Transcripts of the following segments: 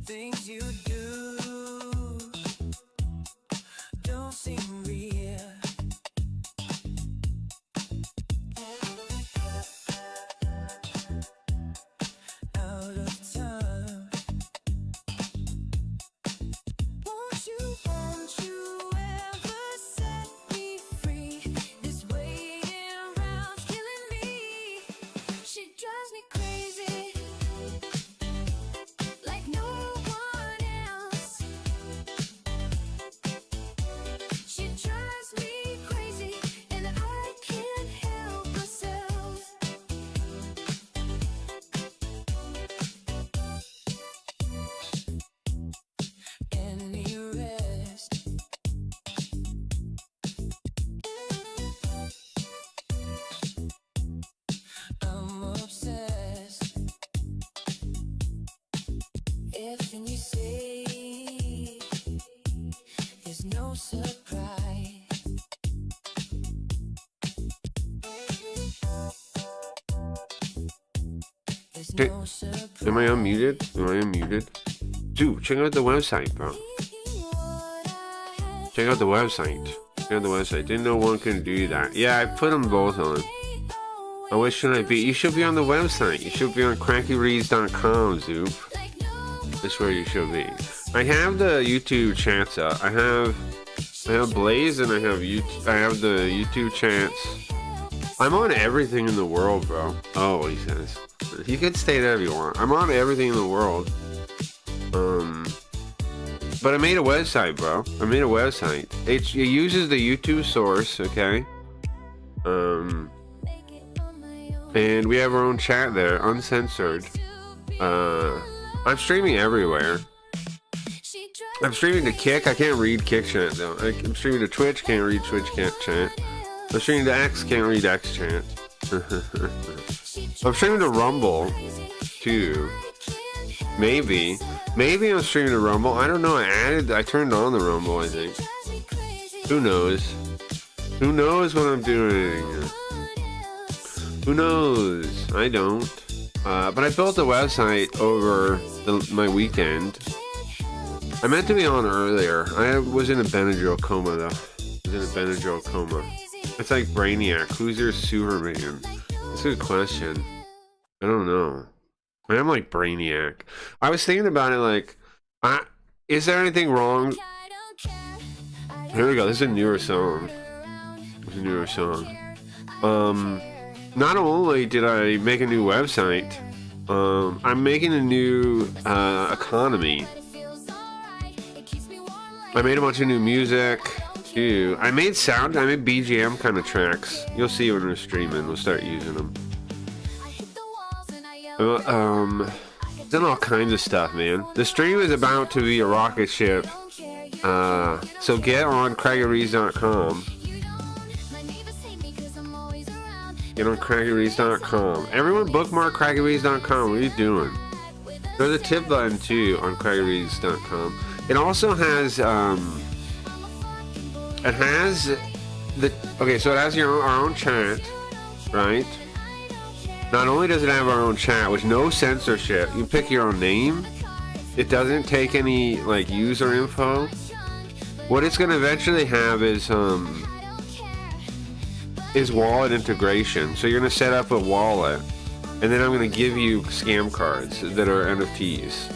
Things you do don't seem real. Out of time. Won't you ever set me free? This waiting around's killing me. She drives me crazy, like no one else. She drives me crazy, and I can't help myself. Any rest? I'm obsessed. Everything you say is no surprise. There's Okay. no surprise. Am I unmuted? Am I unmuted? Dude, check out the website, bro. Check out the website. Check out the website. Didn't know one can do that. Yeah, I put them both on. Oh, where should I be? You should be on the website. You should be on crackyreads.com, Zoop. That's where you should be. I have the YouTube chats up. I have Blaze and I have the YouTube chats. I'm on everything in the world, bro. Oh, he says. You can stay there if you want. I'm on everything in the world. But I made a website, bro. I made a website. It uses the YouTube source, okay? And we have our own chat there, uncensored. I'm streaming everywhere. I'm streaming to Kick. I can't read Kick chat though. I'm streaming to Twitch. Can't read Twitch chat. I'm streaming to X. Can't read X chat. I'm streaming to Rumble too. Maybe I'm streaming to Rumble. I don't know. I turned on the Rumble. I think. Who knows? Who knows what I'm doing? Who knows? I don't. But I built a website over my weekend. I meant to be on earlier. I was in a Benadryl coma though. I was in a Benadryl coma. It's like Brainiac. Who's your Superman? That's a good question. I don't know. I'm like Brainiac. I was thinking about it like, is there anything wrong? Here we go. This is a newer song. It's a newer song. Not only did I make a new website, I'm making a new economy. I made a bunch of new music too. I made BGM kind of tracks. You'll see when we're streaming. We'll start using them. Done all kinds of stuff, man. The stream is about to be a rocket ship. So get on crackyreads.com. Get on crackyreads.com. Everyone bookmark crackyreads.com. What are you doing? There's a tip button too on crackyreads.com. It also has so it has our own chat, right? Not only does it have our own chat with no censorship, you pick your own name. It doesn't take any like user info. What it's gonna eventually have is wallet integration. So you're gonna set up a wallet, and then I'm gonna give you scam cards that are NFTs.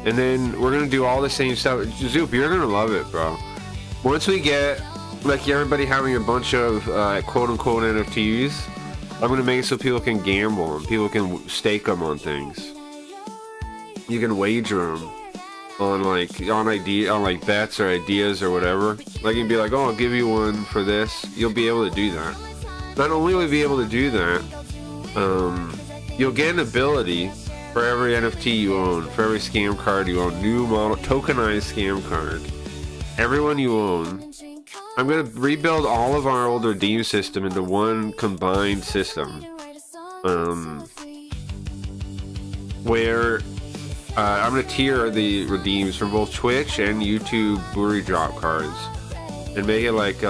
And then we're gonna do all the same stuff. Zoop, you're gonna love it, bro. Once we get like everybody having a bunch of quote unquote NFTs, I'm gonna make it so people can gamble and people can stake them on things. You can wager them on like bets or ideas or whatever. Like you can be like, oh, I'll give you one for this. You'll be able to do that. Not only will you be able to do that, you'll get an ability for every NFT you own, for every scam card you own, new model, tokenized scam card. Everyone you own. I'm going to rebuild all of our old redeem system into one combined system. Where I'm going to tier the redeems for both Twitch and YouTube Buri drop cards. And make it like,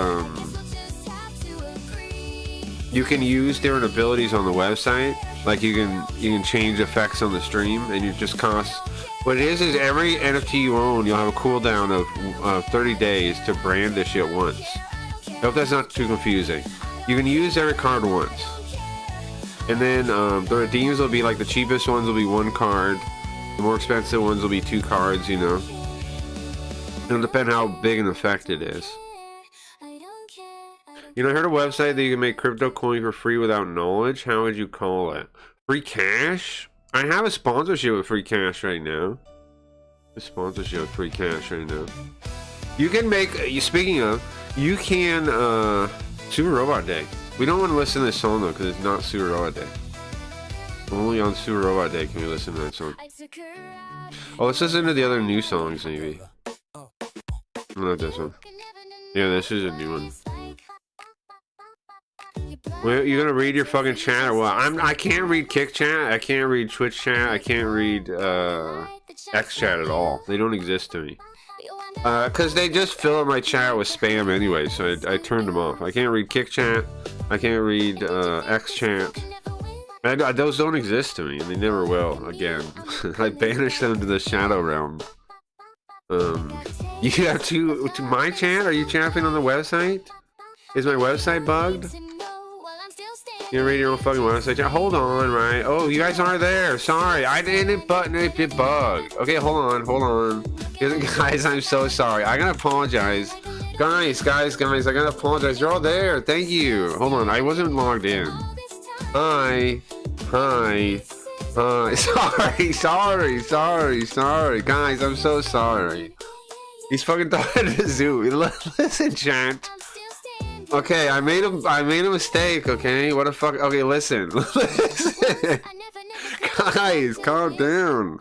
you can use different abilities on the website. Like you can change effects on the stream, and you just cost. What it is every NFT you own, you'll have a cooldown of 30 days to brand this shit once. I hope that's not too confusing. You can use every card once, and then the redeems will be like the cheapest ones will be 1 card, the more expensive ones will be 2 cards. You know, it'll depend how big an effect it is. You know, I heard a website that you can make crypto coin for free without knowledge. How would you call it? Free cash? I have a sponsorship with Free Cash right now. A sponsorship with Free Cash right now. You can make. Speaking of, you can. Super Robot Day. We don't want to listen to this song though, because it's not Super Robot Day. Only on Super Robot Day can we listen to that song. Oh, let's listen to the other new songs maybe. Not this one. Yeah, this is a new one. Well, you're gonna read your fucking chat or what? I can't read Kick chat. I can't read Twitch chat. I can't read X chat at all. They don't exist to me. Cause they just fill up my chat with spam anyway, so I turned them off. I can't read Kick chat. I can't read X chat. Those don't exist to me, and they never will again. I banished them to the shadow realm. You have to my chat? Are you chatting on the website? Is my website bugged? You read your own fucking website. Hold on, right? Oh, you guys aren't there. Sorry, I didn't button it bugged. Okay, hold on. Guys, I'm so sorry. I gotta apologize. Guys, I gotta apologize. You're all there. Thank you. Hold on, I wasn't logged in. Hi. Sorry. Guys, I'm so sorry. He's fucking talking to Zoo. Listen, chat. Okay, I made a mistake, okay? What the fuck? Okay, listen. Guys, calm down.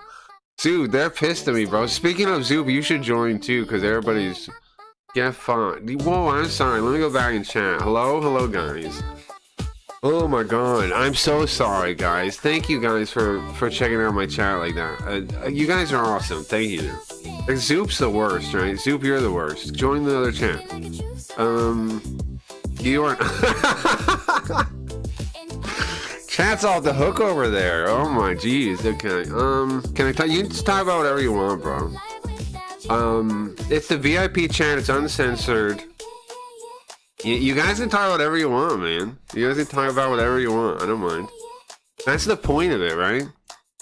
Zoop, they're pissed at me, bro. Speaking of Zoop, you should join too, because everybody's... Yeah, fine. Whoa, I'm sorry. Let me go back and chat. Hello, guys. Oh my god, I'm so sorry, guys. Thank you guys for checking out my chat like that. You guys are awesome. Thank you. Like, Zoop's the worst, right? Zoop, you're the worst. Join the other chat. You aren't. Chat's off the hook over there. Oh my jeez. Okay. Can I tell you? You can just talk about whatever you want, bro. It's the VIP chat. It's uncensored. You guys can talk whatever you want, man. You guys can talk about whatever you want. I don't mind. That's the point of it, right?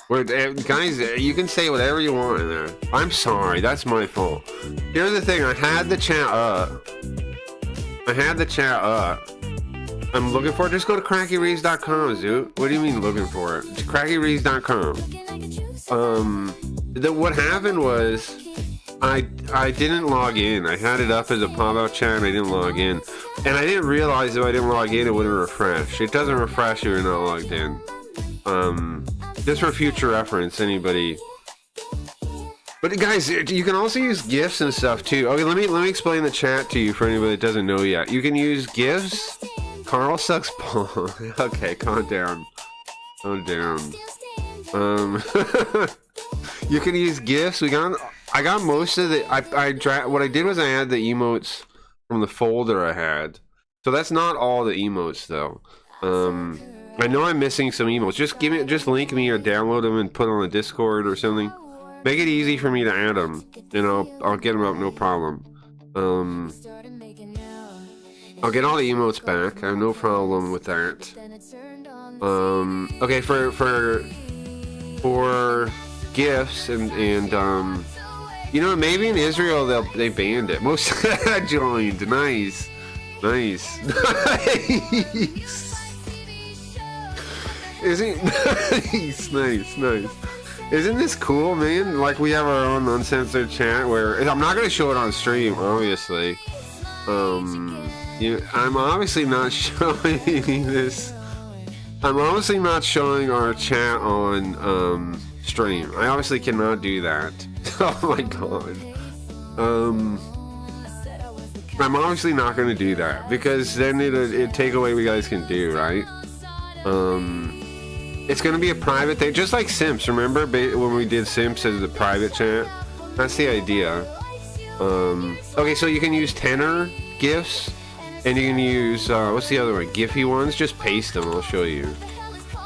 Where guys, you can say whatever you want in there. I'm sorry. That's my fault. Here's the thing. I had the chat up. I'm looking for it. Just go to crackyreads.com, Zoot. What do you mean looking for it? crackyreads.com. What happened was I didn't log in. I had it up as a pop-out chat and I didn't log in. And I didn't realize if I didn't log in it wouldn't refresh. It doesn't refresh if you're not logged in. Just for future reference, anybody. But guys, you can also use GIFs and stuff too. Okay, let me explain the chat to you for anybody that doesn't know yet. You can use GIFs. Carl sucks balls. Okay, calm down. You can use GIFs. I got most of the. What I did was I had the emotes from the folder I had. So that's not all the emotes though. I know I'm missing some emotes. Just link me or download them and put on the Discord or something. Make it easy for me to add them, and I'll get them up, no problem. I'll get all the emotes back. I have no problem with that. Okay, for gifts and you know, maybe in Israel they banned it. Most joined. Nice. Isn't nice. Isn't this cool, man? Like, we have our own uncensored chat where I'm not gonna show it on stream, obviously. I'm obviously not showing this. I'm obviously not showing our chat on stream. I obviously cannot do that. Oh my god. I'm obviously not gonna do that because then it'd take away what you guys can do, right? It's gonna be a private thing, just like Simps. Remember when we did Simps as a private chat? That's the idea. Okay, so you can use tenor gifs, and you can use what's the other one? Giphy ones. Just paste them. I'll show you.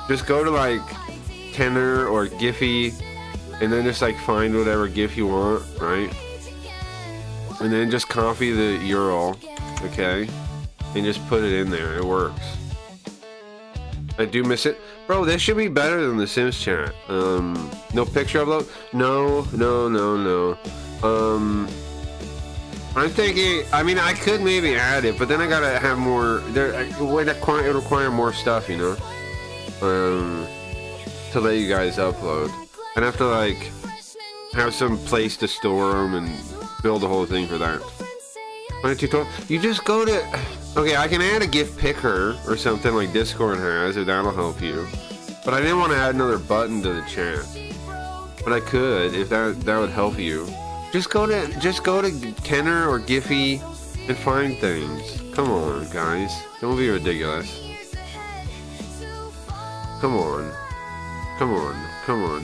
Just go to like Tenor or Giphy, and then just like find whatever GIF you want, right? And then just copy the URL, okay? And just put it in there. It works. I do miss it. Bro, this should be better than the Sims chat. No picture upload? No. I'm thinking, I mean, I could maybe add it, but then I gotta have more, it would require more stuff, you know? To let you guys upload. I'd have to like have some place to store them and build the whole thing for that. You just go to, okay, I can add a GIF picker or something like Discord has, if that'll help you. But I didn't want to add another button to the chat. But I could, if that would help you. Just go to Tenor or Giphy and find things. Come on, guys. Don't be ridiculous. Come on.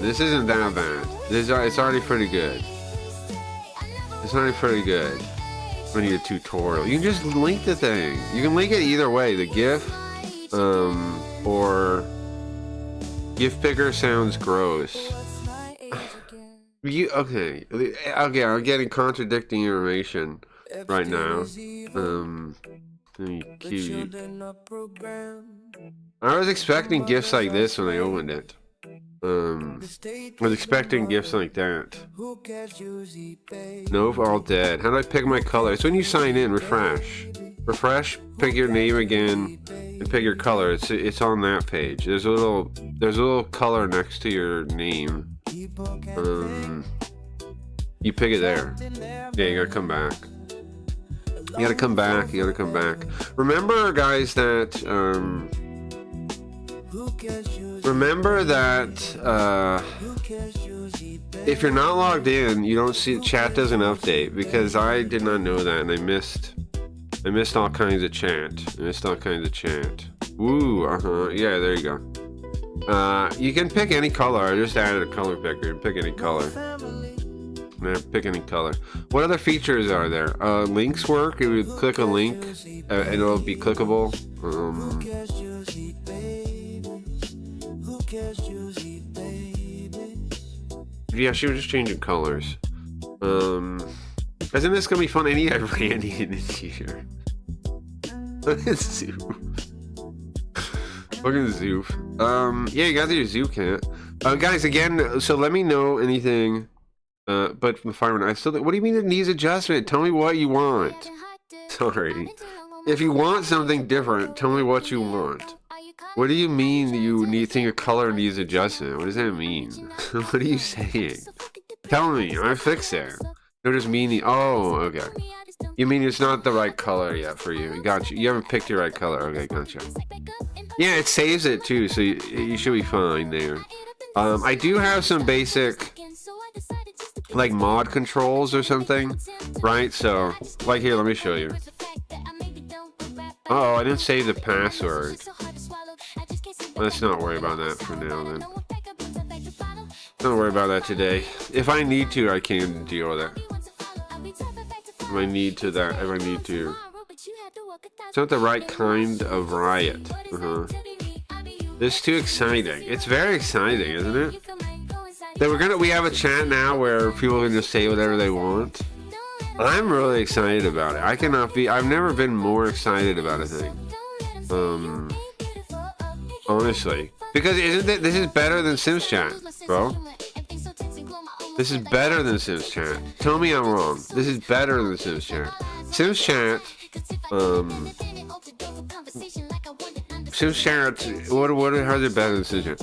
This isn't that bad. It's already pretty good. I need a tutorial. You can just link the thing. You can link it either way. The GIF, or GIF picker sounds gross. Okay, I'm getting contradicting information right now. Cute. I was expecting GIFs like this when I opened it. I was expecting GIFs like that. Nope, all dead. How do I pick my color? It's when you sign in, refresh. Pick your name again, and pick your color. It's on that page. There's a little color next to your name. You pick it there. Yeah, you gotta come back. You gotta come back. Remember, guys, that if you're not logged in, you don't see chat doesn't update, because I did not know that, and I missed all kinds of chat. Woo, yeah, there you go. You can pick any color. I just added a color picker. Pick any color. Pick any color. What other features are there? Links work. You would click a link and it'll be clickable. Yeah, she was just changing colors. Isn't this gonna be fun? I need Randy in this here. Look at Zoof. Look at Zoof. Yeah, you got your Zoof cat. Guys, again, so let me know anything. But from the fireman, what do you mean it needs adjustment? Tell me what you want. Sorry. If you want something different, tell me what you want. What do you mean you think a color needs adjustment? What does that mean? What are you saying? Tell me, I fix it. No, just meaning. Oh, okay. You mean it's not the right color yet for you? Gotcha. You haven't picked your right color. Okay, gotcha. Yeah, it saves it too, so you should be fine there. I do have some basic, like, mod controls or something, right? So, like, here, let me show you. Oh, I didn't save the password. Let's not worry about that for now, then. Don't worry about that today. If I need to, I can deal with it. If I need to. It's not the right kind of riot. This is too exciting. It's very exciting, isn't it? That we have a chat now where people can just say whatever they want. I'm really excited about it. I've never been more excited about a thing. Honestly. Because this is better than Sims Chat, bro. This is better than Sims Chat. Tell me I'm wrong. This is better than Sims Chat. Sims Chat, Sims Chat, how's it better than Sims Chat?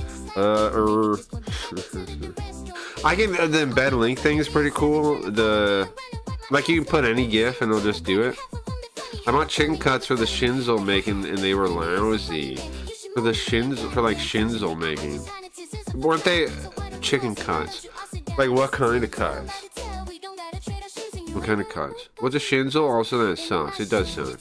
I can, the embed link thing is pretty cool. Like, you can put any GIF and it'll just do it. I bought chicken cuts for the Shinzel making and they were lousy. For like Shinzel making. Weren't they chicken cuts? Like, what kind of cuts? What kind of cuts? What's a Shinzel? Also, that sucks. It does suck.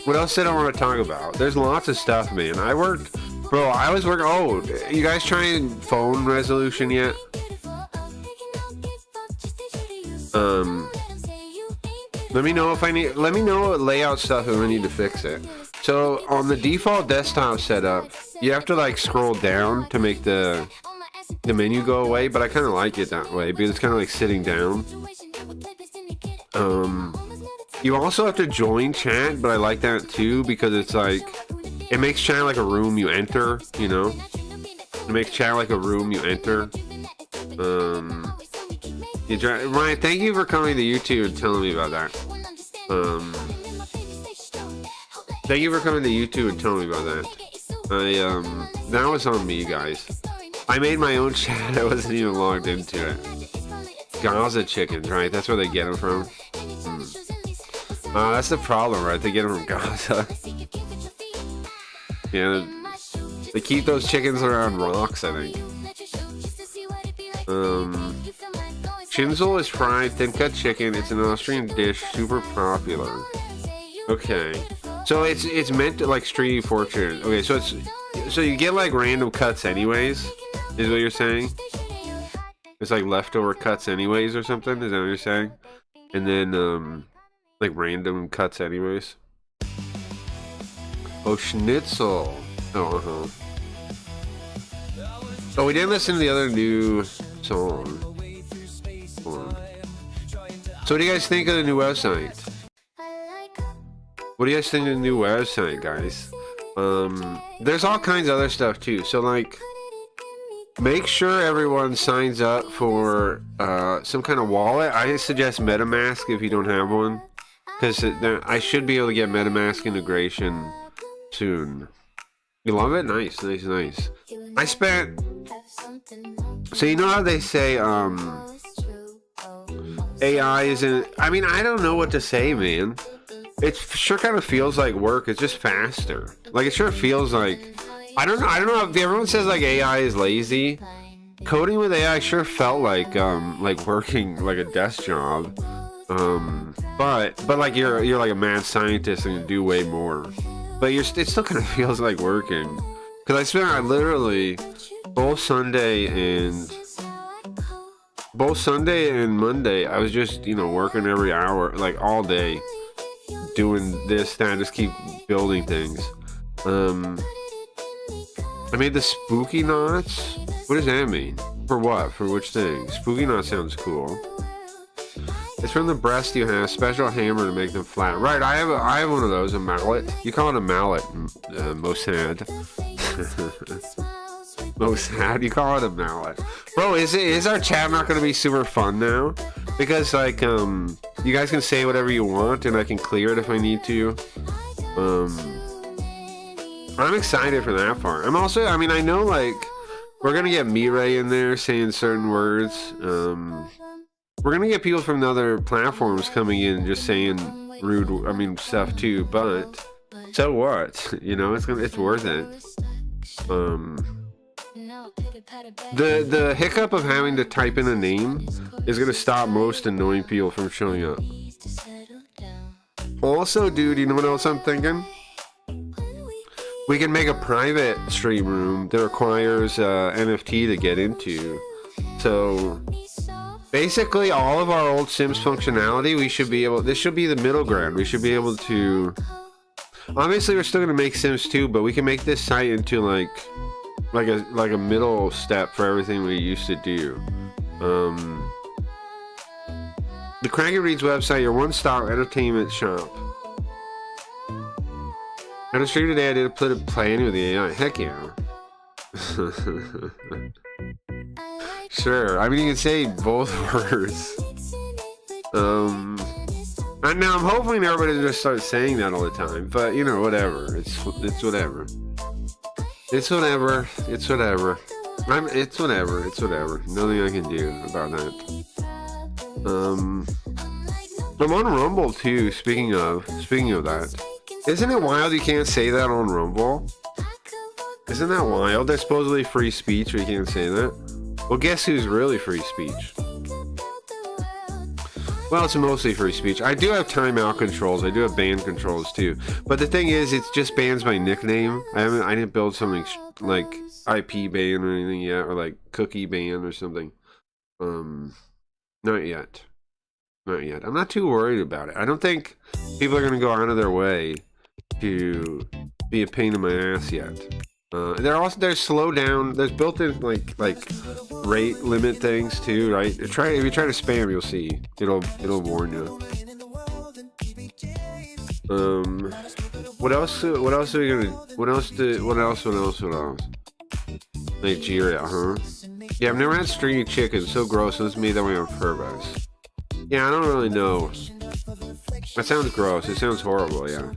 What else did I want to talk about? There's lots of stuff, man. I was working. Oh, you guys trying phone resolution yet? Let me know what layout stuff if I need to fix it. So on the default desktop setup, you have to like scroll down to make the menu go away, but I kind of like it that way because it's kind of like sitting down. You also have to join chat, but I like that too because it's like it makes chat like a room you enter, you know. It makes chat like a room you enter. Ryan, thank you for coming to YouTube and telling me about that. Thank you for coming to YouTube and telling me about that. That was on me, guys. I made my own chat. I wasn't even logged into it. Gaza chickens, right? That's where they get them from. That's the problem, right? They get them from Gaza. Yeah, they keep those chickens around rocks, I think. Schnitzel is fried, thin-cut chicken. It's an Austrian dish, super popular. Okay, so it's meant to like stream fortune. Okay, so you get like random cuts anyways, is what you're saying? It's like leftover cuts anyways or something. Is that what you're saying? And then like random cuts anyways. Oh, schnitzel. Oh, Oh, we didn't listen to the other new song. So what do you guys think of the new website? What do you guys think of the new website, guys? There's all kinds of other stuff too. So like, make sure everyone signs up for some kind of wallet. I suggest MetaMask if you don't have one, because I should be able to get MetaMask integration soon. You love it? Nice, nice, nice. I spent. So you know how they say AI isn't. I mean, I don't know what to say, man. It sure kind of feels like work. It's just faster. Like it sure feels like. I don't know if everyone says like AI is lazy. Coding with AI sure felt like working like a desk job. But like you're like a mad scientist and you do way more. But it still kind of feels like working. Because I literally both Sunday and Monday I was just working every hour, like all day, doing this, that, just keep building things. I made the spooky knots. What does that mean? For what? For which thing? Spooky knot sounds cool. It's from the breast you have. Special hammer to make them flat. Right, I have one of those, a mallet. You call it a mallet, Mossad. Mossad, you call it a mallet. Bro, is our chat not going to be super fun now? Because, like, you guys can say whatever you want, and I can clear it if I need to. I'm excited for that part. I'm also, I mean, I know, like, we're going to get Mirai in there saying certain words. We're going to get people from the other platforms coming in just saying rude, stuff too, but so what? It's worth it. The hiccup of having to type in a name is going to stop most annoying people from showing up. Also, dude, you know what else I'm thinking? We can make a private stream room that requires NFT to get into. So basically all of our old Sims functionality, this should be the middle ground. We should be able to, obviously we're still going to make Sims 2, but we can make this site into like a middle step for everything we used to do. The Craggy Reads website, your one-stop entertainment shop. On a stream today, I did a play with the AI. Heck yeah. Sure. I mean, you can say both words. And now I'm hoping everybody just starts saying that all the time. But whatever. It's whatever. It's whatever. It's whatever. It's whatever. It's whatever. Nothing I can do about that. I'm on Rumble too. Speaking of that. Isn't it wild you can't say that on Rumble? Isn't that wild? There's supposedly free speech, but you can't say that. Well, guess who's really free speech? Well, it's mostly free speech. I do have timeout controls. I do have ban controls too. But the thing is, it just bans my nickname. I didn't build something like IP ban or anything yet, or like cookie ban or something. Not yet. Not yet. I'm not too worried about it. I don't think people are gonna go out of their way to be a pain in my ass yet. There's slow down. There's built-in like rate limit things too, right? If you try to spam, you'll see it'll warn you. What else are we gonna? What else? Nigeria, huh? Yeah, I've never had stringy chicken. So gross. It's made that way on purpose. Yeah, I don't really know. That sounds gross. It sounds horrible. Yeah.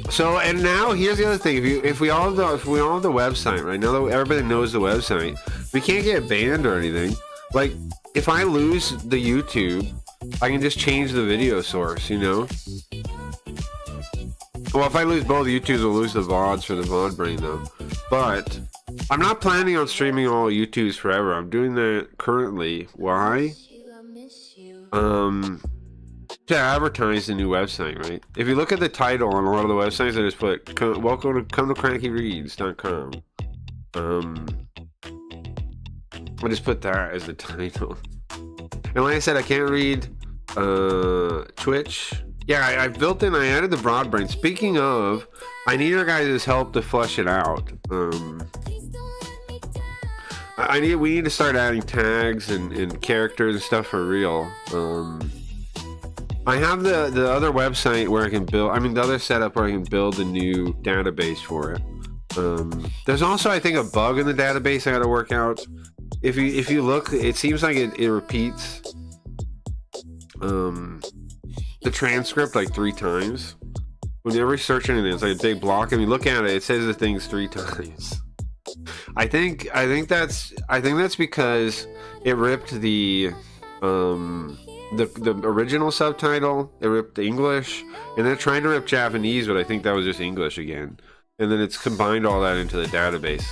So and now here's the other thing. If we all have the website right now, that everybody knows the website, we can't get banned or anything. Like if I lose the YouTube, I can just change the video source. You know. Well, if I lose both YouTubes, I'll lose the VODs for the VOD brain though. But I'm not planning on streaming all YouTubes forever. I'm doing that currently. Why? To advertise the new website, right? If you look at the title on a lot of the websites, I just put welcome to crankyreads.com. I just put that as the title. And like I said, I can't read Twitch. Yeah, I built in. I added the broad brain. Speaking of, I need your guys' help to flush it out. We need to start adding tags and characters and stuff for real. I have the other website where I can build. I mean, the other setup where I can build a new database for it. There's also, I think, a bug in the database I got to work out. If you look, it seems like it repeats the transcript like 3 times. Whenever you search anything, it's like a big block, and you look at it, it says the things 3 times. I think that's because it ripped the original subtitle, it ripped the English, and then trying to rip Japanese, but I think that was just English again. And then it's combined all that into the database.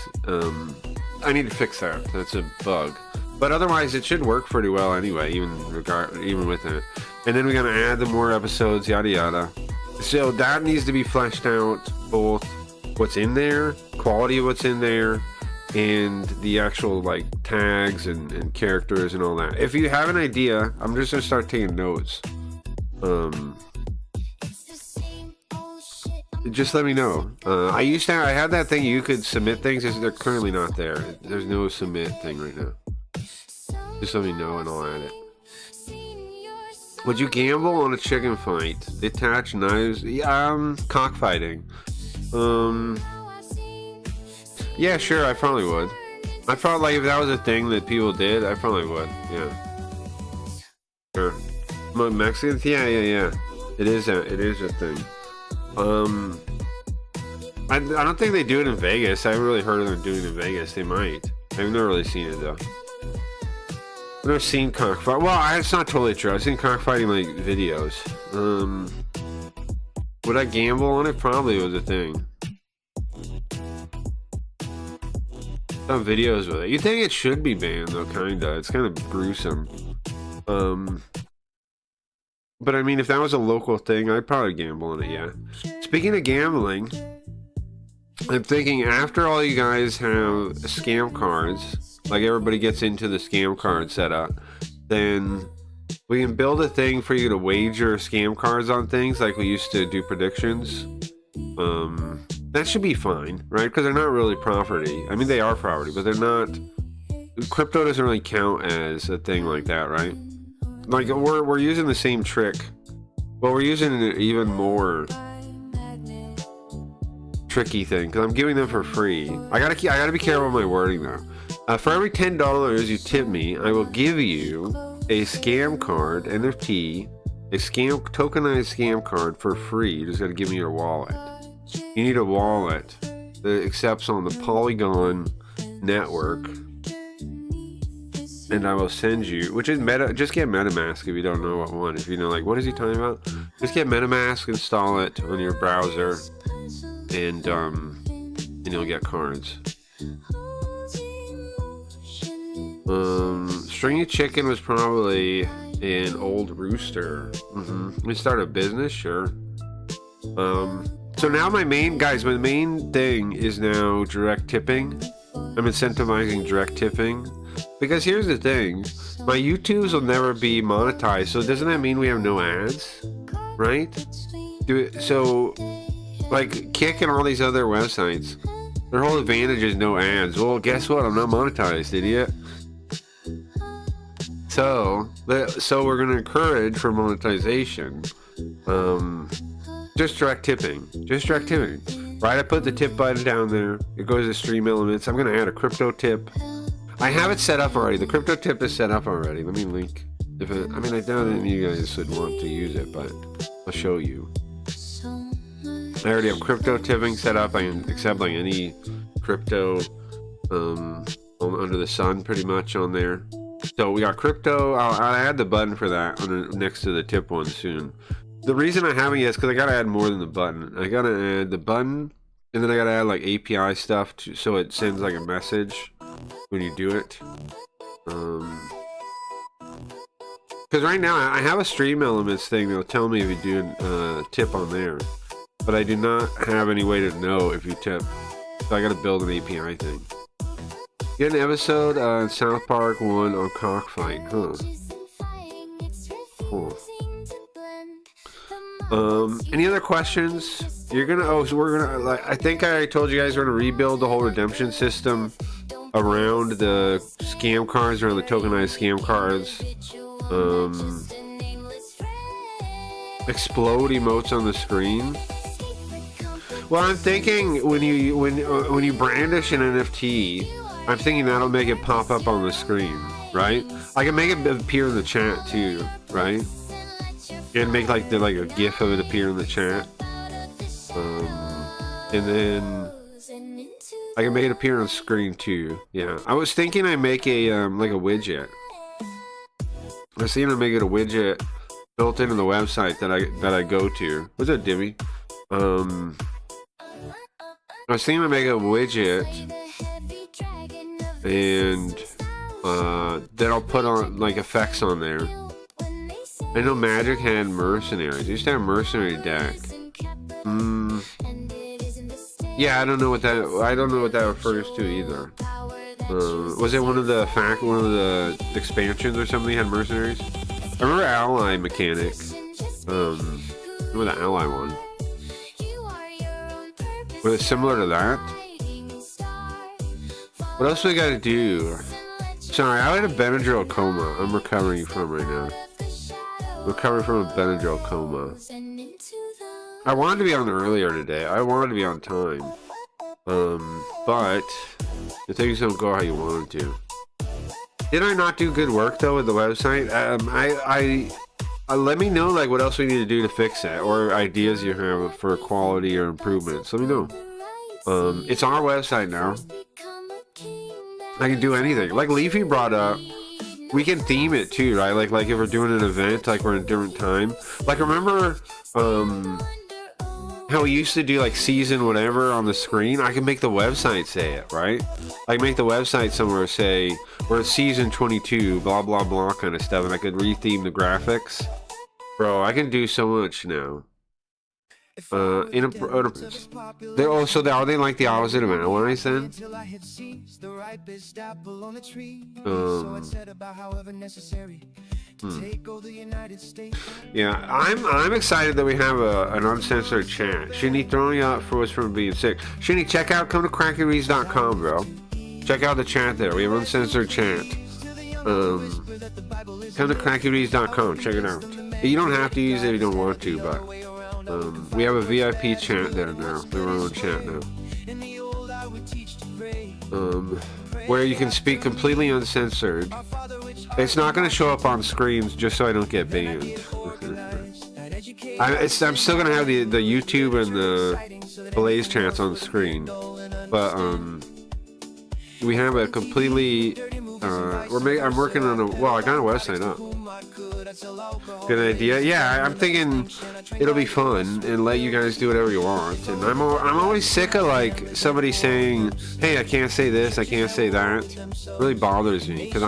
I need to fix that. That's a bug. But otherwise, it should work pretty well anyway, even with it. And then we're gonna add the more episodes, yada yada. So that needs to be fleshed out, both what's in there, quality of what's in there, and the actual like tags and characters and all that. If you have an idea, I'm just gonna start taking notes. Just let me know. I had that thing you could submit things. They're currently not there. There's no submit thing right now. Just let me know and I'll add it. Would you gamble on a chicken fight? Detach knives? Yeah, cockfighting. Yeah, sure, I probably would. I probably, like, if that was a thing that people did, I probably would. Yeah. Sure. Mexicans? Yeah. It is a thing. I don't think they do it in Vegas. I haven't really heard of them doing it in Vegas. They might. I've never really seen it though. I've never seen cockfight. Well, it's not totally true. I've seen cockfighting like videos. Would I gamble on it? Probably was a thing. Some videos with it. You think it should be banned though? Kinda. It's kind of gruesome. But I mean, if that was a local thing, I'd probably gamble on it. Yeah. Speaking of gambling, I'm thinking after all you guys have scam cards, like everybody gets into the scam card setup, then we can build a thing for you to wager scam cards on things like we used to do predictions. That should be fine, right? Because they're not really property. I mean, they are property, but they're not. Crypto doesn't really count as a thing like that, right? Like we're using the same trick, but we're using an even more tricky thing because I'm giving them for free. I gotta be careful with my wording though. For every $10 you tip me, I will give you a scam card, NFT, a tokenized scam card for free. You just gotta give me your wallet. You need a wallet that accepts on the Polygon network, and I will send you, which is just get MetaMask if you don't know what one. If you know, like, what is he talking about? Just get MetaMask, install it on your browser, and you'll get cards. Stringy Chicken was probably an old rooster. We start a business, sure. So now my main thing is now direct tipping. I'm incentivizing direct tipping. Because here's the thing, my YouTubes will never be monetized, so doesn't that mean we have no ads, right? So, like, Kick and all these other websites, their whole advantage is no ads. Well, guess what? I'm not monetized, idiot. So we're gonna encourage for monetization, just direct tipping. Right, I put the tip button down there. It goes to Stream Elements. I'm gonna add a crypto tip. I have it set up already. The crypto tip is set up already. Let me link. I doubt any of you guys would want to use it, but I'll show you. I already have crypto tipping set up. I can accept like any crypto under the sun, pretty much on there. So we got crypto. I'll add the button for that next to the tip one soon. The reason I haven't yet is because I gotta add more than the button. I gotta add the button, and then I gotta add like API stuff so it sends like a message when you do it. Because right now I have a Stream Elements thing that'll tell me if you do a tip on there, but I do not have any way to know if you tip. So I gotta build an API thing. Get an episode on South Park 1 on Cockfight, huh? Cool. Any other questions? So we're gonna, like, I think I told you guys we're gonna rebuild the whole redemption system around the scam cards, around the tokenized scam cards. Explode emotes on the screen. Well, I'm thinking when you brandish an NFT, I'm thinking that'll make it pop up on the screen, right? I can make it appear in the chat too, right? And make like a GIF of it appear in the chat, and then I can make it appear on screen too. Yeah, I was thinking I make a like a widget. I was thinking I make it a widget built into the website that I go to. What's up, Dimmy? I was thinking I make a widget, and then I'll put on like effects on there. I know Magic had mercenaries. They used to have a mercenary deck. Yeah, I don't know what that refers to either. Was it one of the expansions or something that had mercenaries? I remember Ally mechanic. Remember the Ally one? Was it similar to that? What else do we gotta do? Sorry, I had a Benadryl coma. I'm recovering from right now. Recovering from a Benadryl coma. I wanted to be on earlier today. I wanted to be on time. But the things don't go how you want them to. Did I not do good work though with the website? Let me know like what else we need to do to fix it, or ideas you have for quality or improvements. Let me know. It's our website now. I can do anything. Like Leafy brought up, we can theme it too, right? Like if we're doing an event, like we're in a different time. Like remember how we used to do like season whatever on the screen? I can make the website say it, right? I can make the website somewhere say we're at season 22, blah blah blah kind of stuff, and I could retheme the graphics. Bro, I can do so much now. Are they like the opposite of allies then? Yeah, I'm excited that we have an uncensored chat. Shinny, throwing you out for us from being sick. Shinny, check out, come to crackyreads.com, bro. Check out the chat there. We have uncensored chat. Come to crackyreads.com. Check it out. You don't have to use it if you don't want to, but we have a VIP chat there now. We have our own chat now. Where you can speak completely uncensored. It's not going to show up on screens just so I don't get banned. I'm still going to have the YouTube and the Blaze chats on the screen. But we have a completely... I'm working on I got a website up. Good idea. Yeah, I'm thinking it'll be fun and let you guys do whatever you want. And I'm always sick of like somebody saying, "Hey, I can't say this, I can't say that." It really bothers me because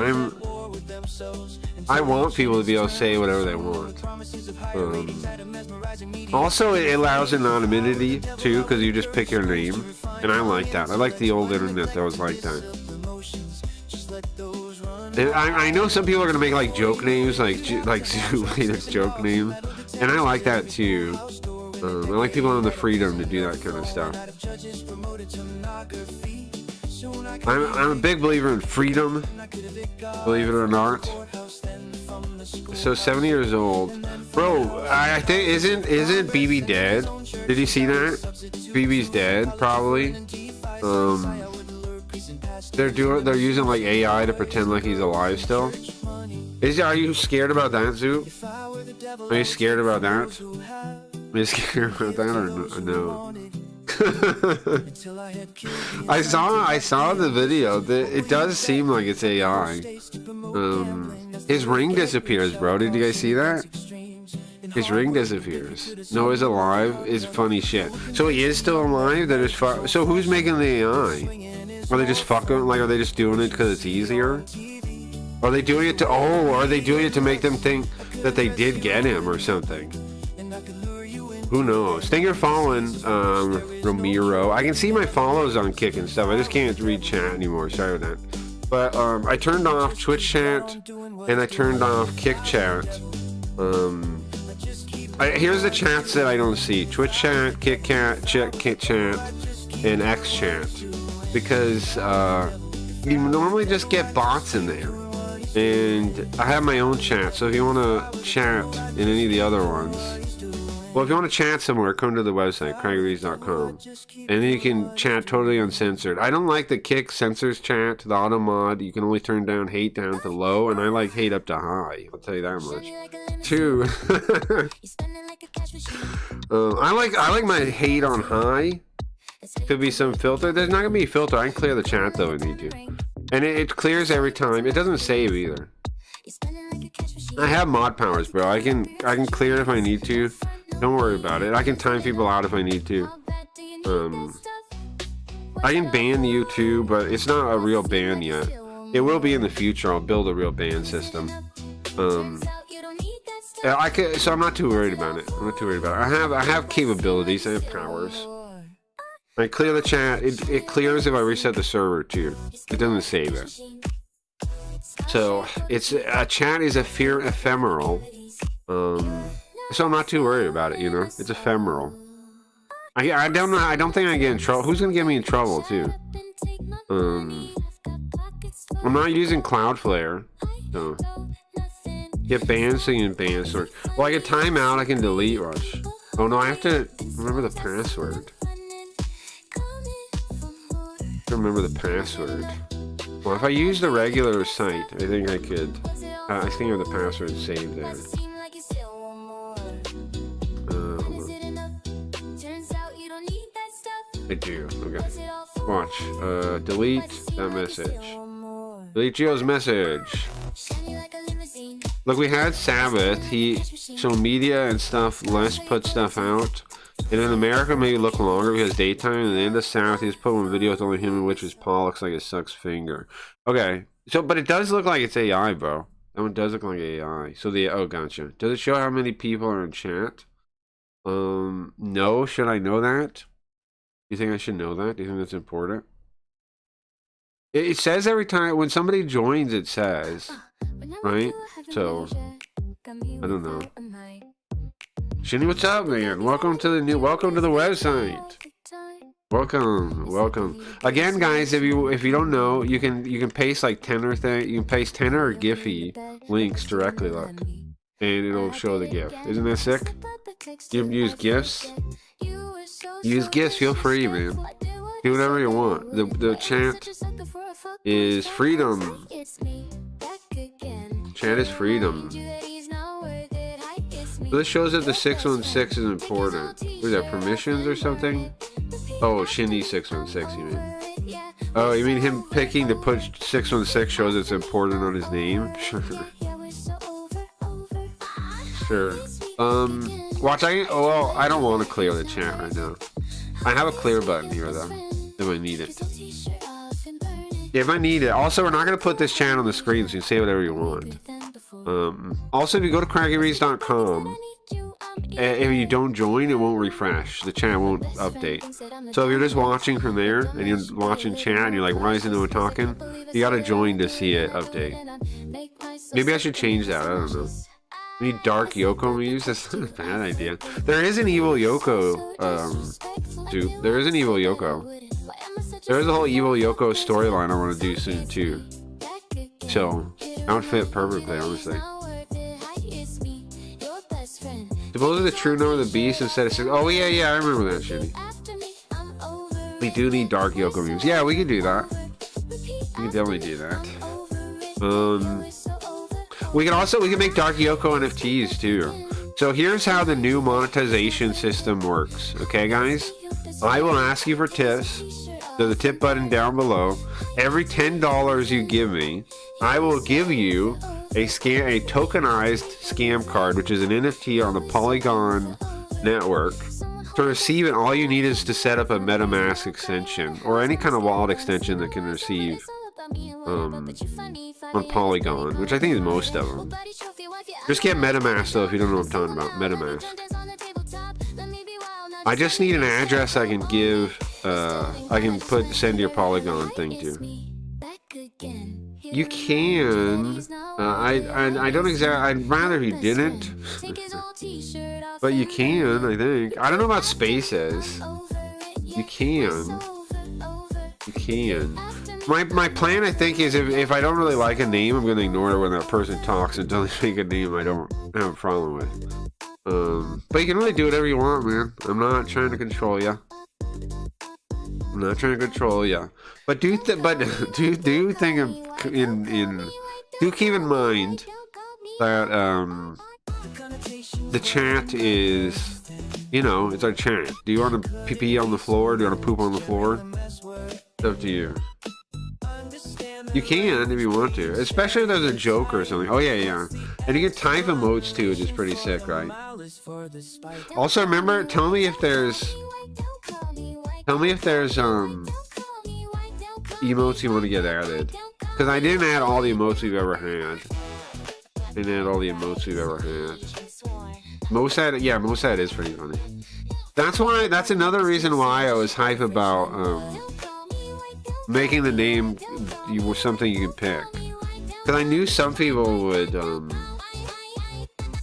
I want people to be able to say whatever they want. Also, it allows anonymity too because you just pick your name, and I like that. I like the old internet that was like that. I know some people are gonna make like joke names, like Zoolator's joke name, and I like that too. I like people having the freedom to do that kind of stuff. I'm a big believer in freedom, believe it or not. So 70 years old, bro. I think isn't BB dead? Did you see that? BB's dead, probably. They're using like AI to pretend like he's alive still. Are you scared about that, Zoop? Are you scared about that? Are you scared about that or no? I saw the video. It does seem like it's AI. His ring disappears, bro. Did you guys see that? His ring disappears. Noah's alive. Is funny shit. So he is still alive. So who's making the AI? Are they just fucking? Like, are they just doing it because it's easier? Are they doing it to? Oh, are they doing it to make them think that they did get him or something? Who knows? Thank you for following, Ramiro. I can see my follows on Kick and stuff. I just can't read chat anymore. Sorry about that. But I turned off Twitch chat and I turned off Kick chat. Here's the chats that I don't see: Twitch chat, Kick chat, and X chat. Because you normally just get bots in there, and I have my own chat. So if you want to chat in any of the other ones, well, if you want to chat somewhere, come to the website craggyreads.com, and then you can chat totally uncensored. I don't like the Kick censors chat, the auto mod. You can only turn down hate down to low, and I like hate up to high. I'll tell you that much. Two. I like my hate on high. Could be some filter. There's not gonna be a filter. I can clear the chat though if I need to, and it clears every time. It doesn't save either. I have mod powers, bro. I can clear it if I need to. Don't worry about it. I can time people out if I need to. I can ban YouTube, but it's not a real ban yet. It will be in the future. I'll build a real ban system. So I'm not too worried about it. I have capabilities. I have powers. I clear the chat. It clears if I reset the server too. It doesn't save it. So it's a chat is ephemeral. So I'm not too worried about it. You know, it's ephemeral. I don't know. I don't think I get in trouble. Who's gonna get me in trouble too? I'm not using Cloudflare. So get banned so you can ban search. Well, I can time out. I can delete Rush. Oh no, I have to remember the password. Remember the password. Well, if I use the regular site, I think I could. I think I have the password saved there. I do. Okay. Watch. Delete that message. Delete Geo's message. Look, we had Sabbath. So media and stuff, Les put stuff out. And in America, maybe look longer because daytime. And in the South, he's put one video with only him, in which is Paul looks like it sucks finger. Okay, so but it does look like it's AI, bro. That one does look like AI. So oh, gotcha. Does it show how many people are in chat? No. Should I know that? You think I should know that? Do you think that's important? It says every time when somebody joins, it says, right? So I don't know. Shinny, what's up, man? Welcome to the website. Welcome. Again, guys, if you don't know, you can paste like tenor You can paste tenor or Giphy links directly, look, and it'll show the GIF. Isn't that sick? You use GIFs. Use GIFs. Feel free, man. Do whatever you want. The chant is freedom. Chant is freedom. So this shows that the 616 is important. What is that, permissions or something? Oh, Shindy 616, you mean? Oh, you mean him picking to put 616 shows it's important on his name? Sure. Sure. Watch, I don't want to clear the chat right now. I have a clear button here, though, if I need it. If I need it. Also, we're not going to put this chat on the screen, so you can say whatever you want. Also, if you go to craggyreads.com, if you don't join, it won't refresh. The chat won't update. So if you're just watching from there and you're watching chat and you're like, why isn't no one talking? You gotta join to see it update. Maybe I should change that. I don't know. We need dark Yoko memes. That's not a bad idea. There is an evil Yoko. Dude, there is an evil Yoko. There is a whole evil Yoko storyline I want to do soon too. So that would fit perfectly, honestly. Suppose the true number of the beast instead of 6. Oh yeah, I remember that shit. We do need dark Yoko memes. Yeah, we can do that. We can definitely do that. We can make dark Yoko NFTs too. So here's how the new monetization system works. Okay, guys? I will ask you for tips. So the tip button down below. Every $10 you give me, I will give you a tokenized scam card, which is an NFT on the Polygon network. To receive it, all you need is to set up a MetaMask extension or any kind of wallet extension that can receive on Polygon, which I think is most of them. Just get MetaMask though if you don't know what I'm talking about. MetaMask. I just need an address I can give. Send your Polygon thing to. You can. I don't exactly. I'd rather you didn't. But you can. I think. I don't know about spaces. You can. You can. My plan, I think, is if I don't really like a name, I'm going to ignore it when that person talks until they make a name I don't have a problem with. But you can really do whatever you want, man. I'm not trying to control you. I'm not trying to control you. But do keep in mind that the chat is, it's our chat. Do you want to pee on the floor? Do you want to poop on the floor? It's up to you. You can if you want to, especially if there's a joke or something. Oh yeah. And you can type emotes too, which is pretty sick, right? Also, remember, tell me if there's emotes you want to get added, because I didn't add all the emotes we've ever had. Mosad is pretty funny. That's another reason why I was hype about making the name something you can pick, because I knew some people would.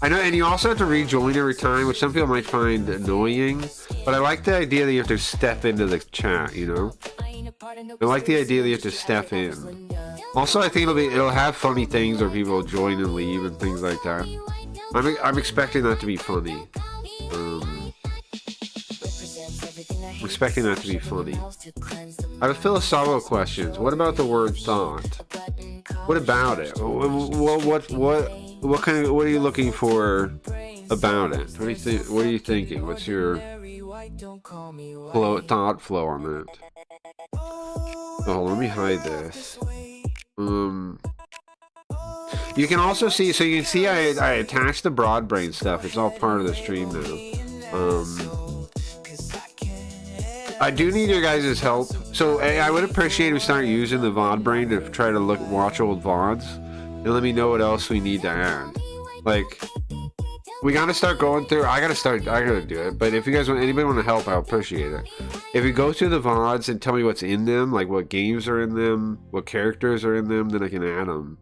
I know, and you also have to rejoin every time, which some people might find annoying. But I like the idea that you have to step into the chat. I like the idea that you have to step in. Also, I think it'll have funny things where people join and leave and things like that. I'm expecting that to be funny. I'm expecting that to be funny. I have philosophical questions. What about the word thought? What about it? What are you looking for about it? What are you thinking? What's your thought flow on that? Oh, let me hide this. You can also see, so you can see I attached the broad brain stuff. It's all part of the stream now. I do need your guys' help. So I would appreciate if we start using the VOD brain to try to watch old VODs. And let me know what else we need to add. Like, we gotta start going through. I gotta do it. But if you guys anybody want to help, I'll appreciate it. If you go through the VODs and tell me what's in them, like what games are in them, what characters are in them, then I can add them.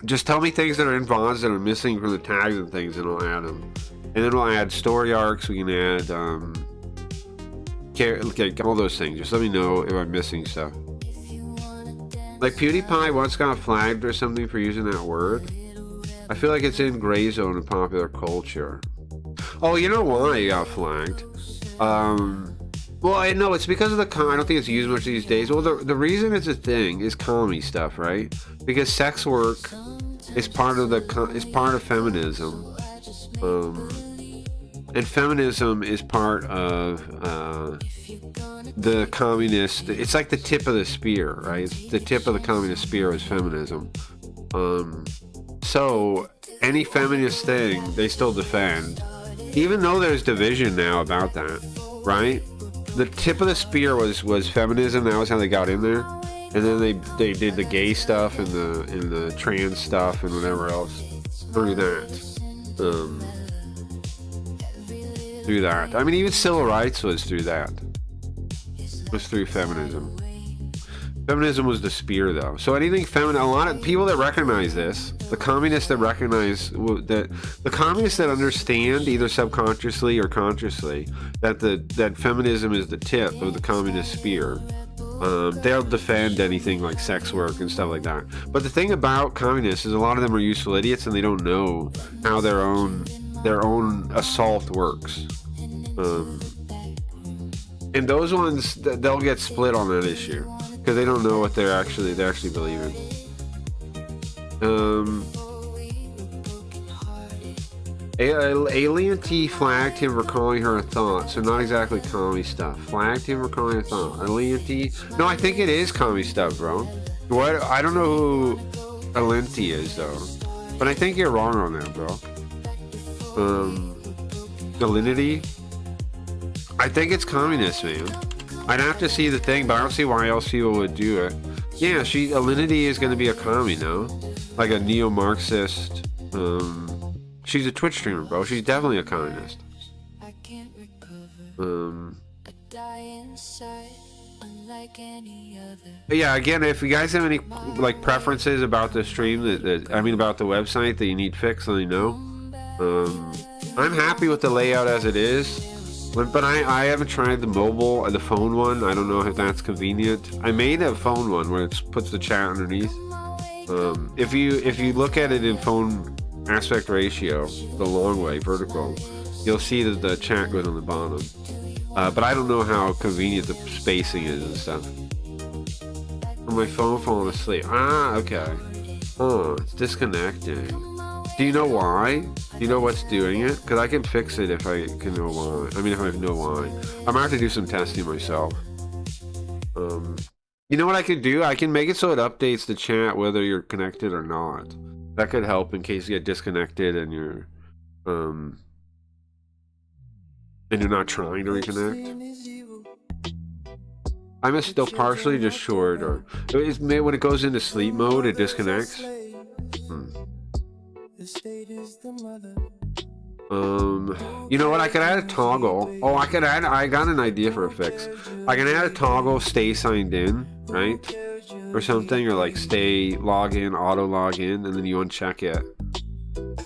Just tell me things that are in VODs that are missing from the tags and things, and I'll add them. And then we'll add story arcs. We can add all those things. Just let me know if I'm missing stuff. Like PewDiePie once got flagged or something for using that word. I feel like it's in gray zone in popular culture. Oh, you know why he got flagged? Well, I know it's because of I don't think it's used much these days. Well, the reason it's a thing is commie stuff, right? Because sex work is part of feminism. And feminism is part of the communist. It's like the tip of the spear, right? It's the tip of the communist spear is feminism. So any feminist thing they still defend, even though there's division now about that, right? The tip of the spear was feminism. That was how they got in there, and then they did the gay stuff and the trans stuff and whatever else through that. through that. I mean, even civil rights was through that. It was through feminism. Feminism was the spear, though. So anything feminine, a lot of people that recognize this, the communists that recognize that, the communists that understand either subconsciously or consciously that feminism is the tip of the communist spear. They'll defend anything like sex work and stuff like that. But the thing about communists is a lot of them are useful idiots and they don't know how their own assault works. And those ones, they'll get split on that issue because they don't know what they actually believe in. Alien T flagged him for calling her a thought, so not exactly commie stuff. Flagged him for calling her a thought. Alien T? No, I think it is commie stuff, bro. What? I don't know who Alenti is though, but I think you're wrong on that, bro. Alinity? I think it's communist, man. I'd have to see the thing, but I don't see why else people would do it. Yeah, Alinity is going to be a commie, no? Like a neo-Marxist. She's a Twitch streamer, bro. She's definitely a communist. But yeah, again, if you guys have any like preferences about the stream, about the website that you need fixed, let me know. I'm happy with the layout as it is. But I haven't tried the the phone one. I don't know if that's convenient. I made a phone one where it puts the chat underneath. If you look at it in phone aspect ratio, the long way, vertical, you'll see that the chat goes on the bottom. But I don't know how convenient the spacing is and stuff. My phone falling asleep. Ah, okay. Oh, it's disconnecting. Do you know why? Do you know what's doing it? Because I can fix it if I can know why. I mean, if I know why. I'm gonna have to do some testing myself. You know what I could do? I can make it so it updates the chat whether you're connected or not. That could help in case you get disconnected and you're not trying to reconnect. I'm still partially just short, or when it goes into sleep mode, it disconnects. You know what? I could add a toggle. Oh, I got an idea for a fix. I can add a toggle, stay signed in, right? Or something, or like stay login, auto login, and then you uncheck it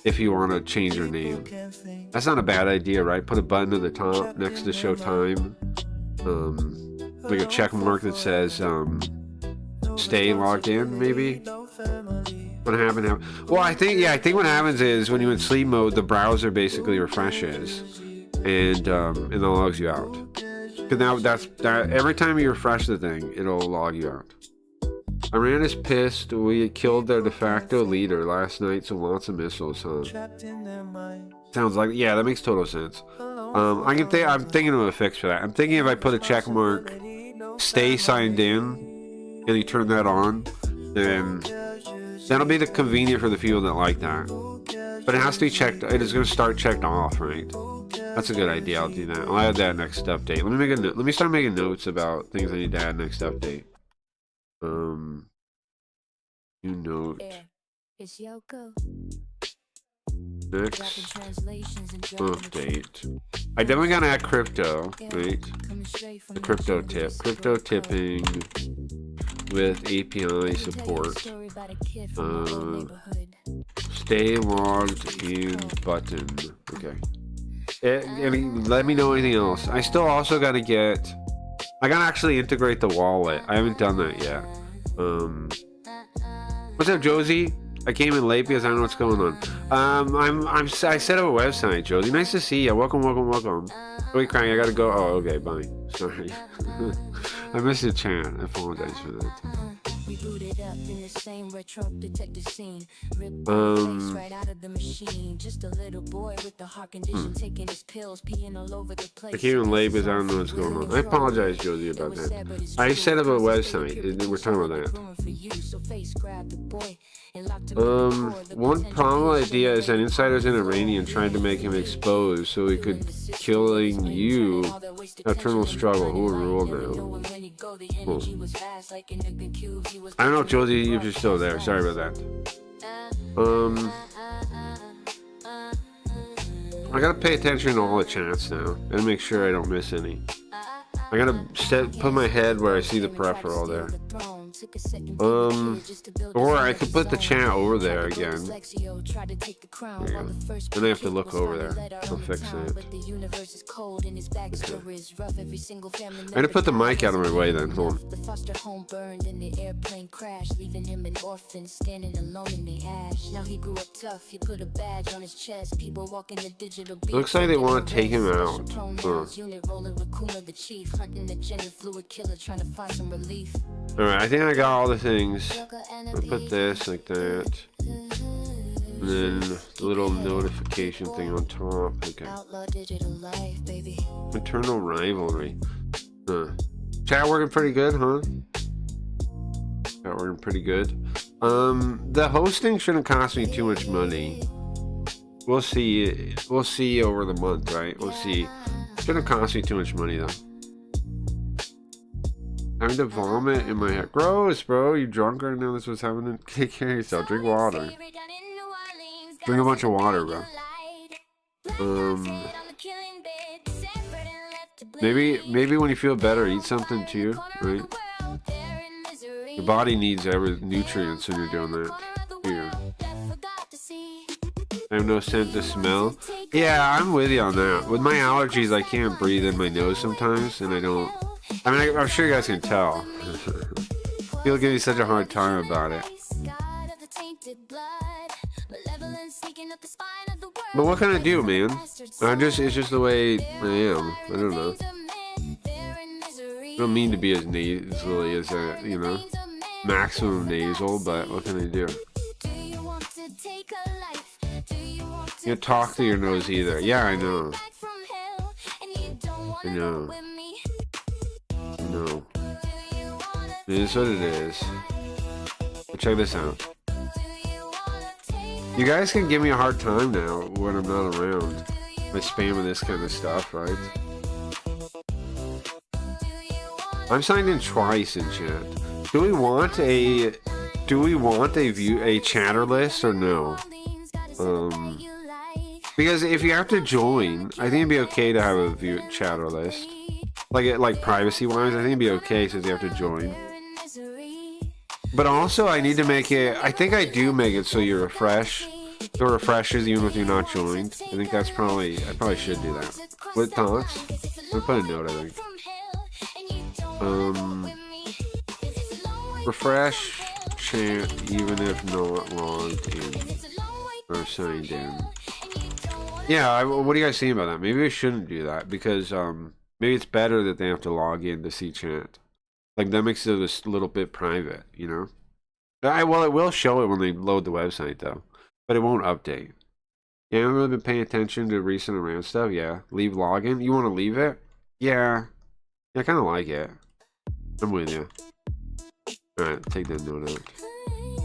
if you want to change your name. That's not a bad idea, right? Put a button at the top next to show time, like a check mark that says stay logged in, maybe. What happened? Well, I think what happens is when you're in sleep mode, the browser basically refreshes, and it logs you out. Because now every time you refresh the thing, it'll log you out. Iran is pissed. We killed their de facto leader last night, so lots of missiles, huh? Sounds like, yeah, that makes total sense. I'm thinking of a fix for that. I'm thinking if I put a check mark, stay signed in, and you turn that on, then that'll be the convenient for the people that like that. But it has to be checked. It is going to start checked off, right? That's a good idea. I'll do that. I'll add that next update. Let me start making notes about things I need to add next update. New note. Next update. I definitely gotta add crypto, right? The crypto tip. Crypto tipping with API support. Stay logged in button. Okay. Let me know anything else. I still also gotta actually integrate the wallet. I haven't done that yet. What's up, Josie? I came in late because I don't know what's going on. I set up a website, Josie. Nice to see you. Welcome. Wait, crying. I gotta go. Oh, okay. Bye. Sorry. I missed the chat. I apologize for that. I came in late because I don't know what's going on. I apologize, Josie, about that. I set up a website. We're talking about that. One problem idea is that insiders in Iranian tried to make him exposed so he could killing you. Eternal struggle. Who will rule now? Cool. I don't know, Josie, if you're still there. Sorry about that. I gotta pay attention to all the chats now. Gotta make sure I don't miss any. I gotta put my head where I see the peripheral there. Or I could put the chat over there again. There you go. Then I have to look over there. I'll fix it. Okay. I'm gonna put the mic out of my way then. Hold on. The foster home burned and the airplane crashed, leaving him an orphan standing alone in the ash. Now he grew up tough, he put a badge on his chest. People walking the digital beat. Looks like they want to take him out. Unit rolling Raccoon the chief, hunting the gender fluid killer, trying to find some relief. Alright, I think I got all the things. I'll put this like that. And then the little notification thing on top. Okay. Outlaw digital life, baby. Eternal rivalry. Chat working pretty good, huh? Chat working pretty good. The hosting shouldn't cost me too much money. We'll see. We'll see over the month, right? We'll see. Shouldn't cost me too much money though. Time to vomit in my head. Gross, bro. You drunk right now? That's what's happening. Take care of yourself. Drink water. Drink a bunch of water, bro. Maybe when you feel better, eat something too, right? Your body needs every nutrients when you're doing that. Here. I have no sense of smell. Yeah, I'm with you on that. With my allergies, I can't breathe in my nose sometimes, and I don't. I mean, I'm sure you guys can tell. People give me such a hard time about it. But what can I do, man? It's just the way I am. I don't know. I don't mean to be as nasally as you know, maximum nasal, but what can I do? You can't talk to your nose either. Yeah, I know. I know. No. It is what it is. But check this out. You guys can give me a hard time now when I'm not around by spamming this kind of stuff, right? I'm signed in twice in chat. Do we want a chatter list or no? Because if you have to join, I think it'd be okay to have a chatter list. Like privacy wise, I think it'd be okay since you have to join. But also I need to make it, I think I do make it so you refresh. So it refreshes even if you're not joined. I think that's probably, I probably should do that. With thoughts? I'll put a note, I think. Refresh chat even if not logged in or signed in. Yeah, what do you guys think about that? Maybe I shouldn't do that because maybe it's better that they have to log in to see chat. Like that makes it a little bit private, you know? Well, it will show it when they load the website though, but it won't update. Yeah, I haven't really been paying attention to recent around stuff. Yeah, leave login. You want to leave it? Yeah, I kind of like it. I'm with you. All right, take that note out.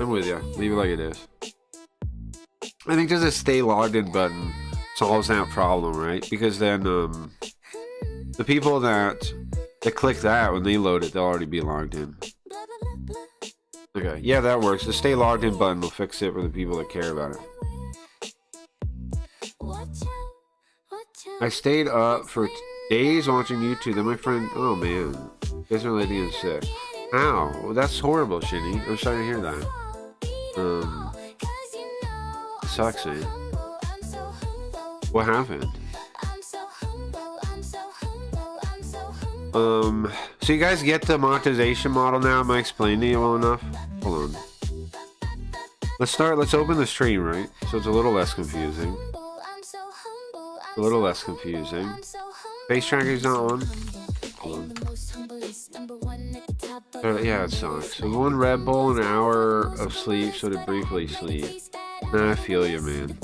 I'm with you. Leave it like it is. I think just a stay logged in button solves that problem, right? Because then the people that click that when they load it, they'll already be logged in. Okay, yeah, that works. The stay logged in button will fix it for the people that care about it. I stayed up for days watching YouTube. Then my friend, oh man, you guys are really getting sick. Ow, well, that's horrible, Shinny. I'm sorry to hear that. It sucks, man. What happened? So you guys get the monetization model now? Am I explaining it well enough? Hold on. Let's open the stream, right? So it's a little less confusing. A little less confusing. Face tracker's not on. Hold on. Yeah, it sucks. So 1 Red Bull, an hour of sleep, so to briefly sleep. Nah, I feel you, man.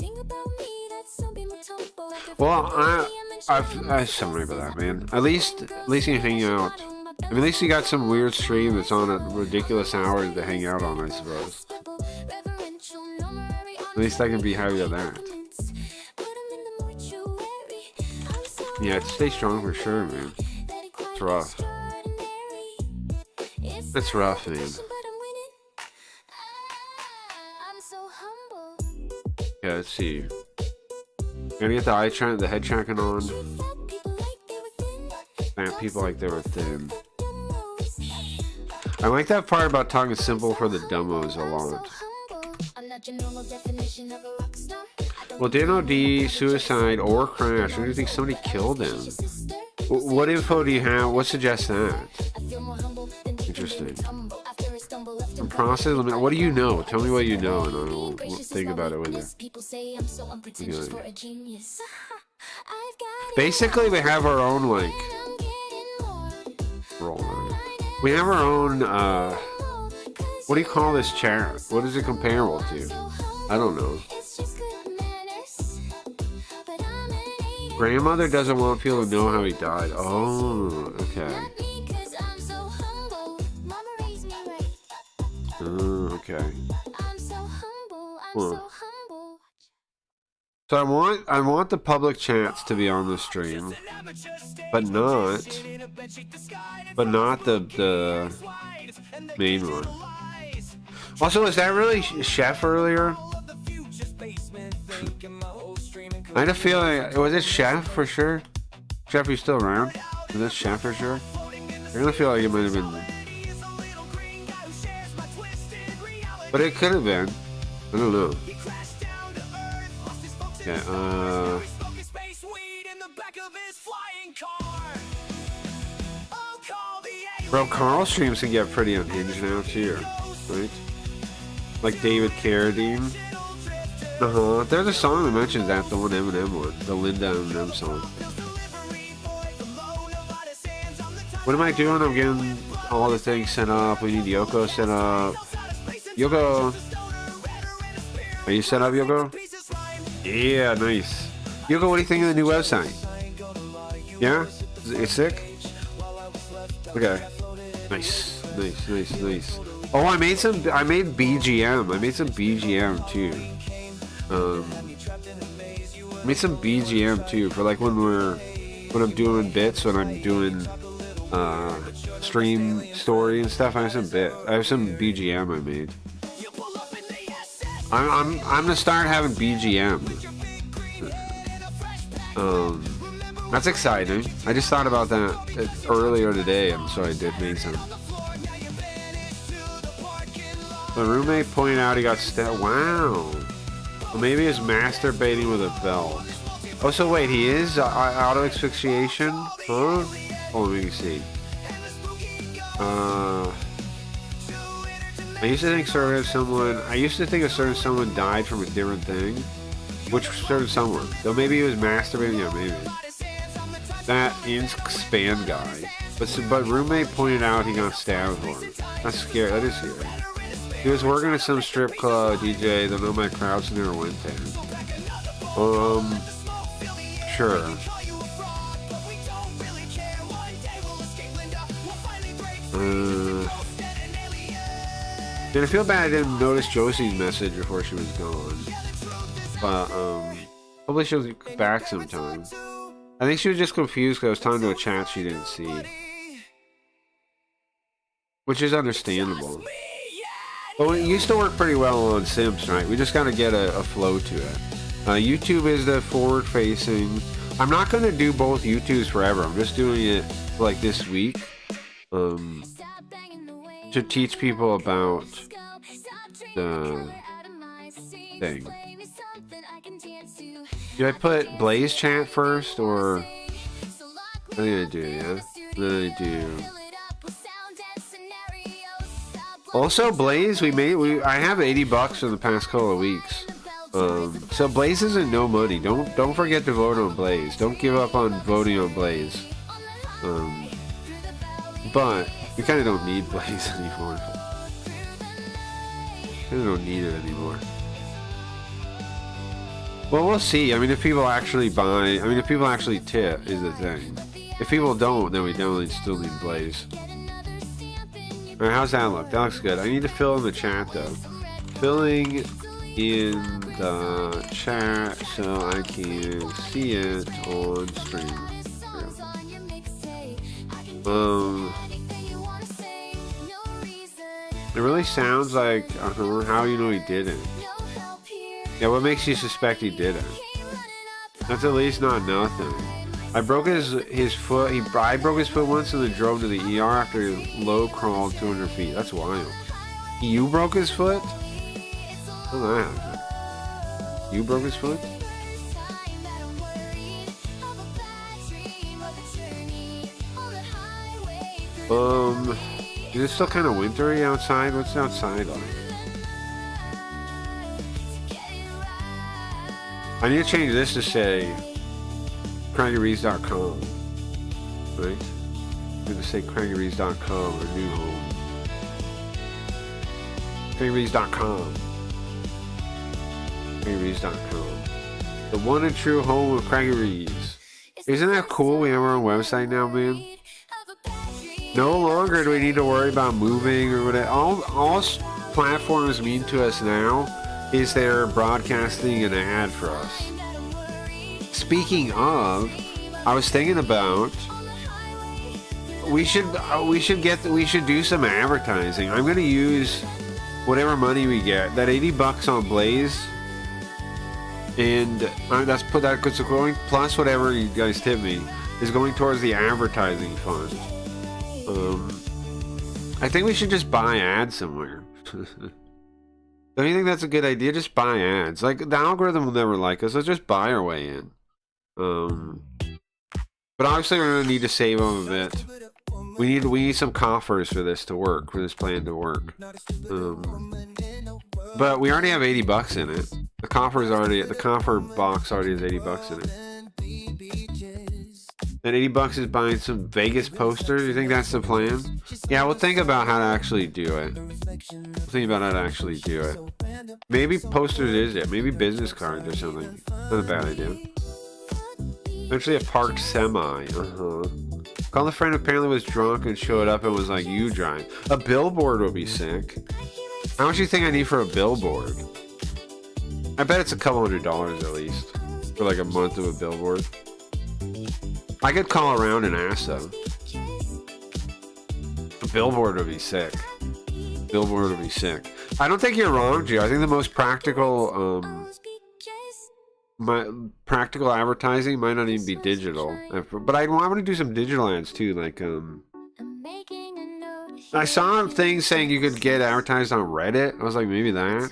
Well, I'm sorry about that, man. At least you hang out. I mean, at least you got some weird stream that's on at ridiculous hours to hang out on, I suppose. At least I can be happy with that. Yeah, stay strong for sure, man. It's rough. It's rough, man. Yeah, let's see. Gotta get the head tracking on. Fat people like they were thin. I like that part about talking simple for the dumbos a lot. Well, Dano D, suicide or crash. Or do you think somebody killed him? What info do you have? What suggests that? Interesting. From process limit. What do you know? Tell me what you know, and I will think about it with you. Okay. Basically, we have our own like. We have our own. What do you call this chat? What is it comparable to? I don't know. Grandmother doesn't want people to know how he died. Oh, okay. Okay. Huh. So I want the public chats to be on the stream, but not the main one. Also, was that really Chef earlier? I had a feeling, was it Chef for sure? Chef, you still around? Is that Chef for sure? I really feel like it might have been, but it could have been. I don't know. Okay, bro, Carl streams can get pretty unhinged now too, right? Like David Carradine. There's a song that mentions that, the one Eminem one, the Linda Eminem song. What am I doing? I'm getting all the things set up. We need Yoko set up. Yoko, are you set up, Yoko? Yeah, nice. Yoko, what do you think of the new website? Yeah? It's sick? Okay. Nice. Oh, I made BGM. I made some BGM too. I made some BGM too for like when I'm doing bits, when I'm doing stream story and stuff. I have some BGM I made. I'm gonna start having BGM. That's exciting. I just thought about that earlier today, and so I did make some. My roommate pointed out he got stabbed. Wow. Well, maybe he's masturbating with a belt. Oh, so wait, he is auto asphyxiation? Huh? Oh, let me see. I used to think certain someone died from a different thing. Which certain someone? So maybe he was masturbating. Yeah, maybe. That Inspan guy. But roommate pointed out he got stabbed for it. That's scary. That is scary. He was working at some strip club DJ that no my crowds never went there. Sure. Did I feel bad I didn't notice Josie's message before she was gone? But, hopefully she'll get back sometime. I think she was just confused because I was talking to a chat she didn't see. Which is understandable. Well, it used to work pretty well on Sims, right? We just gotta get a flow to it. YouTube is the forward-facing. I'm not gonna do both YouTubes forever. I'm just doing it like this week. To teach people about the thing. Do I put Blaze chat first, or what did I do? Yeah, what did I do? Also, Blaze, I have $80 in the past couple of weeks. So Blaze isn't no money. Don't forget to vote on Blaze. Don't give up on voting on Blaze. But we kind of don't need Blaze anymore. Kind of don't need it anymore. Well, we'll see. I mean, if people actually buy, if people actually tip, is the thing. If people don't, then we definitely still need Blaze. Alright, how's that look? That looks good. I need to fill in the chat, though. Filling in the chat so I can see it on stream. It really sounds like, how you know he didn't. Yeah, what makes you suspect he didn't? That's at least not nothing. I broke his foot. I broke his foot once and then drove to the ER after he low crawled 200 feet. That's wild. You broke his foot? How did that happen? You broke his foot? Is it still kind of wintry outside? What's outside like? I need to change this to say CraggyRees.com. Right? I'm going to say CraggyRees.com or new home. CraggyRees.com. CraggyRees.com. The one and true home of Craggy Rees. Isn't that cool? We have our own website now, man. No longer do we need to worry about moving or whatever. All platforms mean to us now is they're broadcasting an ad for us. Speaking of, I was thinking about we should do some advertising. I'm going to use whatever money we get, that $80 on Blaze, and that's going plus whatever you guys tip me is going towards the advertising fund. I think we should just buy ads somewhere. Don't you think that's a good idea? Just buy ads. Like, the algorithm will never like us. Let's just buy our way in. But obviously we're gonna need to save them a bit. We need some coffers for this to work, for this plan to work. But we already have $80 in it. The coffer box already has $80 in it. And $80 is buying some Vegas posters. You think that's the plan? Yeah, we'll think about how to actually do it. Maybe posters is it. Maybe business cards or something. Not a bad idea. Eventually a parked semi. Called a friend who apparently was drunk and showed up and was like, you drive. A billboard would be sick. How much do you think I need for a billboard? I bet it's a couple $100 at least. For like a month of a billboard. I could call around and ask though. A billboard would be sick. I don't think you're wrong, Gio. I think the most practical practical advertising might not even be digital. But I want to do some digital ads too, like I saw things saying you could get advertised on Reddit. I was like, maybe that.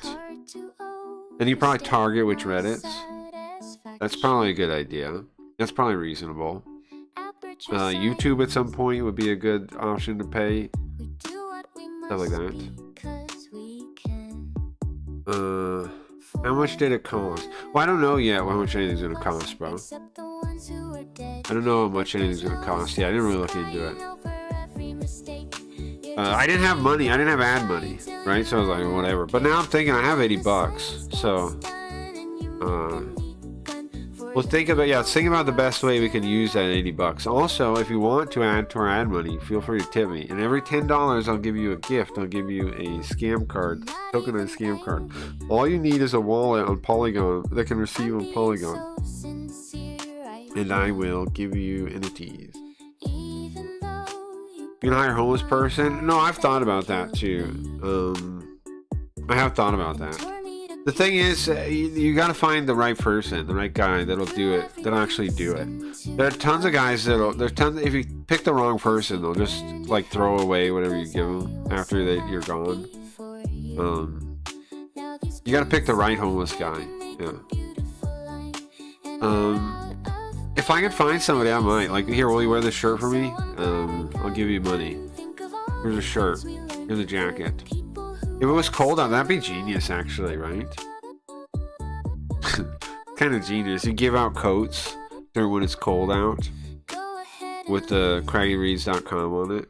And you probably target which Reddits. That's probably a good idea. That's probably reasonable. YouTube at some point would be a good option to pay. Stuff like that. How much did it cost? Well, I don't know yet how much anything's gonna cost, bro. I don't know how much anything's gonna cost. Yeah, I didn't really look into it. I didn't have money. I didn't have ad money, right? So I was like, whatever. But now I'm thinking I have $80, so we'll think about the best way we can use that $80. Also, if you want to add to our ad money, feel free to tip me. And every $10, I'll give you a gift. I'll give you a scam card, tokenized scam card. All you need is a wallet on Polygon that can receive on Polygon. And I will give you NFTs. You can hire a homeless person? No, I've thought about that too. I have thought about that. The thing is, you gotta find the right person, the right guy that'll do it, that'll actually do it. There are tons of guys if you pick the wrong person, they'll just like throw away whatever you give them after you're gone. You gotta pick the right homeless guy. Yeah. If I could find somebody, I might. Like, here, will you wear this shirt for me? I'll give you money. Here's a shirt. Here's a jacket. If it was cold out, that'd be genius, actually, right? Kind of genius. You give out coats during when it's cold out with the CraggyRees.com on it.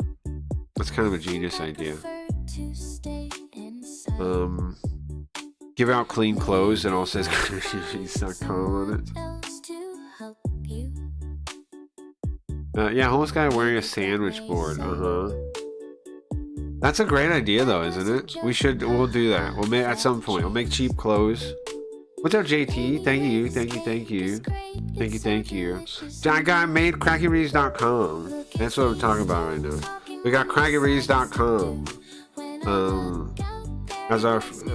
That's kind of a genius idea. Give out clean clothes and all says CraggyRees.com on it. Yeah, homeless guy wearing a sandwich board. That's a great idea, though, isn't it? We'll do that. We'll make at some point. We'll make cheap clothes. What's up, JT? Thank you. I got made CraggyRees.com. That's what we're talking about right now. We got CraggyRees.com.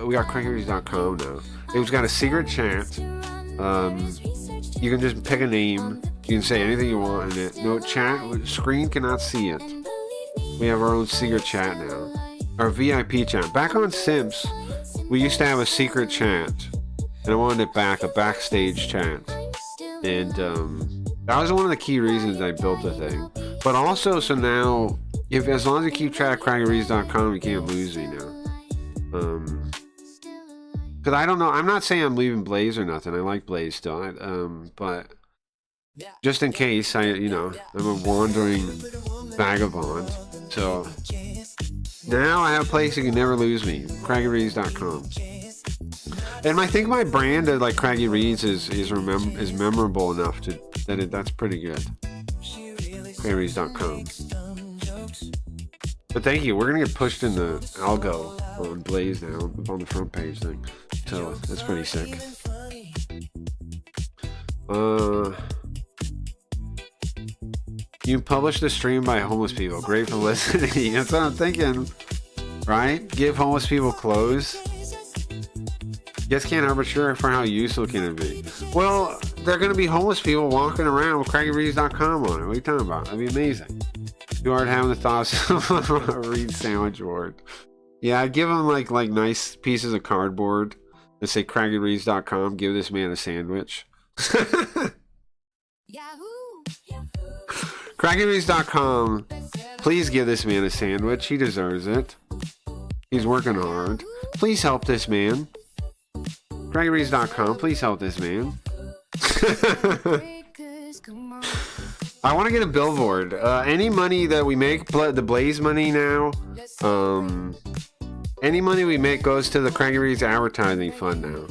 We got CraggyRees.com now. It's got a secret chat. You can just pick a name. You can say anything you want in it. No chat. Screen cannot see it. We have our own secret chat now. Our VIP chat. Back on Simps, we used to have a secret chat. And I wanted it back, a backstage chat. And that was one of the key reasons I built the thing. But also, so now, as long as you keep track of craggyreads.com, you can't lose me now. Because I don't know, I'm not saying I'm leaving Blaze or nothing. I like Blaze still. But just in case, I'm a wandering vagabond. So now I have a place you can never lose me. craggyreads.com. And I think my brand of like Craggy Reads is memorable enough that's pretty good. craggyreads.com. But thank you. We're gonna get pushed in the algo on Blaze now on the front page thing. So that's pretty sick. You published a stream by homeless people. Great publicity. That's what I'm thinking. Right? Give homeless people clothes. You guys can't arbitrate for how useful can it be. Well, they're going to be homeless people walking around with craggyreads.com on it. What are you talking about? That'd be amazing. You aren't having the thoughts of a Reed sandwich board. Yeah, I'd give them like nice pieces of cardboard that say craggyreads.com. Give this man a sandwich. craggyreads.com. Please give this man a sandwich. He deserves it. He's working hard. Please help this man. craggyreads.com. Please help this man. I want to get a billboard. Any money that we make, the Blaze money now, any money we make goes to the Craggy Reads advertising fund now.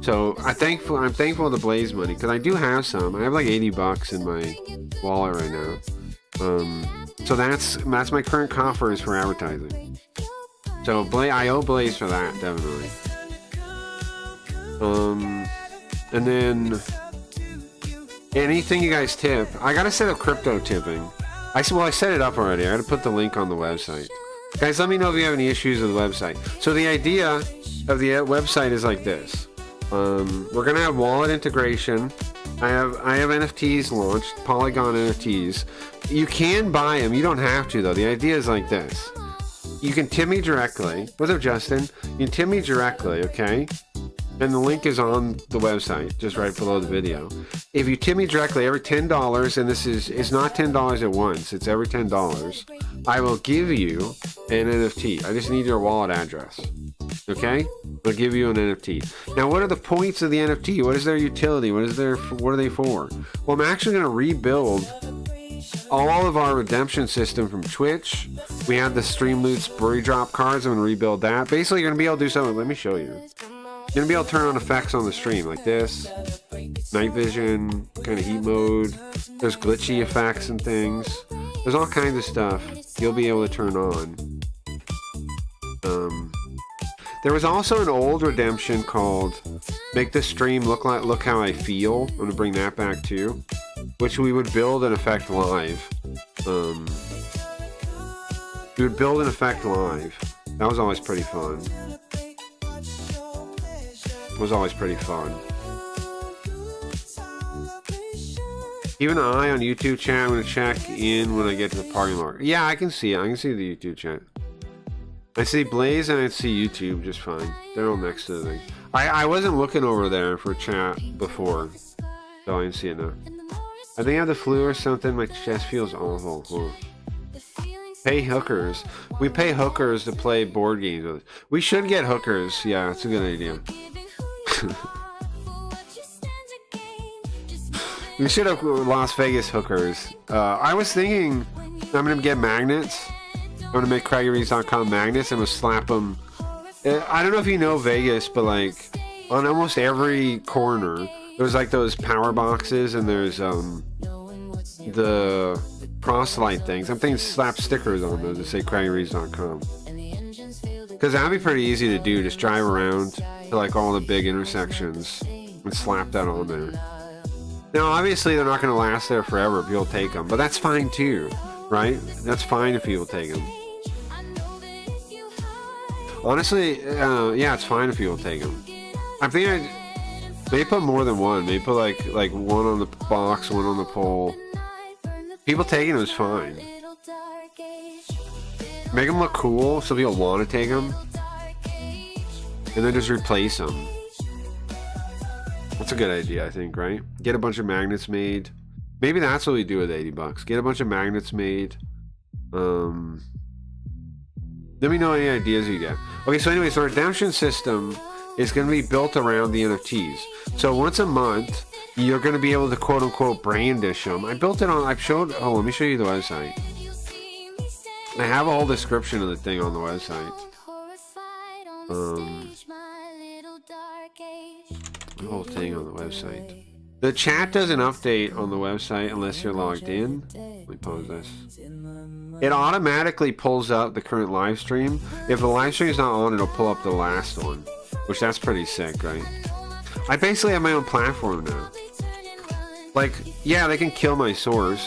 So I'm thankful for the Blaze money because I do have some. I have like $80 in my wallet right now. So that's my current coffers for advertising. So I owe Blaze for that, definitely. And then anything you guys tip, I gotta set up crypto tipping. I set it up already. I gotta put the link on the website. Guys, let me know if you have any issues with the website. So the idea of the website is like this. We're gonna have wallet integration. I have NFTs launched, Polygon NFTs. You can buy them. You don't have to though. The idea is like this. You can tip me directly. What's up, Justin? You can tip me directly, okay? And the link is on the website, just right below the video. If you tip me directly, every $10, and it's not $10 at once, it's every $10, I will give you an NFT. I just need your wallet address. Okay? I'll give you an NFT. Now, what are the points of the NFT? What is their utility? What are they for? Well, I'm actually going to rebuild all of our redemption system from Twitch. We have the Stream Loot Spree Drop cards. I'm going to rebuild that. Basically, you're going to be able to do something. Let me show you. You're going to be able to turn on effects on the stream like this. Night vision, kind of heat mode. There's glitchy effects and things. There's all kinds of stuff you'll be able to turn on. There was also an old redemption called Make the Stream Look How I Feel. I'm going to bring that back too. Which we would build an effect live. We would build an effect live. That was always pretty fun. Even I on YouTube chat, I'm going to check in when I get to the parking lot. Yeah, I can see it. I can see the YouTube chat. I see Blaze and I see YouTube just fine. They're all next to the thing. I wasn't looking over there for chat before, so I didn't see it now. I think I have the flu or something. My chest feels awful. Huh. Pay hookers. We pay hookers to play board games with. We should get hookers. Yeah, that's a good idea. We should have Las Vegas hookers. I was thinking I'm going to get magnets. I'm going to make craggyreads.com magnets and we'll slap them. I don't know if you know Vegas, but like on almost every corner, there's like those power boxes and there's the crosslight things. I'm thinking slap stickers on those that say craggyreads.com. Because that'd be pretty easy to do. Just drive around to like all the big intersections and slap that on there. Now, obviously, they're not going to last there forever if you'll take them, but that's fine too, right? That's fine if people take them. Honestly, yeah, it's fine if people take them. I think Maybe put more than one. Maybe put like one on the box, one on the pole. People taking them is fine. Make them look cool so people want to take them, and then just replace them. That's a good idea, I think, right? Get a bunch of magnets made. Maybe that's what we do with $80. Get a bunch of magnets made. Let me know any ideas you get. Okay, so anyway, so our redemption system is going to be built around the NFTs. So once a month, you're going to be able to quote unquote brandish them. I built it on, I've showed, oh, let me show you the website. I have a whole description of the thing on the website. The whole thing on the website. The chat doesn't update on the website unless you're logged in. Let me pause this. It automatically pulls up the current live stream. If the live stream is not on, it'll pull up the last one, which that's pretty sick, right? I basically have my own platform now. Like, yeah, they can kill my source.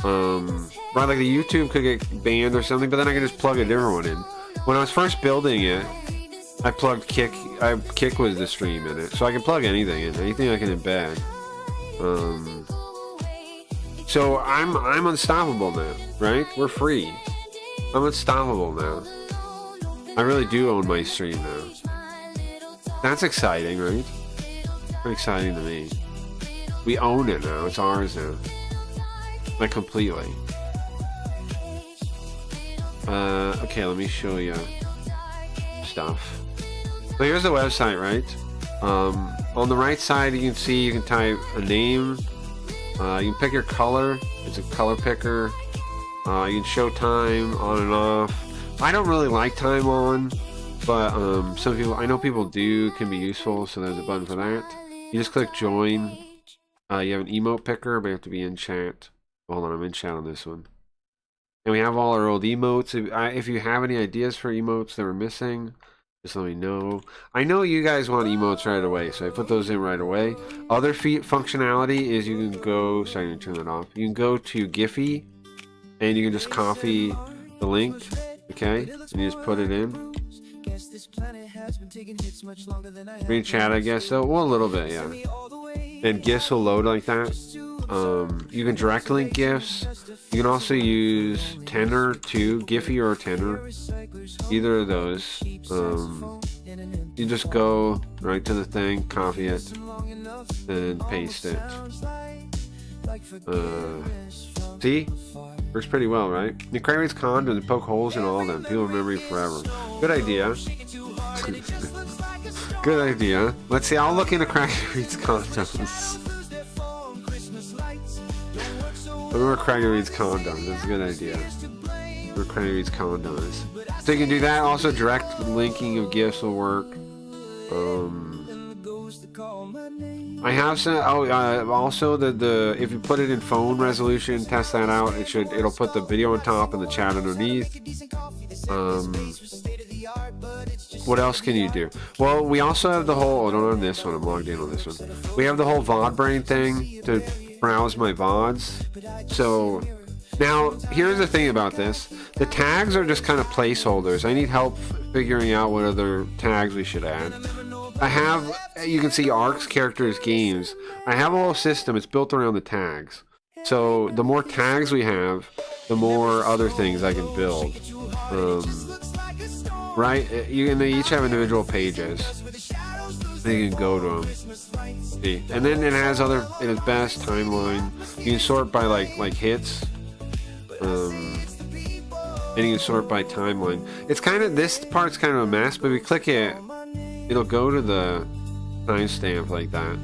Right, like the YouTube could get banned or something, but then I can just plug a different one in. When I was first building it, I plugged Kick. Kick was the stream in it, so I can plug anything in, anything I can embed. So I'm unstoppable now, right? We're free. I'm unstoppable now. I really do own my stream now. That's exciting, right? Pretty exciting to me. We own it now. It's ours now. Like completely. Okay, let me show you stuff. So here's the website, right? On the right side, you can see you can type a name. You can pick your color. It's a color picker. You can show time on and off. I don't really like time on, but some people, I know people do, can be useful. So there's a button for that. You just click join. You have an emote picker, but you have to be in chat. Hold on, I'm in chat on this one. And we have all our old emotes. If you have any ideas for emotes that we're missing, just let me know. I know you guys want emotes right away, so I put those in right away. Other functionality is you can go, sorry, I'm gonna turn that off. You can go to Giphy, and you can just copy the link, okay? And you just put it in. Green chat, I guess, so, well, a little bit, yeah. And GIFs will load like that. You can direct link GIFs. You can also use Tenor too, Giphy or Tenor. Either of those. You just go right to the thing, copy it, and paste it. See? Works pretty well, right? The Craig's condom and poke holes in all of them. People remember you forever. Good idea. Good idea. Let's see, I'll look into Craig's condoms. Remember Craig's condoms. That's a good idea. Remember Craig's condoms. So you can do that. Also, direct linking of GIFs will work. I have some. Also the if you put it in phone resolution, test that out. It'll put the video on top and the chat underneath. What else can you do? Well, we also have the whole. Oh, not on this one. I'm logged in on this one. We have the whole VOD brain thing to browse my VODs. So now here's the thing about this. The tags are just kind of placeholders. I need help figuring out what other tags we should add. I have, you can see arcs, characters, games. I have a whole system. It's built around the tags. So the more tags we have, the more other things I can build. Right? And they each have individual pages. You can go to them. See? And then it has other, in its best timeline. You can sort by like hits. And you can sort by timeline. It's kind of, this part's kind of a mess, but if you click it, it'll go to the timestamp like that.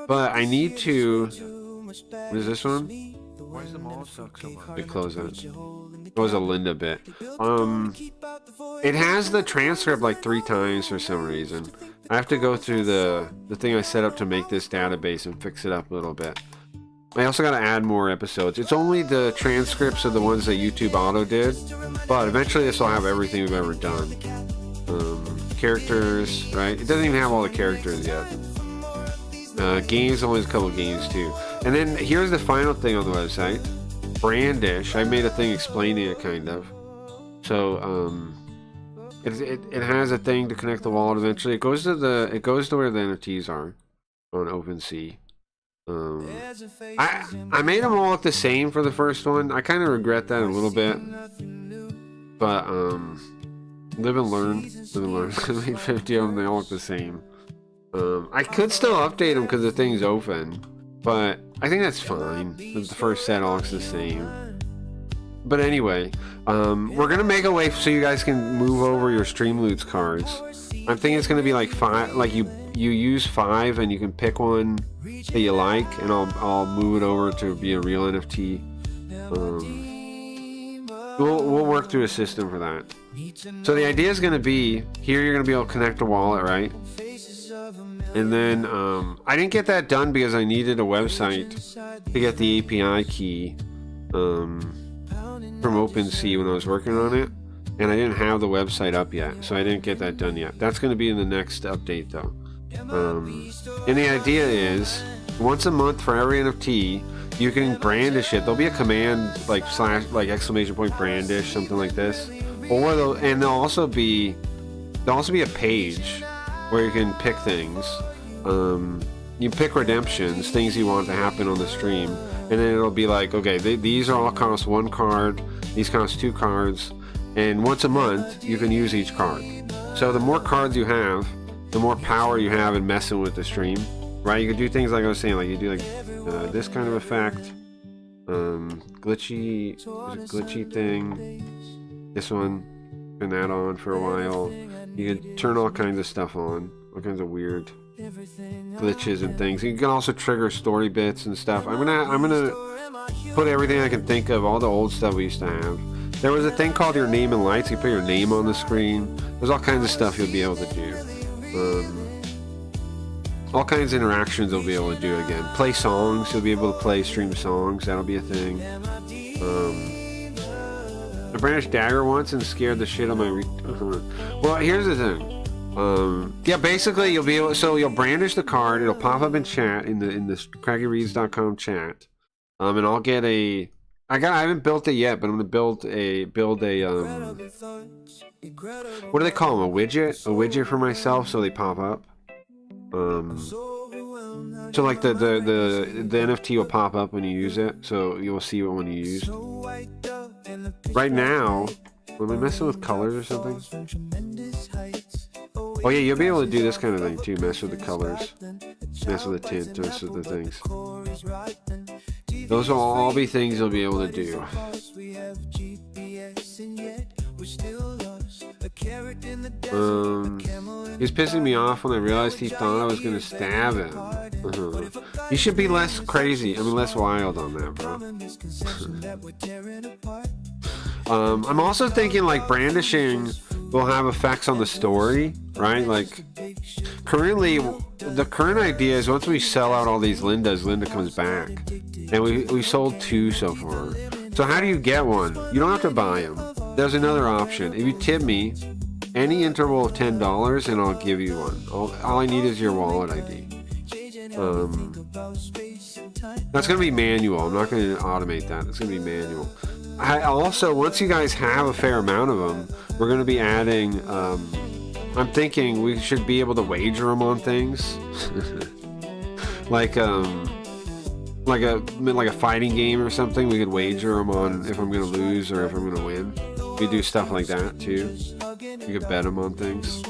But I need to, what is this one? Why does the mall suck so much? We close it. It was a Linda bit. It has the transcript like 3 times for some reason. I have to go through the thing I set up to make this database and fix it up a little bit. I also got to add more episodes. It's only the transcripts of the ones that YouTube Auto did, but eventually this will have everything we've ever done. Characters, right? It doesn't even have all the characters yet. Games, only a couple games too. And then here's the final thing on the website. Brandish. I made a thing explaining it kind of. So, it has a thing to connect the wallet eventually. It goes to where the NFTs are on OpenSea. I made them all look the same for the first one. I kind of regret that a little bit, but live and learn. I made 50 of them. They all look the same. I could still update them because the thing's open, but I think that's fine. The first set all looks the same. But anyway, we're gonna make a way so you guys can move over your Streamloots cards. I'm thinking it's gonna be like 5, like you use 5 and you can pick one that you like, and I'll move it over to be a real NFT. We'll work through a system for that. So the idea is gonna be here. You're gonna be able to connect a wallet, right? And then I didn't get that done because I needed a website to get the API key from OpenSea when I was working on it, and I didn't have the website up yet, so I didn't get that done yet. That's going to be in the next update though. And the idea is once a month for every NFT you can brandish it. There'll be a command like / brandish, something like this, or there'll also be a page where you can pick things. You pick redemptions, things you want to happen on the stream, and then it'll be like, okay, these all cost 1 card, these cost 2 cards, and once a month you can use each card. So the more cards you have, the more power you have in messing with the stream, right? You can do things like I was saying, like you do like this kind of effect, glitchy thing, this one, turn that on for a while. You can turn all kinds of stuff on, all kinds of weird glitches and things. You can also trigger story bits and stuff. I'm gonna put everything I can think of, all the old stuff we used to have. There was a thing called your name and lights. You put your name on the screen. There's all kinds of stuff you'll be able to do. All kinds of interactions you'll be able to do again. Play songs. You'll be able to play stream songs. That'll be a thing. I brandished dagger once and scared the shit out of my. Well, here's the thing. Yeah, basically you'll be able. So you'll brandish the card. It'll pop up in chat in the craggyreads.com chat. And I'll get a. I haven't built it yet, but I'm gonna build a. What do they call them? A widget? A widget for myself, so they pop up. So like the NFT will pop up when you use it, so you'll see it when you use it. Right now, am I messing with colors or something? Oh yeah, you'll be able to do this kind of thing too. Mess with the colors, mess with the tint, mess with the things. Those will all be things you'll be able to do. He's pissing me off when I realized he thought I was gonna stab him. You should be less crazy. I mean, less wild on that, bro. I'm also thinking like brandishing will have effects on the story, right? Like currently, the current idea is once we sell out all these Lindas, Linda comes back, and we sold 2 so far. So how do you get one? You don't have to buy them. There's another option. If you tip me any interval of $10, and I'll give you one. All I need is your wallet ID. That's gonna be manual. I'm not gonna automate that. It's gonna be manual. I also, once you guys have a fair amount of them, we're gonna be adding. I'm thinking we should be able to wager them on things, like a fighting game or something. We could wager them on if I'm gonna lose or if I'm gonna win. We do stuff like that too. You could bet them on things.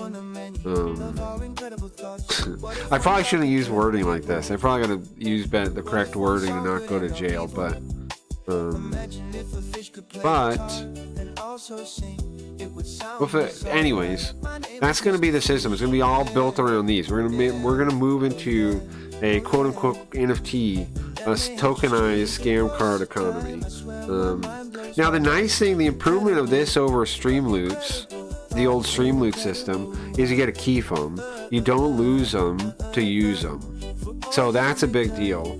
I probably shouldn't use wording like this. I probably gotta use the correct wording and not go to jail. But anyways, that's gonna be the system. It's gonna be all built around these. We're gonna move into a quote unquote NFT, a tokenized scam card economy. Now the nice thing, the improvement of this over Streamloots, the old Streamloots system, is you get a key from them. You don't lose them to use them. So that's a big deal.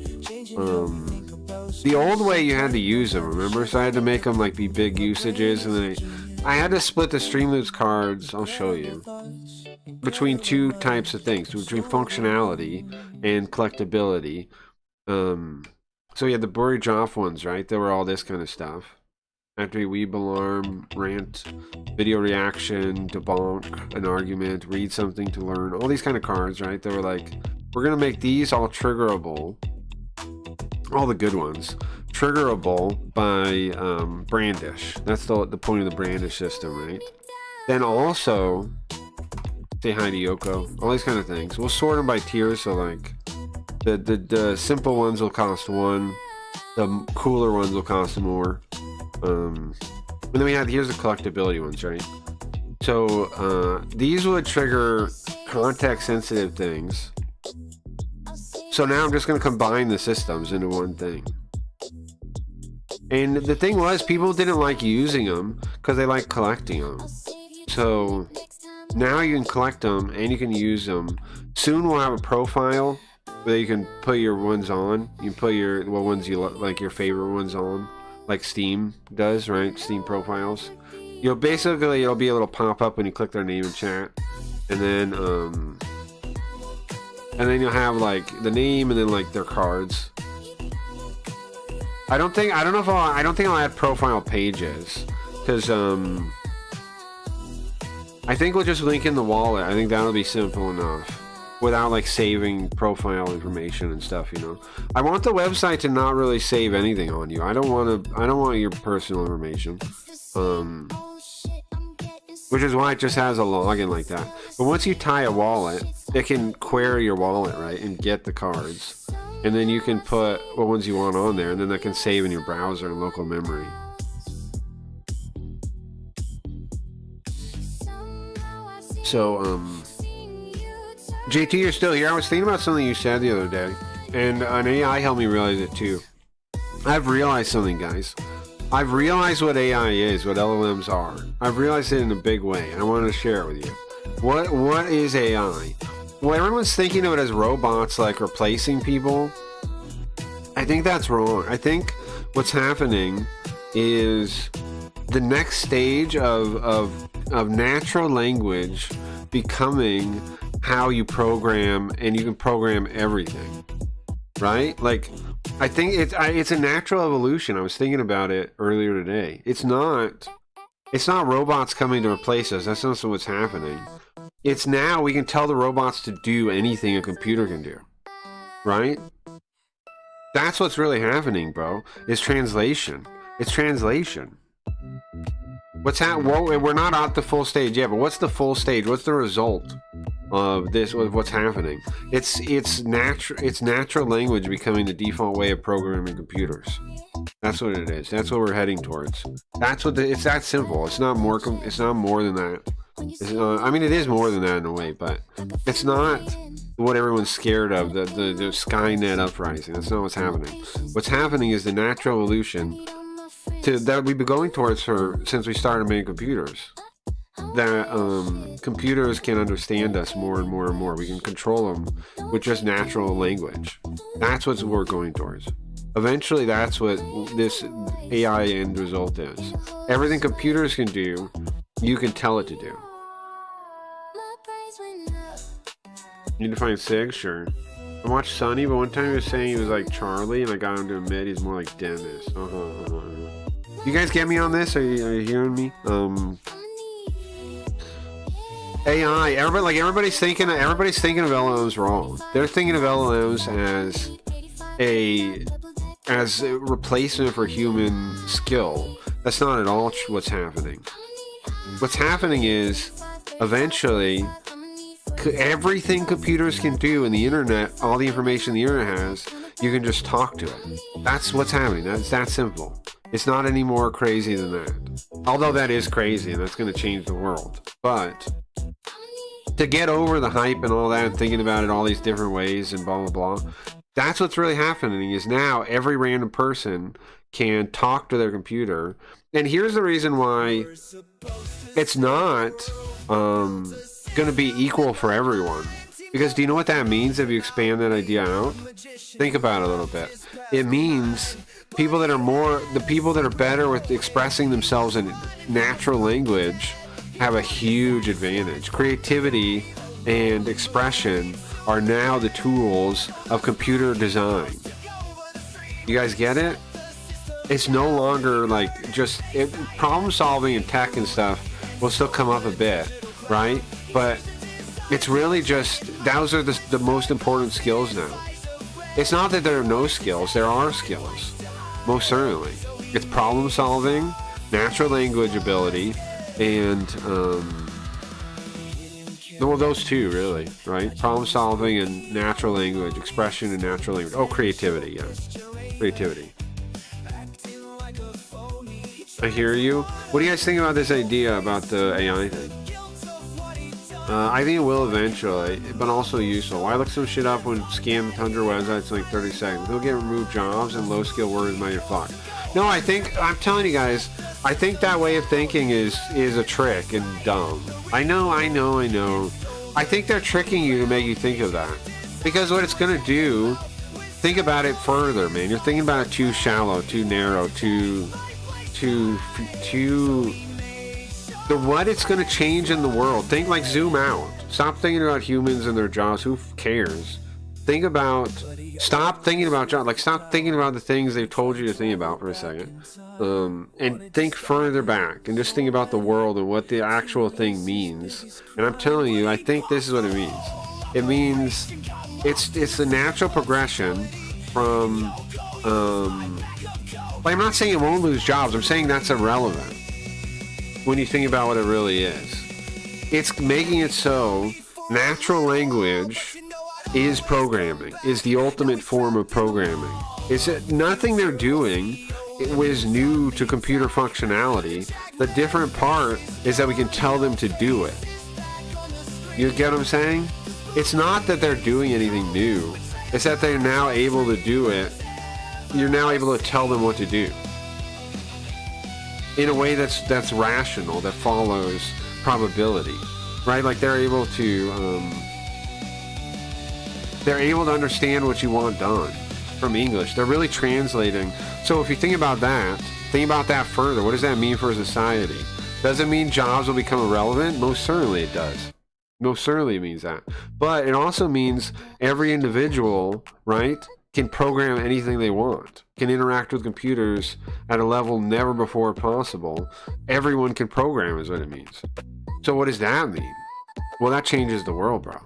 The old way you had to use them, remember? So I had to make them like be big usages, and then I had to split the Streamloots cards, I'll show you, between 2 types of things, between functionality and collectability. So you had the buried off ones, right? They were all this kind of stuff. Activate Weeb Alarm, Rant, Video Reaction, Debunk an Argument, Read Something to Learn. All these kind of cards, right? They were like, we're going to make these all triggerable. All the good ones. Triggerable by Brandish. That's the point of the Brandish system, right? Then also, say hi to Yoko. All these kind of things. We'll sort them by tiers, so like, the simple ones will cost 1. The cooler ones will cost more. And then we have, here's the collectability ones, right? So these would trigger context sensitive things. So now I'm just going to combine the systems into one thing. And the thing was, people didn't like using them because they like collecting them. So now you can collect them and you can use them. Soon we'll have a profile where you can put your ones on. You can put your ones you like, your favorite ones on, like Steam does, right? Steam profiles. You'll basically, it'll be a little pop up when you click their name in chat, and then you'll have like the name and then like their cards. I don't think I'll add profile pages because I think we'll just link in the wallet. I think that'll be simple enough without like saving profile information and stuff, you know. I want the website to not really save anything on you. I don't want your personal information. Which is why it just has a login like that. But once you tie a wallet, it can query your wallet, right, and get the cards. And then you can put what ones you want on there, and then that can save in your browser and local memory. So, JT, you're still here. I was thinking about something you said the other day, and an AI helped me realize it too. I've realized something, guys. I've realized what AI is, what LLMs are. I've realized it in a big way, and I wanted to share it with you. What is AI? Well, everyone's thinking of it as robots, like replacing people. I think that's wrong. I think what's happening is the next stage of natural language becoming how you program, and you can program everything, right? Like, I think it's a natural evolution. I was thinking about it earlier today. It's not robots coming to replace us. That's not what's happening. It's now we can tell the robots to do anything a computer can do, right? That's what's really happening, bro. It's translation. It's translation. Well, we're not at the full stage yet, but what's the full stage? What's the result of this? What's happening? It's natural language becoming the default way of programming computers. That's what it is. That's what we're heading towards. It's that simple. It's not more than that. I mean, it is more than that in a way, but it's not what everyone's scared of. The Skynet uprising. That's not what's happening. What's happening is the natural evolution that we've been going towards since we started making computers. That computers can understand us more and more and more. We can control them with just natural language. That's what we're going towards. Eventually, that's what this AI end result is. Everything computers can do, you can tell it to do. You need to find Sig? Sure. I watched Sunny, but one time he was saying he was like Charlie, and I got him to admit he's more like Dennis. You guys get me on this? Are you hearing me? AI. Everybody's thinking of LLMs wrong. They're thinking of LLMs as a replacement for human skill. That's not at all what's happening. What's happening is eventually everything computers can do in the internet, all the information the internet has, you can just talk to it. That's what's happening. That's that simple. It's not any more crazy than that. Although that is crazy, and that's going to change the world. But to get over the hype and all that, and thinking about it all these different ways and blah, blah, blah, that's what's really happening is now every random person can talk to their computer. And here's the reason why it's not going to be equal for everyone. Because do you know what that means if you expand that idea out? Think about it a little bit. It means the people that are better with expressing themselves in natural language have a huge advantage. Creativity and expression are now the tools of computer design. You guys get it? It's no longer like just problem solving and tech and stuff will still come up a bit, right? But it's really just those are the most important skills now. It's not that there are no skills, there are skills, most certainly. It's problem solving, natural language ability, and well, those two really, right? Problem solving and natural language, expression and natural language. Oh, creativity, yeah, creativity. I hear you. What do you guys think about this idea about the AI thing? I think it will eventually, but also useful. Why look some shit up when scan tons of websites in like 30 seconds? They'll get removed jobs and low skill workers might get fucked. No, I'm telling you guys, I think that way of thinking is a trick and dumb. I know. I think they're tricking you to make you think of that. Because what it's gonna do, think about it further, man. You're thinking about it too shallow, too narrow, too the what it's going to change in the world. Think like zoom out. Stop thinking about humans and their jobs. Who cares? Stop thinking about jobs. Like stop thinking about the things they've told you to think about for a second. And think further back and just think about the world and what the actual thing means. And I'm telling you, I think this is what it means. It means it's the natural progression from like I'm not saying it won't lose jobs. I'm saying that's irrelevant when you think about what it really is. It's making it so natural language is programming, is the ultimate form of programming. It's nothing they're doing is new to computer functionality. The different part is that we can tell them to do it. You get what I'm saying? It's not that they're doing anything new. It's that they're now able to do it. You're now able to tell them what to do in a way that's rational, that follows probability, right? Like they're able to understand what you want done from English. They're really translating. So if you think about that further. What does that mean for society? Does it mean jobs will become irrelevant? Most certainly it does. Most certainly it means that. But it also means every individual, right, can program anything they want, can interact with computers at a level never before possible. Everyone can program is what it means. So what does that mean? Well, that changes the world, bro.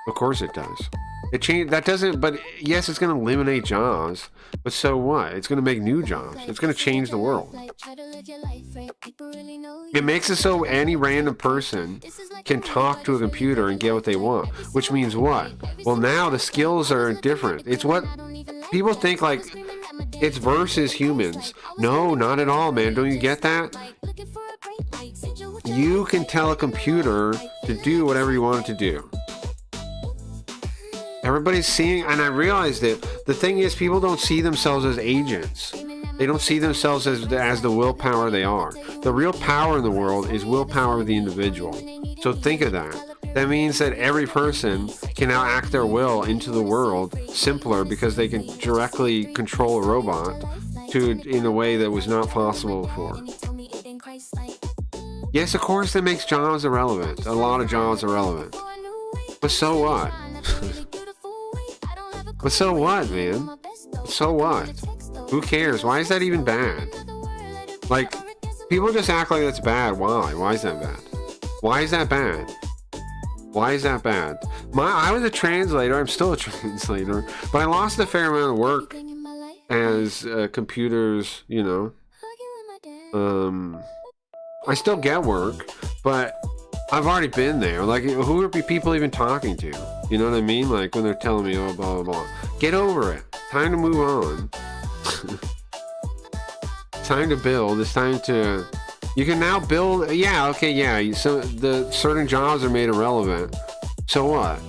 Of course it does. But yes, it's going to eliminate jobs, but so what? It's going to make new jobs. It's going to change the world. It makes it so any random person can talk to a computer and get what they want, which means what? Well, now the skills are different. It's what people think like it's versus humans. No, not at all, man. Don't you get that? You can tell a computer to do whatever you want it to do. Everybody's seeing, and I realized it. The thing is, people don't see themselves as agents. They don't see themselves as the willpower they are. The real power in the world is willpower of the individual. So think of that. That means that every person can now act their will into the world simpler because they can directly control a robot in a way that was not possible before. Yes, of course, that makes jobs irrelevant. A lot of jobs are relevant. But so what? But so what, man? So what? Who cares? Why is that even bad? Like, people just act like that's bad. Why? Why is that bad? Why is that bad? Why is that bad? I was a translator. I'm still a translator. But I lost a fair amount of work as computers, you know. I still get work, but I've already been there. Like, who are people even talking to? You know what I mean? Like, when they're telling me, oh, blah, blah, blah. Get over it. Time to move on. Time to build. It's time to... You can now build... Yeah, okay, yeah. So the certain jobs are made irrelevant. So what?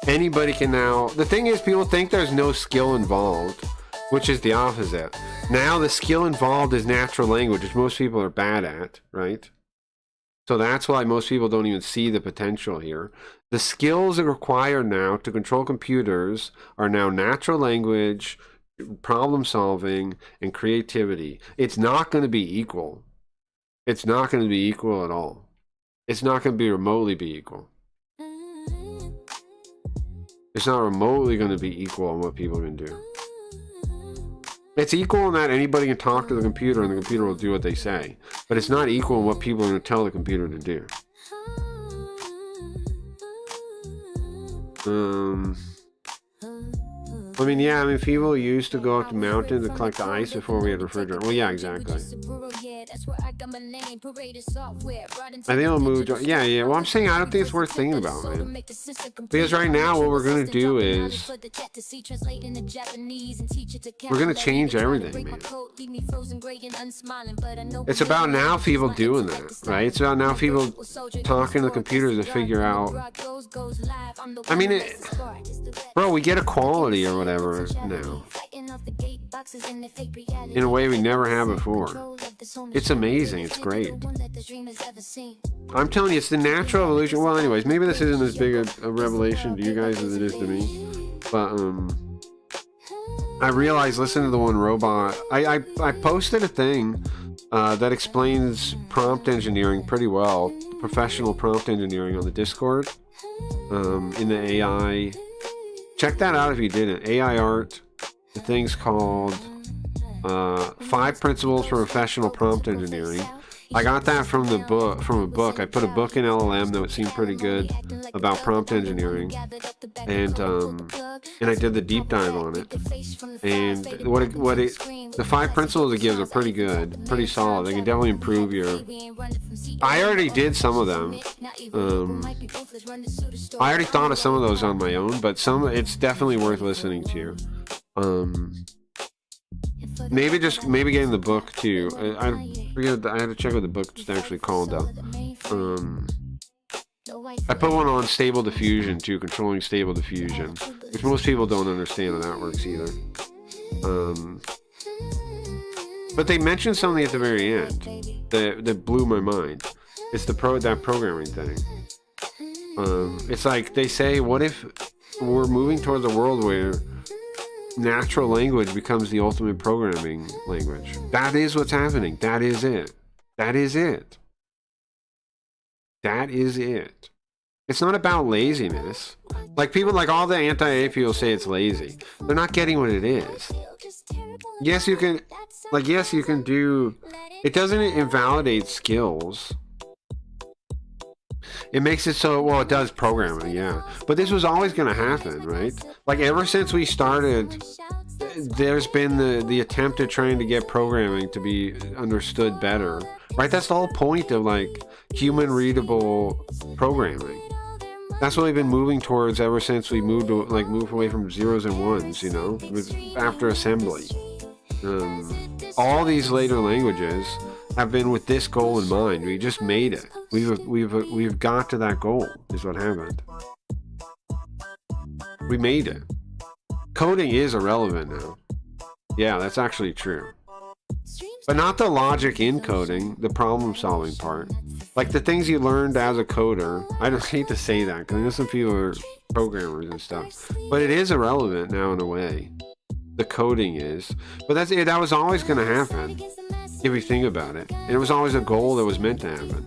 Anybody can now... The thing is, people think there's no skill involved, which is the opposite. Now the skill involved is natural language, which most people are bad at, right? So that's why most people don't even see the potential here. The skills required now to control computers are now natural language, problem solving, and creativity. It's not going to be equal. It's not going to be equal at all. It's not going to be remotely be equal. It's not remotely going to be equal on what people can do. It's equal in that anybody can talk to the computer and the computer will do what they say. But it's not equal in what people are going to tell the computer to do. I mean, yeah, people used to go up the mountain to collect the ice before we had refrigerator. Well, yeah, exactly. I think it'll move. Yeah. Well, I'm saying I don't think it's worth thinking about, man. Because right now, what we're going to do is we're going to change everything, man. It's about now people doing that, right? It's about now people talking to the computers to figure out. I mean, bro, we get equality or whatever now. In a way we never have before. It's amazing. It's great. I'm telling you, it's the natural evolution. Well, anyways, maybe this isn't as big a revelation to you guys as it is to me. But, I realized, listen to the one robot. I posted a thing that explains prompt engineering pretty well. Professional prompt engineering on the Discord. In the AI. Check that out if you didn't. AI art. The thing's called 5 Principles for Professional Prompt Engineering. I got that from a book. I put a book in LLM that seemed pretty good about prompt engineering, and I did the deep dive on it. And the 5 principles it gives are pretty good, pretty solid. They can definitely improve your. I already did some of them. I already thought of some of those on my own, but it's definitely worth listening to. Maybe getting the book too. I forget. I had to check what the book's actually called though. I put one on Stable Diffusion too, controlling Stable Diffusion, which most people don't understand how that works either. But they mentioned something at the very end that blew my mind. It's that programming thing. It's like they say, what if we're moving towards a world where natural language becomes the ultimate programming language? That is what's happening. That is it. That is it. That is it. It's not about laziness. Like people, like all the anti-AI people say it's lazy. They're not getting what it is. Yes, you can. Like, yes, you can do. It doesn't invalidate skills. It makes it so, well, it does programming, yeah. But this was always going to happen, right? Like, ever since we started, there's been the attempt at trying to get programming to be understood better, right? That's the whole point of, like, human-readable programming. That's what we've been moving towards ever since we moved away from zeros and ones, you know, after assembly. All these later languages have been with this goal in mind. We just made it. We've got to that goal, is what happened. We made it. Coding is irrelevant now. Yeah, that's actually true. But not the logic in coding, the problem-solving part. Like the things you learned as a coder. I don't hate to say that, because I know some people are programmers and stuff. But it is irrelevant now in a way. The coding is. But that's it. That was always going to happen, if you think about it. And it was always a goal that was meant to happen.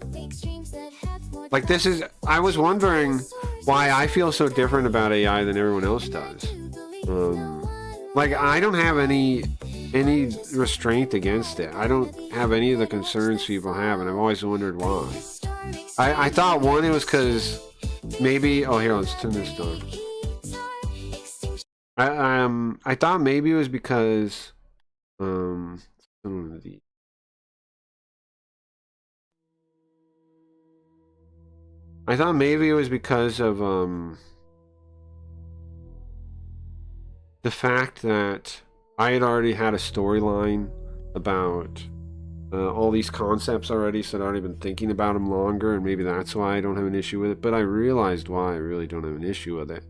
Like this is, I was wondering why I feel so different about AI than everyone else does. Like I don't have any restraint against it. I don't have any of the concerns people have, and I've always wondered why. I thought one, it was because maybe, oh here, let's turn this down. I thought maybe it was because I thought maybe it was because of the fact that I had already had a storyline about all these concepts already, so I'd already been thinking about them longer, and maybe that's why I don't have an issue with it. But I realized why I really don't have an issue with it.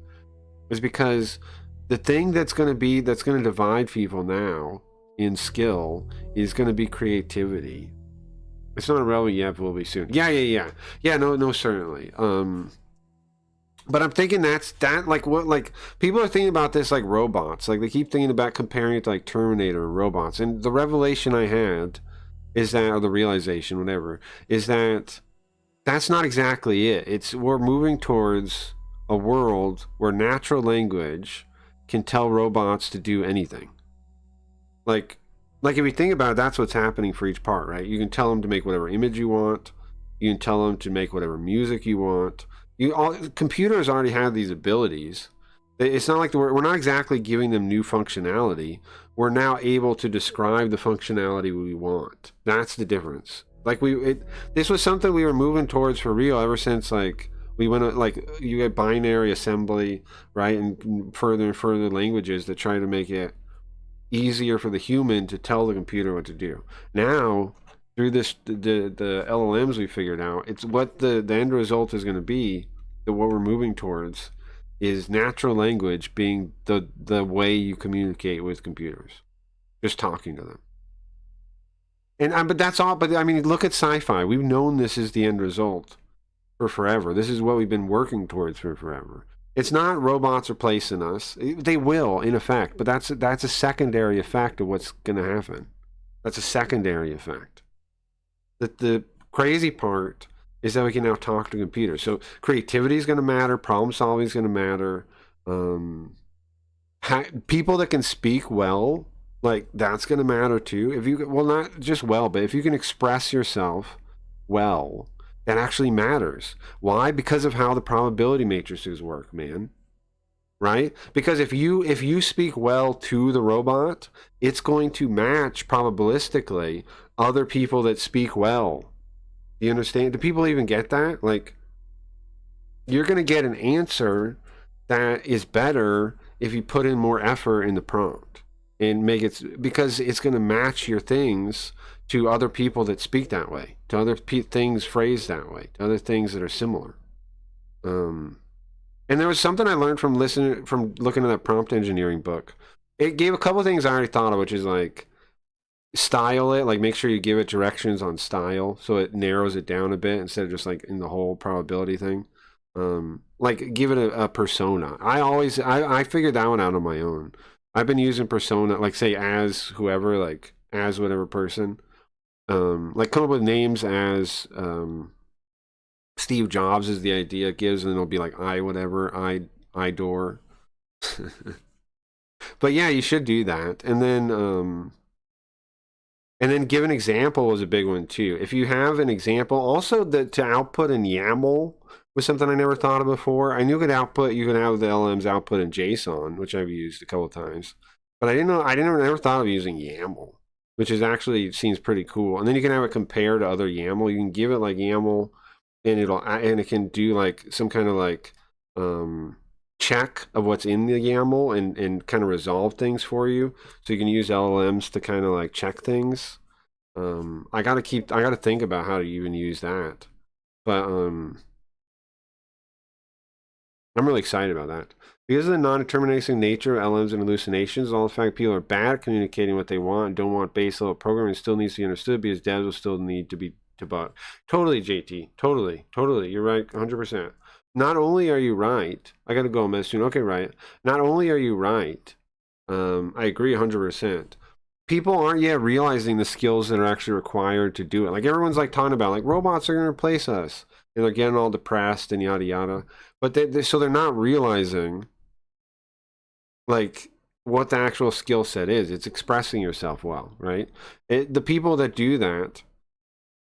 It's because the thing that's going to divide people now in skill is going to be creativity. It's not relevant yet, but will be soon. Yeah, no, certainly. But I'm thinking like what, like people are thinking about this like robots. Like they keep thinking about comparing it to like Terminator and robots. And the revelation I had is that, or the realization, whatever, is that that's not exactly it. We're moving towards a world where natural language can tell robots to do anything. Like if you think about it, that's what's happening for each part, right? You can tell them to make whatever image you want. You can tell them to make whatever music you want. Computers already have these abilities. It's not like we're not exactly giving them new functionality. We're now able to describe the functionality we want. That's the difference. Like this was something we were moving towards for real ever since like we went like you get binary assembly, right, and further languages that try to make it easier for the human to tell the computer what to do. Now, through the LLMs we figured out, it's what the end result is going to be. That what we're moving towards is natural language being the way you communicate with computers, just talking to them. And but that's all. But I mean, look at sci-fi. We've known this is the end result for forever. This is what we've been working towards for forever. It's not robots replacing us. They will, in effect, but that's a secondary effect of what's going to happen. That's a secondary effect. The crazy part is that we can now talk to computers. So creativity is going to matter. Problem solving is going to matter. People that can speak well, like that's going to matter too. If you well, not just well, but if you can express yourself well, that actually matters. Why? Because of how the probability matrices work, man. Right? Because if you speak well to the robot, it's going to match probabilistically other people that speak well. Do you understand? Do people even get that? Like, you're going to get an answer that is better if you put in more effort in the prompt and make it, because it's going to match your things to other people that speak that way, to other things phrased that way, to other things that are similar. And there was something I learned from looking at that prompt engineering book. It gave a couple of things I already thought of, which is like style it, like make sure you give it directions on style so it narrows it down a bit instead of just like in the whole probability thing. Like give it a persona. I figured that one out on my own. I've been using persona, like say as whoever, like as whatever person. Like come up with names as Steve Jobs is the idea it gives, and it'll be like I whatever, I door. But yeah, you should do that. And then give an example was a big one too. If you have an example, also to output in YAML was something I never thought of before. I knew you could have the LLMs output in JSON, which I've used a couple of times, but I never thought of using YAML, which is actually seems pretty cool. And then you can have it compare to other YAML. You can give it like YAML, and it can do like some kind of like check of what's in the YAML and kind of resolve things for you. So you can use LLMs to kind of like check things. I gotta think about how to even use that. But I'm really excited about that. Because of the non-deterministic nature of LLMs and hallucinations, all the fact people are bad at communicating what they want and don't want base level programming still needs to be understood, because devs will still need to be debugged. Totally, JT. Totally. You're right, 100%. Not only are you right, I gotta go on message soon. Okay, right. Not only are you right, I agree 100%. People aren't yet realizing the skills that are actually required to do it. Like everyone's like talking about, like robots are gonna replace us, and they're getting all depressed and yada yada. But so they're not realizing like what the actual skill set is. It's expressing yourself well, right? The people that do that,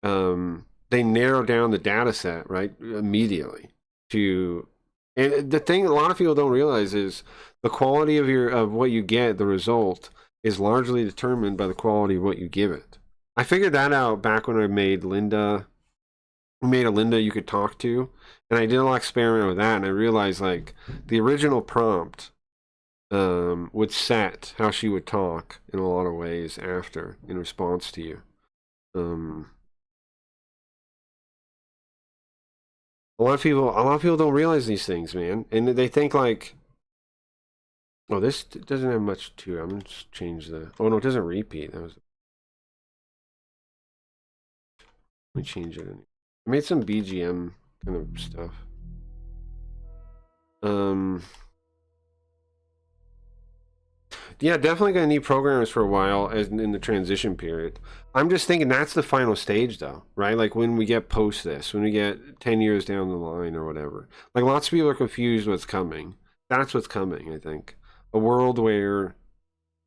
they narrow down the data set, right, immediately. And the thing a lot of people don't realize is the quality of what you get, the result, is largely determined by the quality of what you give it. I figured that out back when I made Linda. We made a Linda you could talk to, and I did a little experiment with that, and I realized like the original prompt would set how she would talk in a lot of ways after in response to you. A lot of people don't realize these things, man, and they think like, oh, this doesn't have much to it. I'm gonna just change the. Oh no, it doesn't repeat. Let me change it. I made some BGM kind of stuff. Yeah, definitely gonna need programmers for a while as in the transition period. I'm just thinking that's the final stage though, right? Like when we get post this, when we get 10 years down the line or whatever. Like lots of people are confused what's coming. That's what's coming, I think. A world where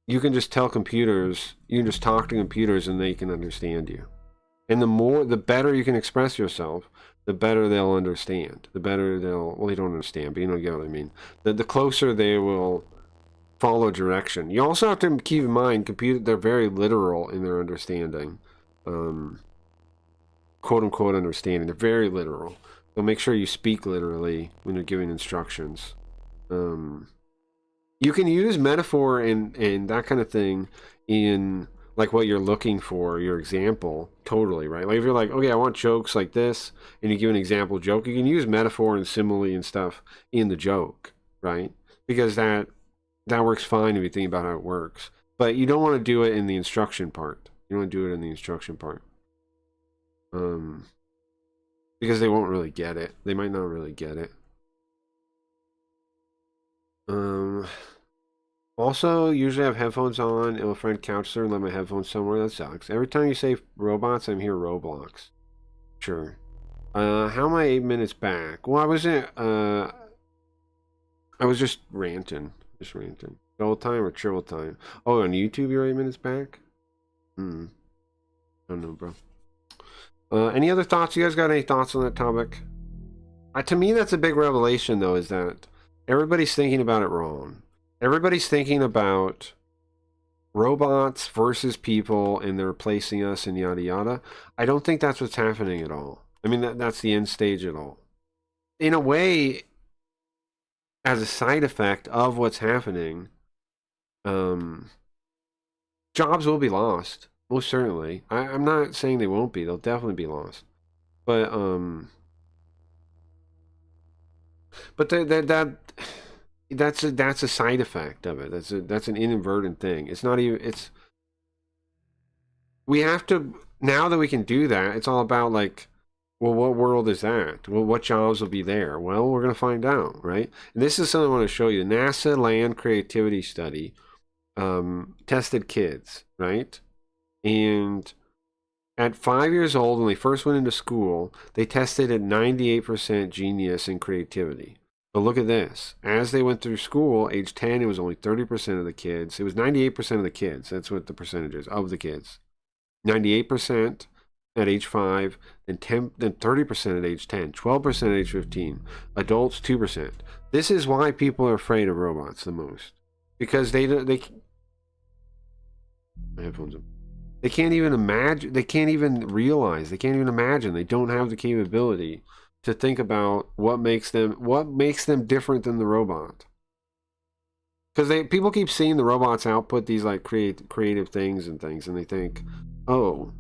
you can just tell computers, you can just talk to computers and they can understand you. And the better you can express yourself, the better they'll understand. The better well, they don't understand, but you know, you get what I mean. The closer they will follow direction. You also have to keep in mind, they're very literal in their understanding. Quote unquote understanding. They're very literal. So make sure you speak literally when you're giving instructions. You can use metaphor and that kind of thing in like what you're looking for, your example, totally, right? Like if you're like, okay, I want jokes like this, and you give an example joke, you can use metaphor and simile and stuff in the joke, right? Because that works fine if you think about how it works. But you don't want to do it in the instruction part. You don't want to do it in the instruction part. Because they won't really get it. They might not really get it. Also, usually I have headphones on. If a friend couches there and let my headphones somewhere, that sucks. Every time you say robots, I'm here Roblox. Sure. How am I 8 minutes back? Well, I was just ranting. Chill time or chill time? Oh, on YouTube you're 8 minutes back? I don't know, bro. Any other thoughts? You guys got any thoughts on that topic? To me, that's a big revelation, though, is that everybody's thinking about it wrong. Everybody's thinking about robots versus people and they're replacing us and yada yada. I don't think that's what's happening at all. I mean, that's the end stage at all. In a way, as a side effect of what's happening, jobs will be lost. Most certainly. I'm not saying they won't be. They'll definitely be lost. But that's a side effect of it. That's an inadvertent thing. It's not even. We have to, now that we can do that, it's all about like, well, what world is that? Well, what jobs will be there? Well, we're gonna find out, right? And this is something I want to show you. NASA Land Creativity Study tested kids, right? And at 5 years old, when they first went into school, they tested at 98% genius and creativity. But look at this. As they went through school, age 10, it was only 30% of the kids. It was 98% of the kids. That's what the percentage is of the kids. 98% at age 5, then 30% at age 10, 12% at age 15. Adults, 2%. This is why people are afraid of robots the most. Because my headphones. They can't even imagine, they can't even realize, they can't even imagine, they don't have the capability to think about what makes them different than the robot. Because people keep seeing the robots output these like creative things, and they think, oh,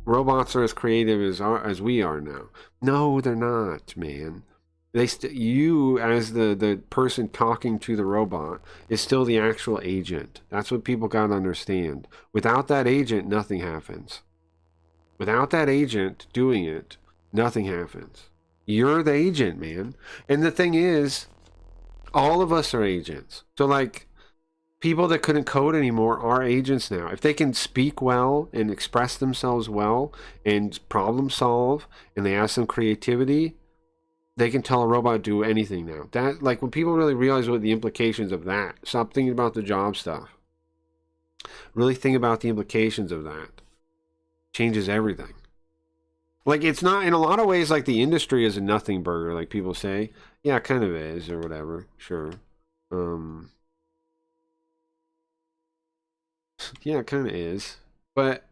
robots are as creative as we are now. No, they're not, man. You as the person talking to the robot is still the actual agent. That's what people gotta understand. Without that agent, nothing happens. Without that agent doing it, nothing happens. You're the agent, man. And the thing is, all of us are agents. So like, people that couldn't code anymore are agents now. If they can speak well and express themselves well and problem solve, and they have some creativity, they can tell a robot to do anything now. That, like, when people really realize what the implications of that, stop thinking about the job stuff. Really think about the implications of that. Changes everything. Like, it's not, in a lot of ways, like, the industry is a nothing burger, like people say. Yeah, it kind of is, or whatever. Sure. Yeah, it kind of is. But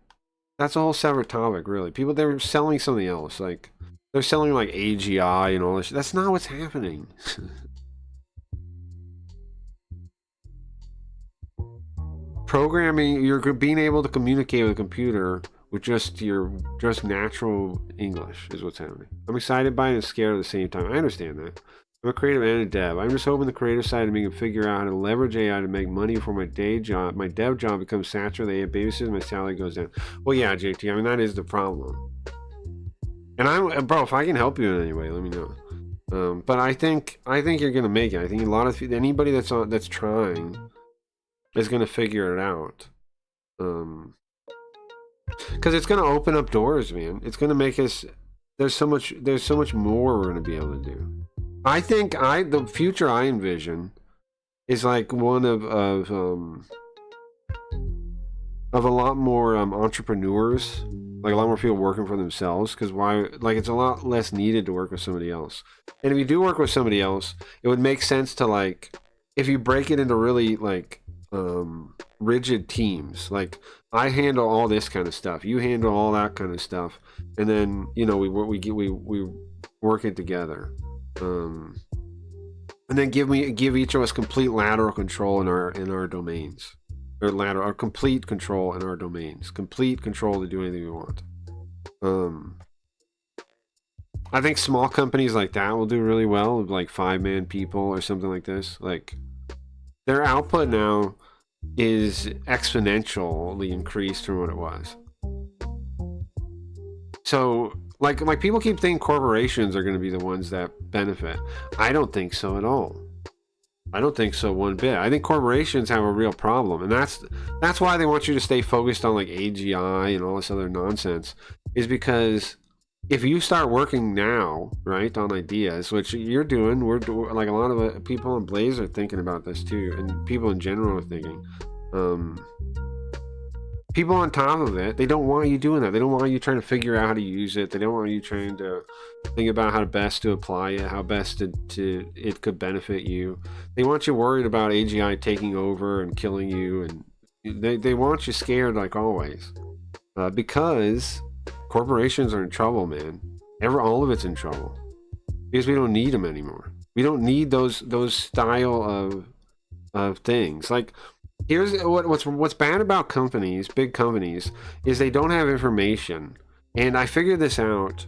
that's a whole separate topic, really. People, they're selling something else, like, they're selling like AGI and all this. That's not what's happening. Programming, you're being able to communicate with a computer with just natural English is what's happening. I'm excited by it and scared at the same time. I understand that. I'm a creative and a dev. I'm just hoping the creative side of me can figure out how to leverage AI to make money for my day job. My dev job becomes saturated. Babysitters, my salary goes down. Well, yeah, JT. I mean, that is the problem. And bro, if I can help you in any way, let me know. But I think you're gonna make it. I think a lot of anybody that's trying is gonna figure it out. Because it's gonna open up doors, man. It's gonna make us. There's so much more we're gonna be able to do. I think the future I envision is like one of of a lot more entrepreneurs, like a lot more people working for themselves. Because why? Like it's a lot less needed to work with somebody else. And if you do work with somebody else, it would make sense to like if you break it into really like rigid teams. Like I handle all this kind of stuff, you handle all that kind of stuff, and then you know we work it together. And then give each of us complete lateral control in our domains, or complete control in our domains, complete control to do anything we want. I think small companies like that will do really well, like 5-man people or something like this. Like their output now is exponentially increased from what it was. So like people keep thinking corporations are going to be the ones that benefit. I don't think so at all. I don't think so one bit. I think corporations have a real problem, and that's why they want you to stay focused on like AGI and all this other nonsense, is because if you start working now, right, on ideas, which you're doing, we're like a lot of people in Blaze are thinking about this too, and people in general are thinking. People on top of it, they don't want you doing that. They don't want you trying to figure out how to use it. They don't want you trying to think about how best to apply it, how best to it could benefit you. They want you worried about AGI taking over and killing you, and they want you scared like always, because corporations are in trouble, man. All of it's in trouble because we don't need them anymore. We don't need those style of things. Like here's what's bad about companies, big companies, is they don't have information. And I figured this out.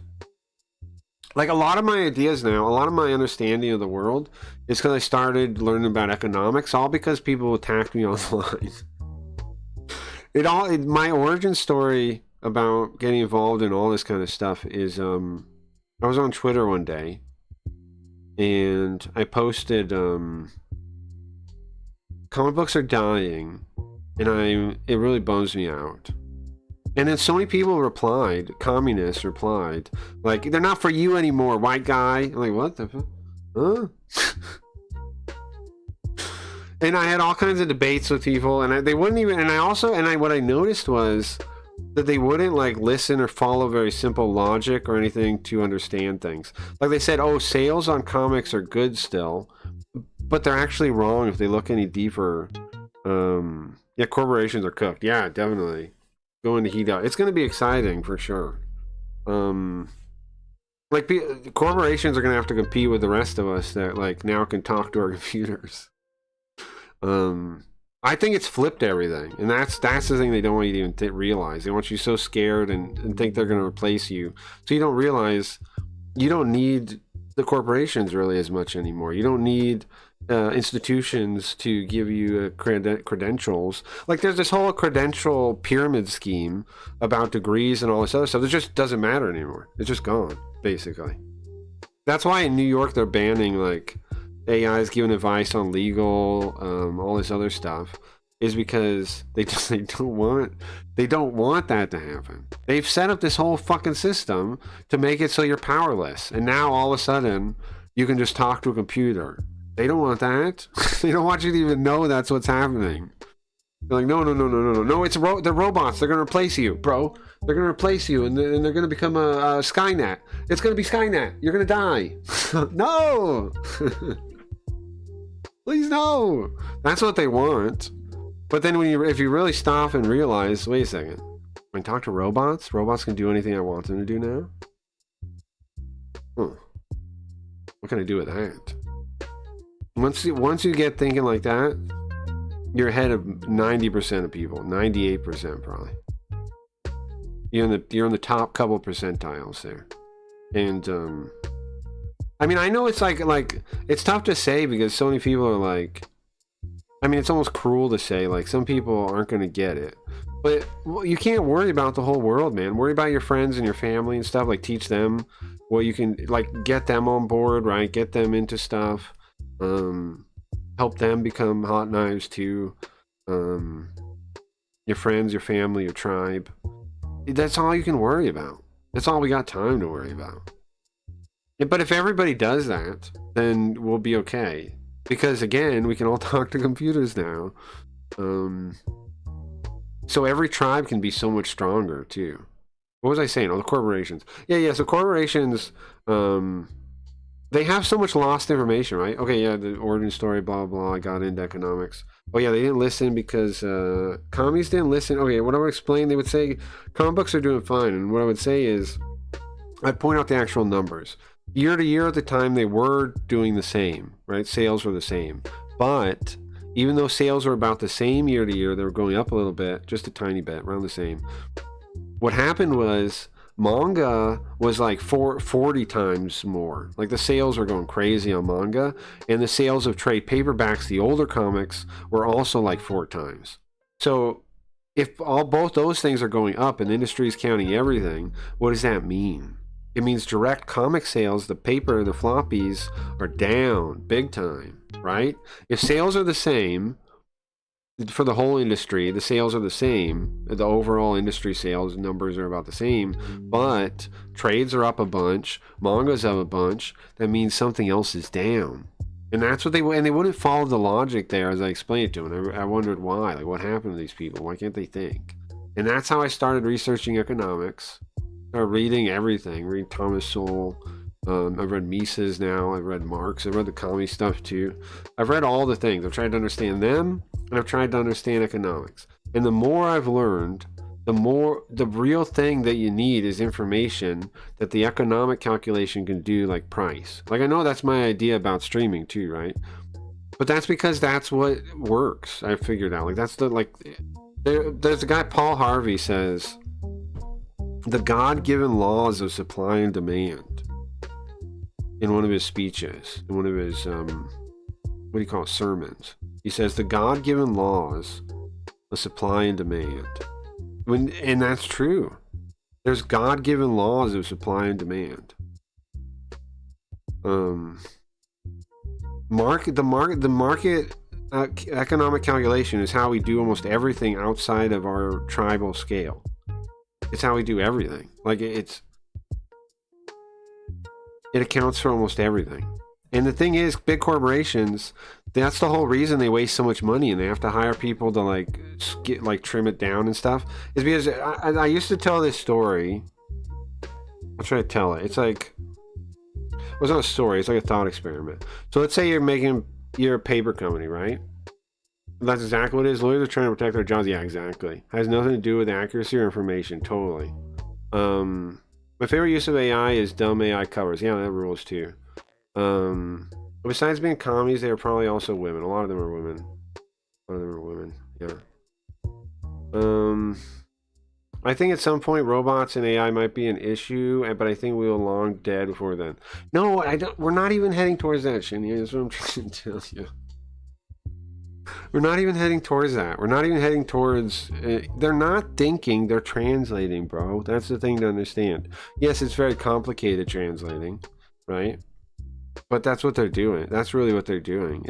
Like a lot of my ideas now, a lot of my understanding of the world is because I started learning about economics, all because people attacked me online. My origin story about getting involved in all this kind of stuff is I was on Twitter one day and I posted comic books are dying, and it really bums me out. And then so many people replied, communists replied, like, they're not for you anymore, white guy. I'm like, what the fuck? Huh? And I had all kinds of debates with people, and they wouldn't even, what I noticed was that they wouldn't like listen or follow very simple logic or anything to understand things. Like they said, oh, sales on comics are good still, but they're actually wrong if they look any deeper. Yeah, corporations are cooked. Yeah, definitely. Going to heat up. It's going to be exciting for sure. Like corporations are going to have to compete with the rest of us that like now can talk to our computers. I think it's flipped everything, and that's the thing they don't want you to even realize. They want you so scared and think they're going to replace you, so you don't realize you don't need the corporations really as much anymore. You don't need institutions to give you credentials. Like there's this whole credential pyramid scheme about degrees and all this other stuff. It just doesn't matter anymore. It's just gone, basically. That's why in New York they're banning like AIs giving advice on legal, all this other stuff, is because they don't want that to happen. They've set up this whole fucking system to make it so you're powerless, and now all of a sudden you can just talk to a computer. They don't want that. They don't want you to even know that's what's happening. They're like, no, it's they're robots. They're gonna replace you, bro. They're gonna replace you, and they're gonna become a Skynet. It's gonna be Skynet. You're gonna die. No. Please no. That's what they want. But then if you really stop and realize, wait a second, when I talk to robots can do anything I want them to do now? What can I do with that? Once you get thinking like that, you're ahead of 90% of people, 98% probably. You're in the top couple percentiles there. And I mean, I know it's like it's tough to say because so many people are like, I mean, it's almost cruel to say, like, some people aren't going to get it. But you can't worry about the whole world, man. Worry about your friends and your family and stuff. Like, teach them what you can, like, get them on board, right? Get them into stuff. Help them become hot knives too. Your friends, your family, your tribe. That's all you can worry about. That's all we got time to worry about. But if everybody does that, then we'll be okay. Because again, we can all talk to computers now. So every tribe can be so much stronger too. What was I saying? Oh, the corporations. Yeah. So corporations, they have so much lost information, right? Okay, yeah, the origin story, blah, blah. I got into economics. Oh, yeah, they didn't listen because commies didn't listen. Okay, what I would explain, they would say comic books are doing fine. And what I would say is, I'd point out the actual numbers. Year to year at the time, they were doing the same, right? Sales were the same. But even though sales were about the same year to year, they were going up a little bit, just a tiny bit, around the same. What happened was manga was like 40 times more. Like the sales were going crazy on manga, and the sales of trade paperbacks, the older comics, were also like 4 times. So if both those things are going up and the industry is counting everything, what does that mean? It means direct comic sales, the paper, the floppies, are down big time, right? If sales are the same for the whole industry, the sales are the same, the overall industry sales numbers are about the same, but trades are up a bunch, manga's up a bunch, that means something else is down. And that's what they wouldn't follow the logic there as I explained it to them. I wondered why, like what happened to these people? Why can't they think? And that's how I started researching economics. Started reading everything, reading Thomas Sowell. I've read Mises now, I've read Marx, I've read the commie stuff too. I've read all the things. I've tried to understand them, and I've tried to understand economics. And the more I've learned, the real thing that you need is information that the economic calculation can do, like price. Like I know that's my idea about streaming too, right? But that's because that's what works. I figured out. Like that's there's a guy, Paul Harvey, says the God-given laws of supply and demand in one of his speeches, in one of his sermons. He says the God-given laws of supply and demand. And that's true. There's God-given laws of supply and demand. The market economic calculation is how we do almost everything outside of our tribal scale. It's how we do everything. Like it accounts for almost everything. And the thing is, big corporations, that's the whole reason they waste so much money and they have to hire people to trim it down and stuff, is because I used to tell this story. I'll try to tell it. It's like, well, it's not a story, it's like a thought experiment. So let's say you're a paper company, right? That's exactly what it is. Lawyers are trying to protect their jobs. Yeah, exactly. Has nothing to do with accuracy or information. Totally. My favorite use of AI is dumb AI covers. Yeah, that rules too. Besides being commies, they are probably also women. A lot of them are women. Yeah. I think at some point robots and AI might be an issue, but I think we will long dead before then. No, I don't. We're not even heading towards that, Shinya. That's what I'm trying to tell you. We're not even heading towards that. We're not even heading towards... they're not thinking, they're translating, bro. That's the thing to understand. Yes, it's very complicated translating, right? But that's what they're doing. That's really what they're doing.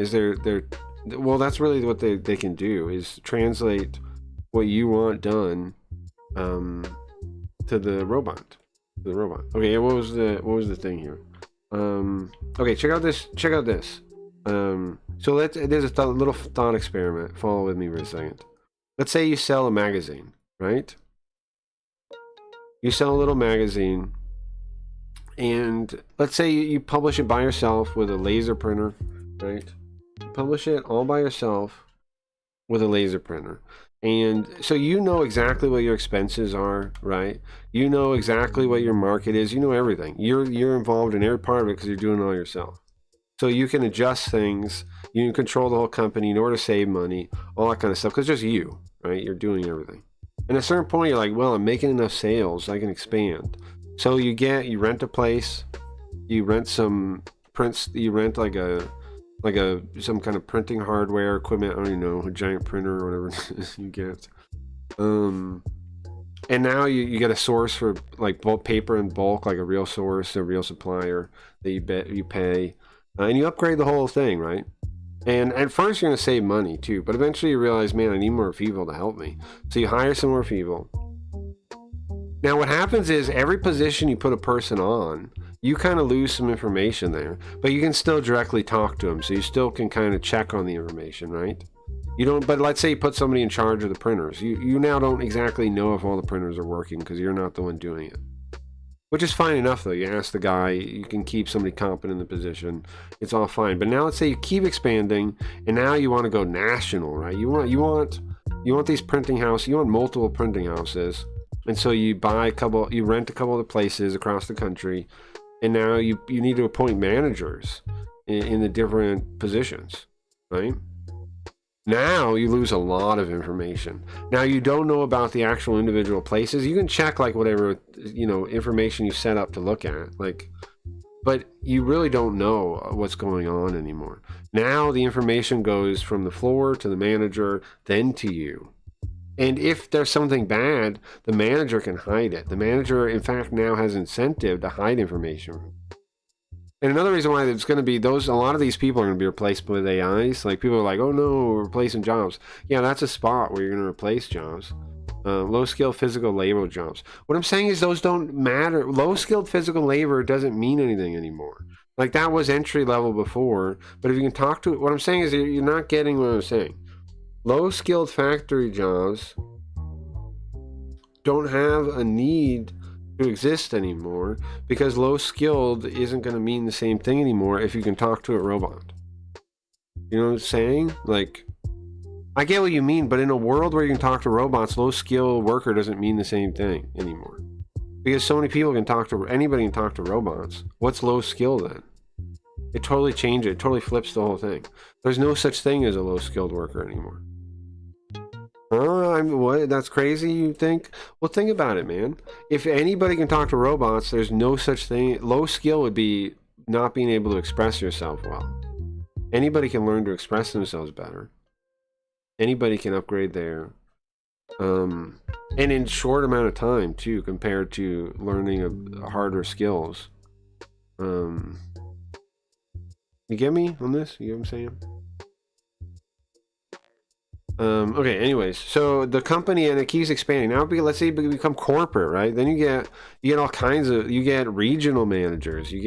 Well, that's really what they can do, is translate what you want done to the robot. Okay, what was the thing here? Okay, check out this. So there's a little thought experiment. Follow with me for a second. Let's say you sell a magazine, right? You sell a little magazine, and let's say you publish it by yourself with a laser printer, right? You publish it all by yourself with a laser printer. And so you know exactly what your expenses are, right? You know exactly what your market is. You know everything. You're involved in every part of it because you're doing it all yourself. So you can adjust things, you can control the whole company in order to save money, all that kind of stuff, because just you, right? You're doing everything. And at a certain point, you're like, well, I'm making enough sales, I can expand. So you rent a place, you rent some prints, you rent some kind of printing hardware equipment, I don't even know, a giant printer or whatever you get. And now you get a source for like bulk paper in bulk, like a real source, a real supplier that you pay. And you upgrade the whole thing, right? And at first you're going to save money too, but eventually you realize, man, I need more people to help me. So you hire some more people. Now what happens is every position you put a person on, you kind of lose some information there, but you can still directly talk to them. So you still can kind of check on the information, right? You don't, but let's say you put somebody in charge of the printers. You now don't exactly know if all the printers are working because you're not the one doing it. Which is fine enough though. You ask the guy, you can keep somebody competent in the position. It's all fine. But now let's say you keep expanding and now you want to go national, right? You want these printing houses, you want multiple printing houses. And so you rent a couple of places across the country, and now you need to appoint managers in the different positions, right? Now you lose a lot of information. Now you don't know about the actual individual places. You can check like whatever, information you set up to look at, but you really don't know what's going on anymore. Now the information goes from the floor to the manager, then to you. And if there's something bad, the manager can hide it. The manager, in fact, now has incentive to hide information. And another reason why it's going to be a lot of these people are going to be replaced with AIs. Like people are like, oh no, we're replacing jobs. Yeah, that's a spot where you're going to replace jobs. Low-skilled physical labor jobs. What I'm saying is those don't matter. Low-skilled physical labor doesn't mean anything anymore. Like that was entry level before. But if you can talk to it, what I'm saying is you're not getting what I'm saying. Low-skilled factory jobs don't have a need to exist anymore because low-skilled isn't going to mean the same thing anymore if you can talk to a robot. You know what I'm saying? Like, I get what you mean, but in a world where you can talk to robots, low-skilled worker doesn't mean the same thing anymore. Because so many people anybody can talk to robots. What's low-skill then? It totally changes it. It totally flips the whole thing. There's no such thing as a low-skilled worker anymore. What? That's crazy, you think? Well, think about it, man. If anybody can talk to robots, there's no such thing. Low skill would be not being able to express yourself well. Anybody can learn to express themselves better. Anybody can upgrade their... and in short amount of time, too, compared to learning harder skills. You get me on this? You know what I'm saying? Okay, anyways, so the company, and it keeps expanding. Now, let's say you become corporate, right? Then you get all kinds of, you get regional managers, you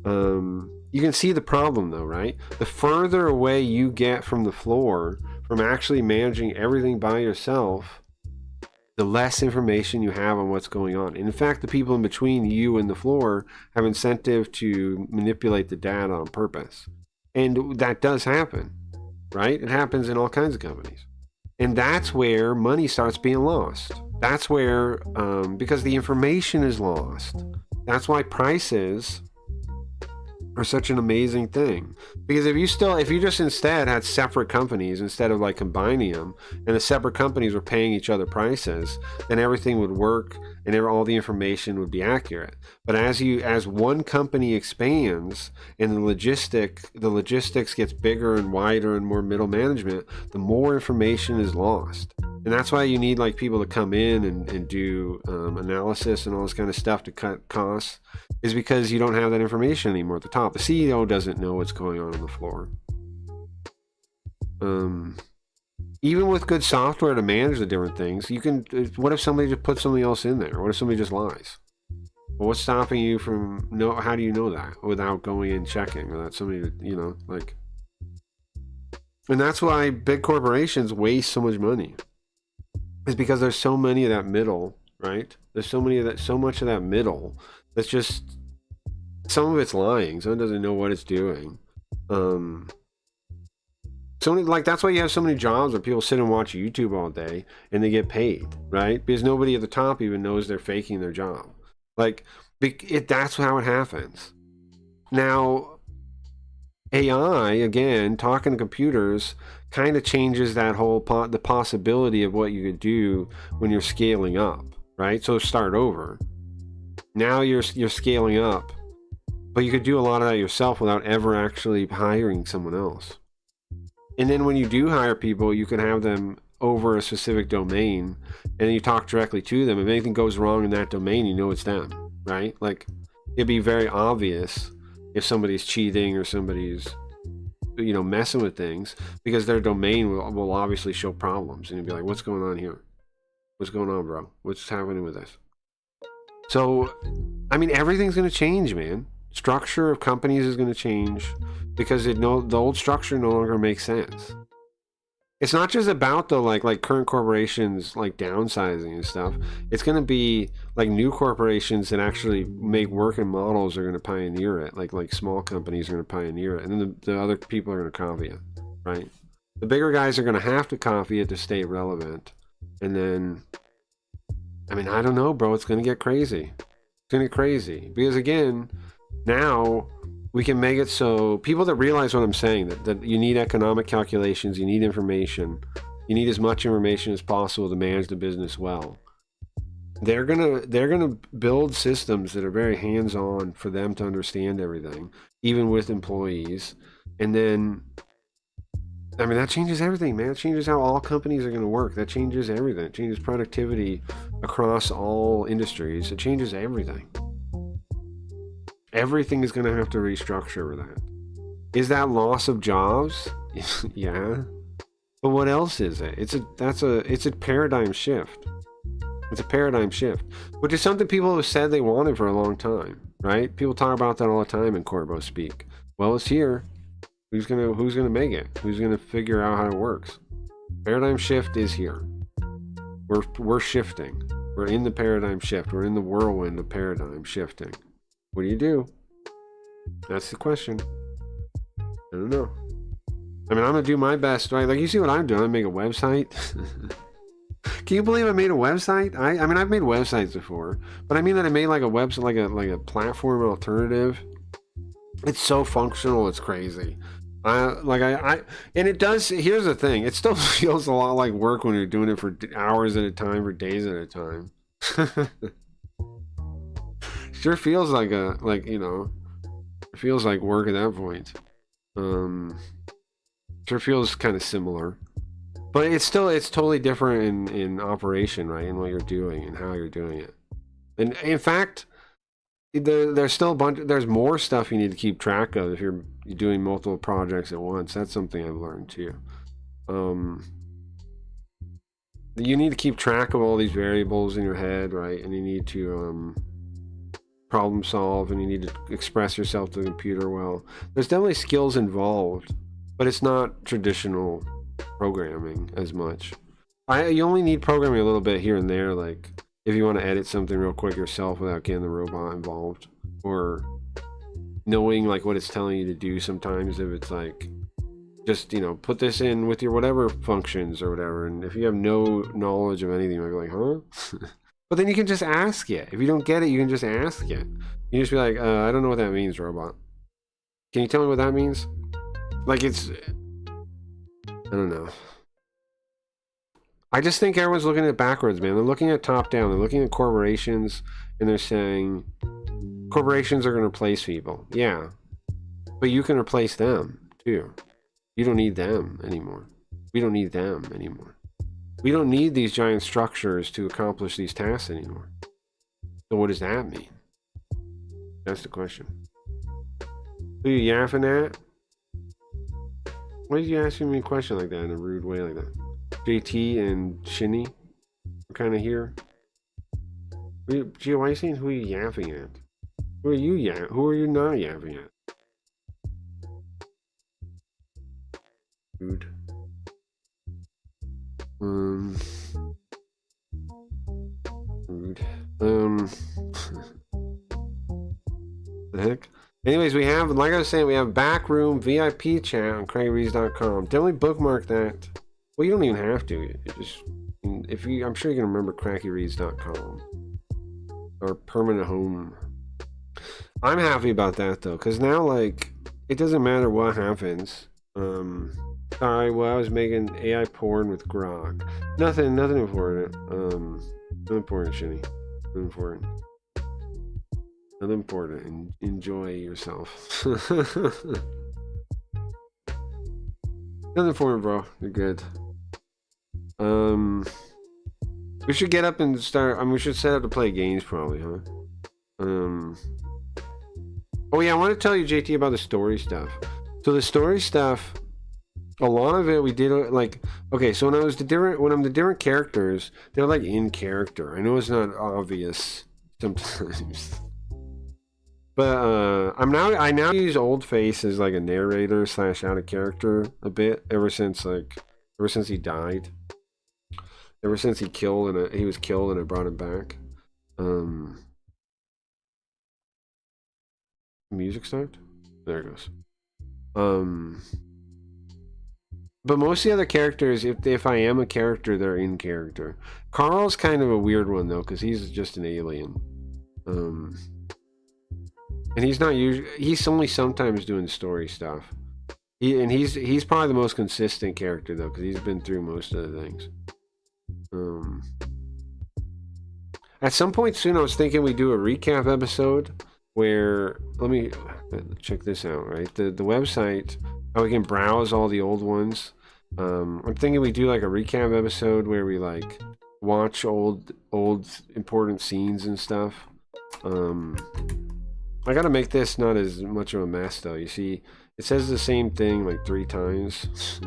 can see the problem though, right? The further away you get from the floor, from actually managing everything by yourself, the less information you have on what's going on. And in fact, the people in between you and the floor have incentive to manipulate the data on purpose. And that does happen. Right? It happens in all kinds of companies. And that's where money starts being lost. That's where, because the information is lost. That's why prices are such an amazing thing. Because if you just instead had separate companies instead of like combining them, and the separate companies were paying each other prices, then everything would work and all the information would be accurate. But as one company expands and the logistics gets bigger and wider and more middle management, the more information is lost. And that's why you need like people to come in and do analysis and all this kind of stuff to cut costs, is because you don't have that information anymore at the top. The CEO doesn't know what's going on the floor. Even with good software to manage the different things, what if somebody just puts something else in there? What if somebody just lies? Well, what's stopping you from how do you know that without going in checking, or that somebody, and that's why big corporations waste so much money. Is because there's so many of that middle, right? There's so much of that middle that's just, some of it's lying. Someone doesn't know what it's doing. That's why you have so many jobs where people sit and watch YouTube all day and they get paid, right? Because nobody at the top even knows they're faking their job. That's how it happens. Now, AI, again, talking to computers, kind of changes that whole the possibility of what you could do when you're scaling up, right? So start over. Now you're scaling up, but you could do a lot of that yourself without ever actually hiring someone else. And then when you do hire people, you can have them over a specific domain, and then you talk directly to them. If anything goes wrong in that domain, you know it's them, right? Like, it'd be very obvious if somebody's cheating or somebody's messing with things, because their domain will obviously show problems, and you'll be like, what's going on here? What's going on, bro? What's happening with this? So, I mean, everything's going to change, man. Structure of companies is going to change because the old structure no longer makes sense. It's not just about the like current corporations like downsizing and stuff. It's going to be like new corporations that actually make working models are going to pioneer it. Like small companies are going to pioneer it, and then the other people are going to copy it, right? The bigger guys are going to have to copy it to stay relevant, and then, I mean, I don't know, bro. It's going to get crazy. It's going to get crazy because again, now we can make it so people that realize what I'm saying, that you need economic calculations, you need information, you need as much information as possible to manage the business well. They're gonna build systems that are very hands-on for them to understand everything, even with employees. And then, I mean, that changes everything, man. It changes how all companies are gonna work. That changes everything. It changes productivity across all industries. It changes everything. Everything is going to have to restructure for that. Is that loss of jobs? Yeah. But what else is it? It's a paradigm shift. It's a paradigm shift, which is something people have said they wanted for a long time, right? People talk about that all the time in Corbo speak. Well, it's here. Who's gonna make it? Who's gonna figure out how it works? Paradigm shift is here. We're shifting. We're in the paradigm shift. We're in the whirlwind of paradigm shifting. What do? That's the question. I don't know. I mean, I'm gonna do my best, right? Like, you see what I'm doing? I make a website. Can you believe I made a website? I mean, I've made websites before, but I mean that I made like a website, like a platform alternative. It's so functional, it's crazy. And it does. Here's the thing: it still feels a lot like work when you're doing it for hours at a time, for days at a time. Sure feels like it feels like work at that point. Sure feels kind of similar, but it's totally different in operation, right? In what you're doing and how you're doing it. And in fact, there's still there's more stuff you need to keep track of if you're doing multiple projects at once. That's something I've learned too. You need to keep track of all these variables in your head, right? And you need to problem solve, and you need to express yourself to the computer well. There's definitely skills involved, but it's not traditional programming as much. You only need programming a little bit here and there, like if you want to edit something real quick yourself without getting the robot involved, or knowing like what it's telling you to do. Sometimes if it's like, just, you know, put this in with your whatever functions or whatever, and if you have no knowledge of anything, you're like, huh? But then you can just ask it. If you don't get it, you can just ask it. You just be like, I don't know what that means, robot. Can you tell me what that means? Like, I don't know. I just think everyone's looking at it backwards, man. They're looking at top down. They're looking at corporations, and they're saying corporations are going to replace people. Yeah. But you can replace them, too. You don't need them anymore. We don't need them anymore. We don't need these giant structures to accomplish these tasks anymore. So what does that mean? That's the question. Who are you yapping at? Why are you asking me a question like that in a rude way like that? JT and Shinny are kind of here. Gee, why are you saying who are you yapping at? Who are you not yapping at? Rude. Rude. The heck? Anyways, we have, like I was saying, we have Backroom VIP chat on CraigRees.com. Definitely bookmark that. Well, you don't even have to. You just, I'm sure you can remember CrackyReads.com or Permanent Home. I'm happy about that though, because now, like, it doesn't matter what happens. Sorry, well, I was making AI porn with Grok. Nothing important. Nothing important, Shinny. Nothing important. Nothing important. Enjoy yourself. Nothing important, bro. You're good. We should get up and start. I mean, we should set up to play games, probably, huh? Oh yeah, I want to tell you, JT, about the story stuff. So the story stuff, a lot of it we did like, okay, so when I'm the different characters, they're like in character. I know it's not obvious sometimes. But I now use Old Face as like a narrator / out of character a bit ever since like Ever since he died. Ever since he was killed and I brought him back. Music start? There it goes. But most of the other characters, if I am a character, they're in character. Carl's kind of a weird one though, because he's just an alien. And he's not usually, he's only sometimes doing story stuff. He's probably the most consistent character though, because he's been through most of the things. At some point soon, I was thinking we do a recap episode where, let me check this out, right? The website, how we can browse all the old ones. I'm thinking we do like a recap episode where we like watch old important scenes and stuff. I gotta make this not as much of a mess though. You see, it says the same thing like 3 times.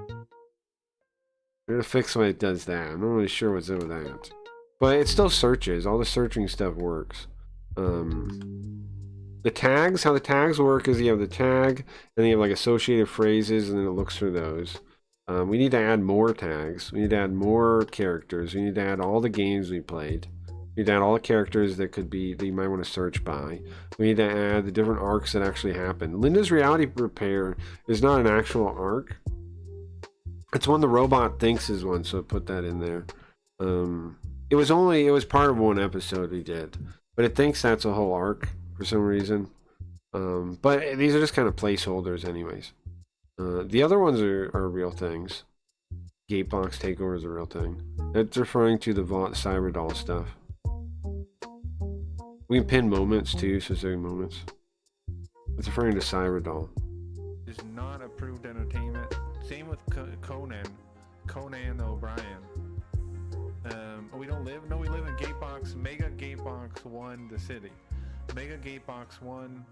I'm gonna fix why it does that. I'm not really sure what's up with that. But it still searches. All the searching stuff works. The tags, how the tags work is you have the tag, and then you have like associated phrases, and then it looks for those. We need to add more tags. We need to add more characters. We need to add all the games we played. We need to add all the characters that you might want to search by. We need to add the different arcs that actually happen. Linda's Reality Repair is not an actual arc. It's one the robot thinks is one, so put that in there. It was part of one episode we did, but it thinks that's a whole arc for some reason. But these are just kind of placeholders anyways. The other ones are real things. Gatebox Takeover is a real thing. It's referring to the Cyberdoll stuff. We can pin moments too, specific moments. It's referring to Cyberdoll. Is not approved entertainment. Same with Conan O'Brien. We don't live. No, we live in Gatebox, Mega Gatebox 1, the city. Mega Gatebox 1,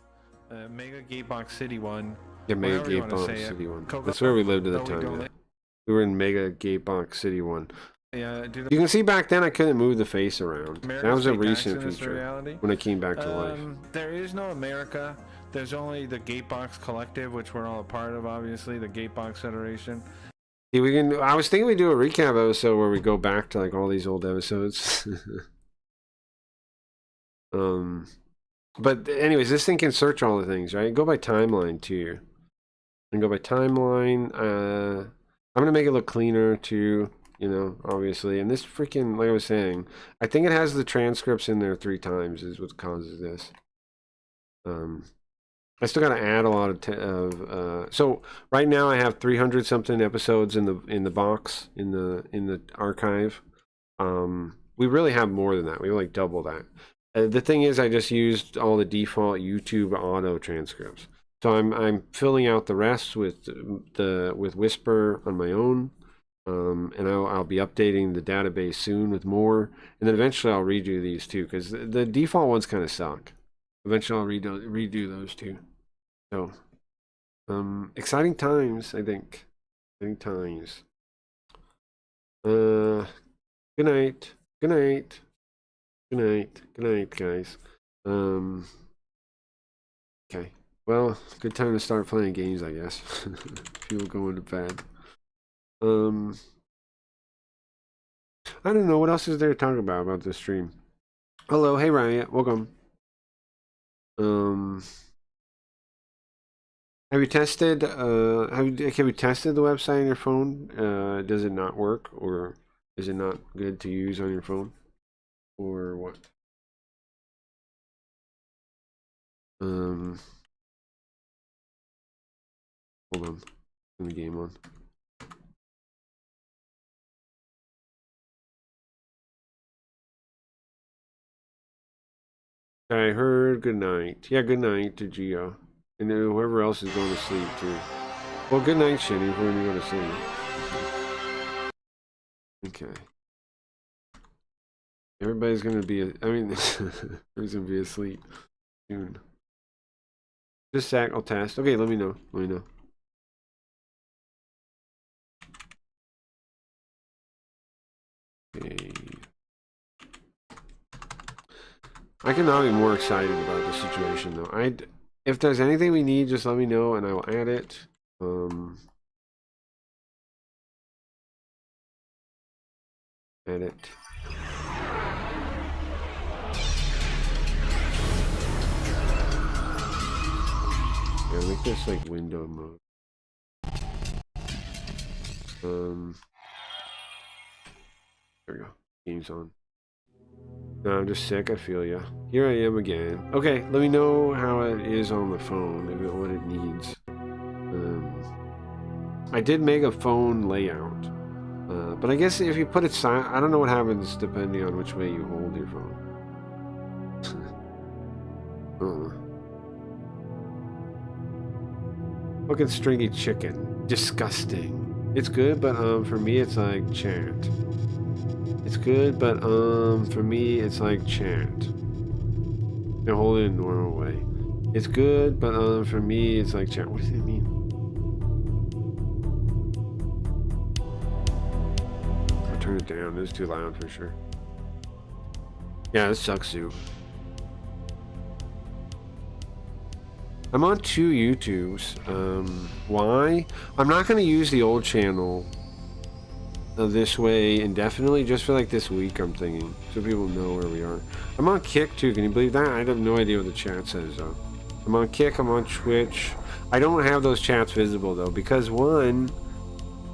Mega Gatebox City 1. Yeah, Mega Gatebox City 1. That's where we lived at the time. We were in Mega Gatebox City 1. Yeah, you can see back then I couldn't move the face around. America's that was a recent feature reality. When I came back to life. There is no America. There's only the Gatebox Collective, which we're all a part of, obviously, the Gatebox Federation. See, I was thinking we'd do a recap episode where we go back to like all these old episodes. But anyways, this thing can search all the things, right? Go by timeline too. And go by timeline. I'm gonna make it look cleaner too, you know, obviously. And this freaking, like I was saying, I think it has the transcripts in there 3 times is what causes this. I still got to add a lot of so right now I have 300 something episodes in the box in the archive. We really have more than that. We have like double that. The thing is, I just used all the default YouTube auto transcripts, so I'm filling out the rest with Whisper on my own, and I'll be updating the database soon with more, and then eventually I'll redo these too because the default ones kind of suck. Eventually I'll redo those too. So, exciting times, I think. Exciting times. Good night. Good night. Good night. Good night, guys. Okay. Well, good time to start playing games, I guess. People going to bed. I don't know what else is there to talk about this stream. Hello, hey Riot, welcome. Have you tested have you tested the website on your phone? Does it not work, or is it not good to use on your phone, or what? Hold on, turn the game on. I heard good night. Yeah, good night to Gio. And then whoever else is going to sleep too. Well, good night, Shinny, for when you go to sleep. Okay. Everybody's gonna be everybody's gonna be asleep soon. Just a sec, I'll test. Okay, let me know. Let me know. Okay. I cannot be more excited about the situation though. If there's anything we need, just let me know and I will add it. Edit. Yeah, make this like window mode. There we go. Game's on. No, I'm just sick. I feel ya. Here I am again. Okay, let me know how it is on the phone. Maybe what it needs. I did make a phone layout, but I guess if you put it silent, I don't know what happens depending on which way you hold your phone. Fucking stringy chicken. Disgusting. It's good, but for me it's like chant. It's good, but for me it's like chant. I hold it in normal way. It's good, but for me it's like chant. What does it mean? I'll turn it down. It's too loud for sure. Yeah, this sucks too. I'm on 2 YouTubes. Why? I'm not going to use the old channel this way indefinitely, just for like this week, I'm thinking, so people know where we are. I'm on Kick too, can you believe that? I have no idea what the chat says though. I'm on Kick, I'm on Twitch. I don't have those chats visible though, because one,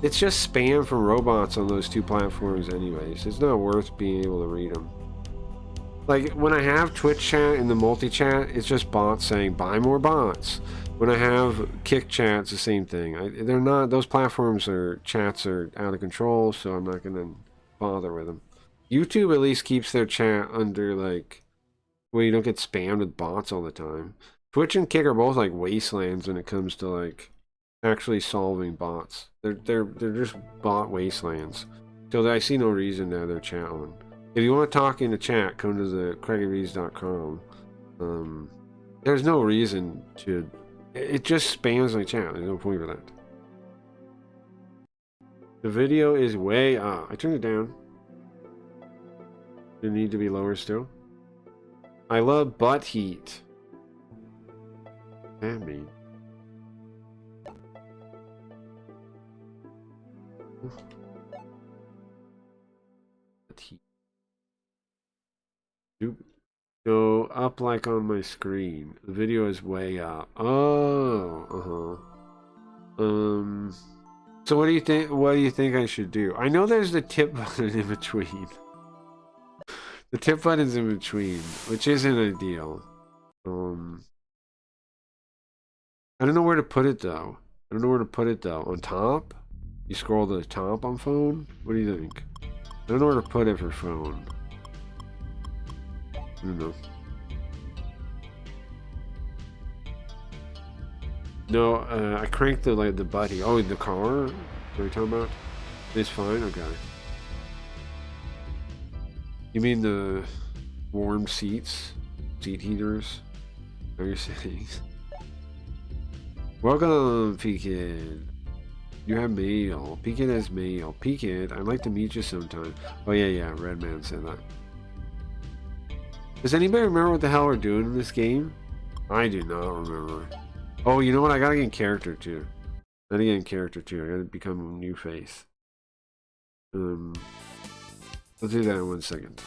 it's just spam from robots on those 2 platforms anyways. It's not worth being able to read them. Like, when I have Twitch chat in the multi-chat, it's just bots saying, buy more bots. When I have Kick chat, it's the same thing. They're not, those platforms or chats are out of control, so I'm not going to bother with them. YouTube at least keeps their chat under, like, where you don't get spammed with bots all the time. Twitch and Kick are both, like, wastelands when it comes to, like, actually solving bots. They're just bot wastelands. So I see no reason to have their chat on. If you want to talk in the chat, come to the CraigyRees.com. There's no reason to... It just spams my chat. There's no point for that. The video is way up. I turned it down. Does it need to be lower still? I love butt heat. What does that mean? Butt heat. Go up like on my screen. The video is way up. Oh, so what do you think? What do you think I should do? I know there's the tip button in between. The tip button's in between, which isn't ideal. I don't know where to put it though. On top? You scroll to the top on phone? What do you think? I don't know where to put it for phone. I don't know. No, I cranked the buddy. Oh, the car? What are you talking about? It's fine? Okay. You mean the warm seats? Seat heaters? Are you saying? Welcome, P-Kid. You have mail. P-Kid has mail. P-Kid, I'd like to meet you sometime. Oh, yeah, Redman said that. Does anybody remember what the hell we're doing in this game? I do not remember. Oh, you know what? I gotta get in character too. I gotta become a new face. I'll do that in 1 second.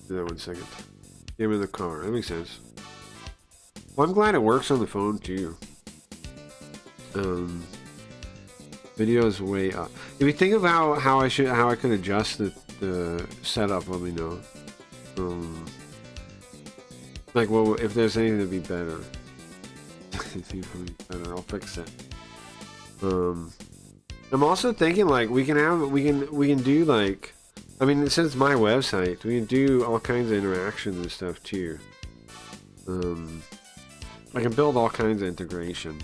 Do that 1 second. Get in the car. That makes sense. Well, I'm glad it works on the phone too. Video is way up. If you think about how I could adjust the setup, let me know. Like, well, if there's anything to be better, I'll fix it. I'm also thinking like we can do like, I mean, since it's my website, we can do all kinds of interactions and stuff too. I can build all kinds of integration.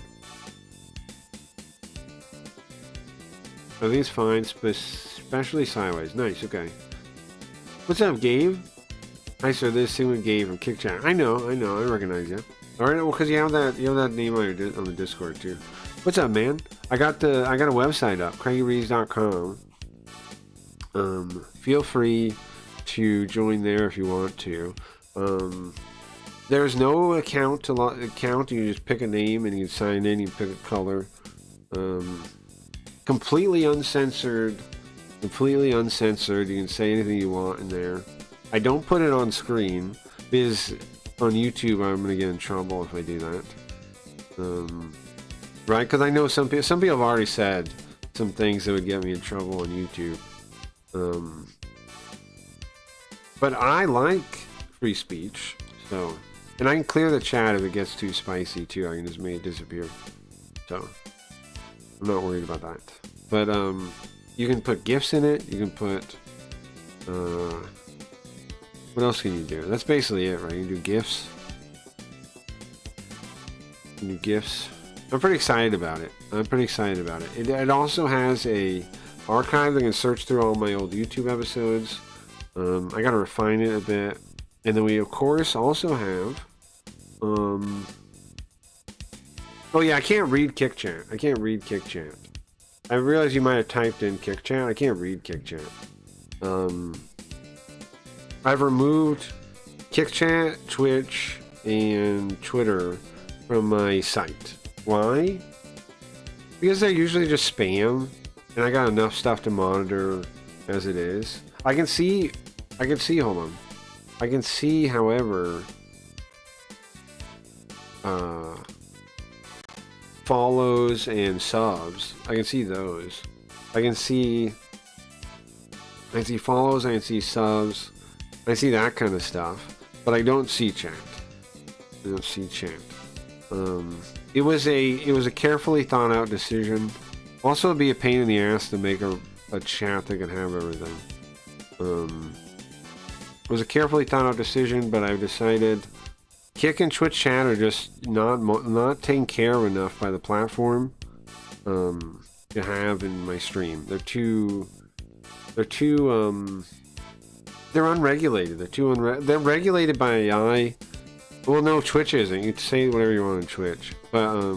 I think it's fine, especially sideways. Nice, okay. What's up, Gabe? Hi, sir. This is Sigmund Gabe from Kick Chat. I know, I recognize you. All right, well, because you have that name on the Discord too. What's up, man? I got a website up, CraigyRees.com. Feel free to join there if you want to. There's no account to account. You just pick a name and you sign in. You pick a color. Completely uncensored. Completely uncensored. You can say anything you want in there. I don't put it on screen because on YouTube I'm gonna get in trouble if I do that. Right? Because I know some people have already said some things that would get me in trouble on YouTube. But I like free speech, so, and I can clear the chat if it gets too spicy too. I can just make it disappear. So I'm not worried about that. But you can put GIFs in it. You can put what else can you do? That's basically it, right? You can do GIFs. You can do GIFs. I'm pretty excited about it. It also has a archive that can search through all my old YouTube episodes. I gotta refine it a bit. And then we of course also have oh yeah, I can't read KickChat. I realize you might have typed in KickChat. I can't read KickChat. I've removed KickChat, Twitch, and Twitter from my site. Why? Because they're usually just spam, and I got enough stuff to monitor as it is. I can see, hold on. I can see, however, follows and subs. I can see those. I can see follows, I can see subs. I see that kind of stuff, but I don't see chat. It was a carefully thought out decision. Also, it'd be a pain in the ass to make a chat that could have everything. It was a carefully thought out decision, but I've decided Kick and Twitch chat are just not taken care of enough by the platform to have in my stream. They're unregulated. They're regulated by AI. Well, no, Twitch isn't. You can say whatever you want on Twitch, but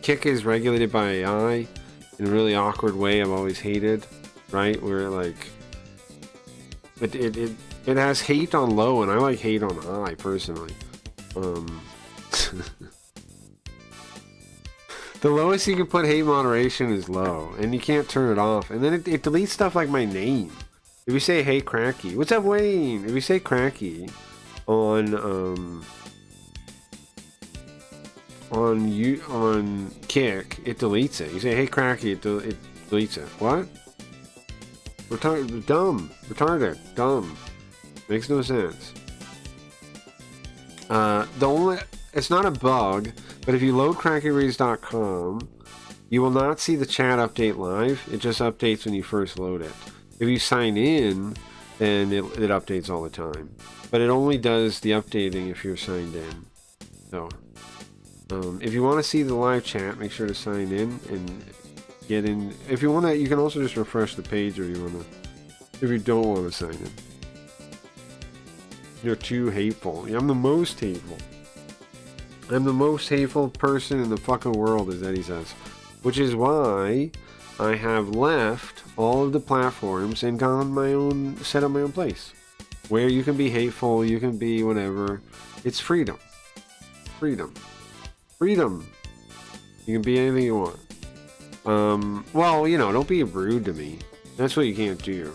Kick is regulated by AI in a really awkward way. I've always hated, right? Where like it has hate on low, and I like hate on high personally. The lowest you can put hate moderation is low, and you can't turn it off. And then it deletes stuff like my name. If you say "Hey Cracky," what's up, Wayne? If you say "Cracky" on Kick, it deletes it. You say "Hey Cracky," it deletes it. What? Retarded, dumb. Makes no sense. It's not a bug, but if you load crackyreads.com, you will not see the chat update live. It just updates when you first load it. If you sign in, then it updates all the time. But it only does the updating if you're signed in. So, if you want to see the live chat, make sure to sign in and get in. If you want to, you can also just refresh the page if you don't want to sign in. You're too hateful. I'm the most hateful. I'm the most hateful person in the fucking world, as Eddie says. Which is why I have left all of the platforms and set up my own place. Where you can be hateful, you can be whatever. It's freedom. Freedom. You can be anything you want. Well, don't be rude to me. That's what you can't do.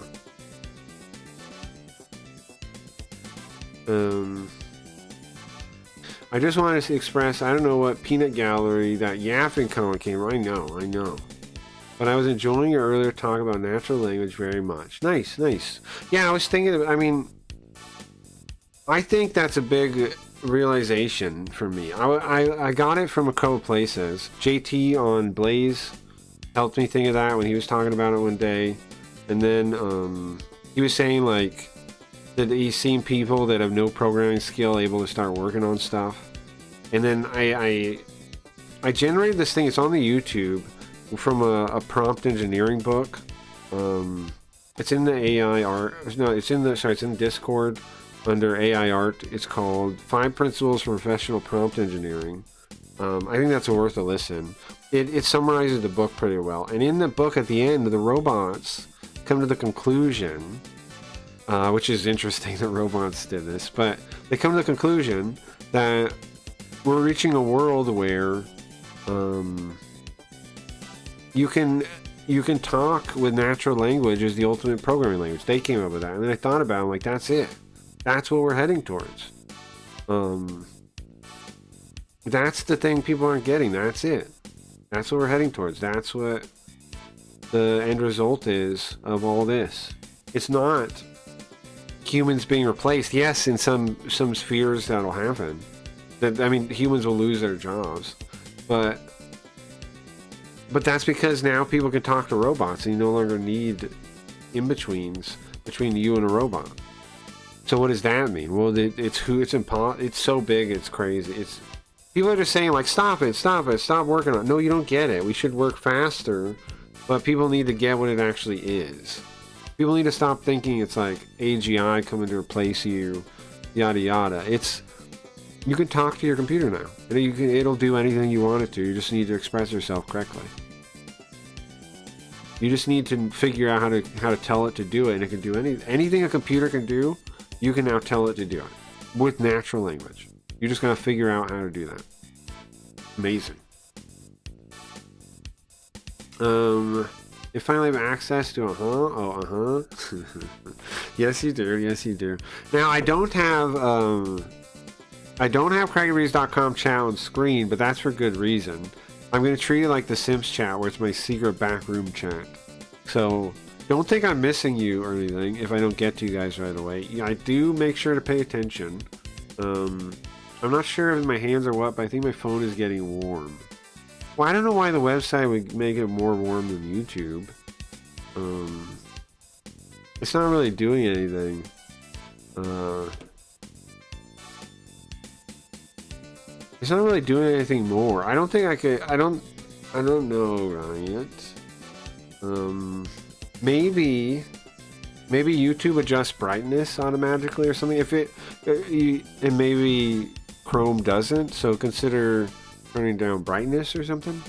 I just wanted to express, I don't know what Peanut Gallery, that yapping comment came. I know. But I was enjoying your earlier talk about natural language very much. Nice. Yeah, I was thinking, I think that's a big realization for me. I got it from a couple places. JT on Blaze helped me think of that when he was talking about it one day. And then he was saying like that he's seen people that have no programming skill able to start working on stuff. And then I generated this thing. It's on the YouTube from a prompt engineering book. It's in the AI art. No, it's in Discord under AI art. It's called 5 Principles for Professional Prompt Engineering. I think that's worth a listen. It summarizes the book pretty well. And in the book at the end, the robots come to the conclusion, which is interesting that robots did this, but they come to the conclusion that we're reaching a world where you can talk with natural language as the ultimate programming language. They came up with that, and then I thought about it, I'm like, that's it. That's what we're heading towards. That's the thing people aren't getting. That's it. That's what we're heading towards. That's what the end result is of all this. It's not humans being replaced. Yes, in some spheres that'll happen. I mean, humans will lose their jobs, but that's because now people can talk to robots, and you no longer need in-betweens between you and a robot. So what does that mean? Well, it's so big, it's crazy. People are just saying, like, stop it, stop working on it. No, you don't get it. We should work faster, but people need to get what it actually is. People need to stop thinking it's like AGI coming to replace you, yada yada. You can talk to your computer now. It'll do anything you want it to. You just need to express yourself correctly. You just need to figure out how to tell it to do it, and it can do anything a computer can do. You can now tell it to do it with natural language. You just gotta figure out how to do that. Amazing. You finally have access to Yes, you do. Yes, you do. Now I don't have CraigyReeves.com chat on screen, but that's for good reason. I'm gonna treat it like the Sims chat, where it's my secret backroom chat. So don't think I'm missing you or anything if I don't get to you guys right away. I do make sure to pay attention. I'm not sure if my hands are what, but I think my phone is getting warm. Well, I don't know why the website would make it more warm than YouTube. It's not really doing anything. It's not really doing anything more. I don't think I could. I don't know, Ryan. Maybe YouTube adjusts brightness automatically or something. And maybe Chrome doesn't. So consider turning down brightness or something.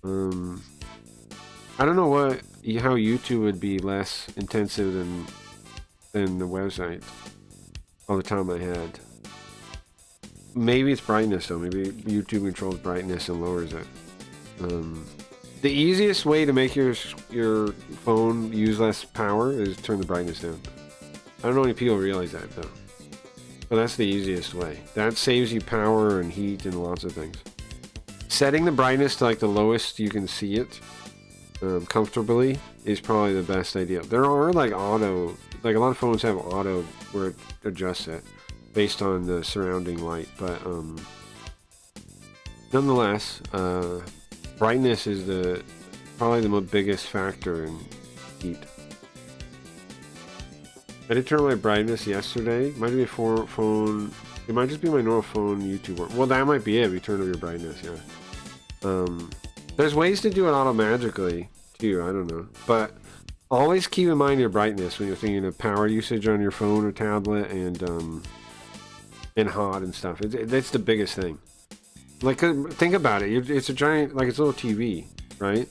I don't know how YouTube would be less intensive than the website. All the time I had. Maybe it's brightness though. Maybe YouTube controls brightness and lowers it. The easiest way to make your phone use less power is turn the brightness down. I don't know any people realize that though. But that's the easiest way. That saves you power and heat and lots of things. Setting the brightness to like the lowest you can see it comfortably is probably the best idea. There are like a lot of phones have auto where it adjusts it based on the surrounding light, but nonetheless, brightness is probably the biggest factor in heat. I did turn my brightness yesterday. Might be a phone. It might just be my normal phone YouTube. Well, that might be it. If you turn up your brightness, yeah. There's ways to do it auto-magically too. I don't know, but always keep in mind your brightness when you're thinking of power usage on your phone or tablet and hot and stuff. That's the biggest thing. Like, think about it. It's a giant, like it's a little TV, right?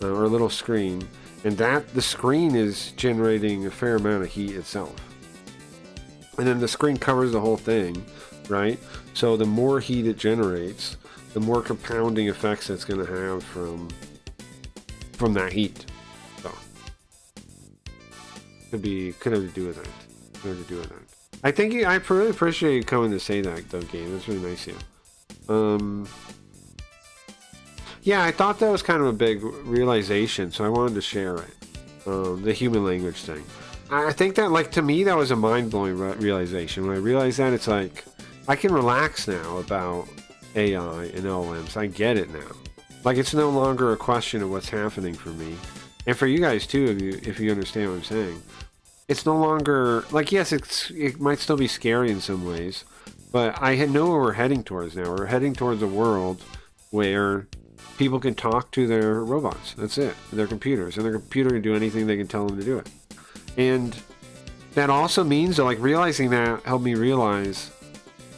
Or a little screen, and the screen is generating a fair amount of heat itself. And then the screen covers the whole thing, right? So the more heat it generates, the more compounding effects it's going to have from that heat. So could have to do with that. I really appreciate you coming to say that though, Game. That's really nice of you. Yeah, I thought that was kind of a big realization, so I wanted to share it. The human language thing. I think that, like, to me, that was a mind-blowing realization. When I realized that, it's like, I can relax now about AI and LLMs. I get it now. Like, it's no longer a question of what's happening for me. And for you guys, too, if you understand what I'm saying. It's no longer, like, yes, it might still be scary in some ways, but I know where we're heading towards now. We're heading towards a world where people can talk to their robots. That's it. Their computers. And their computer can do anything they can tell them to do it. And that also means that, like, realizing that helped me realize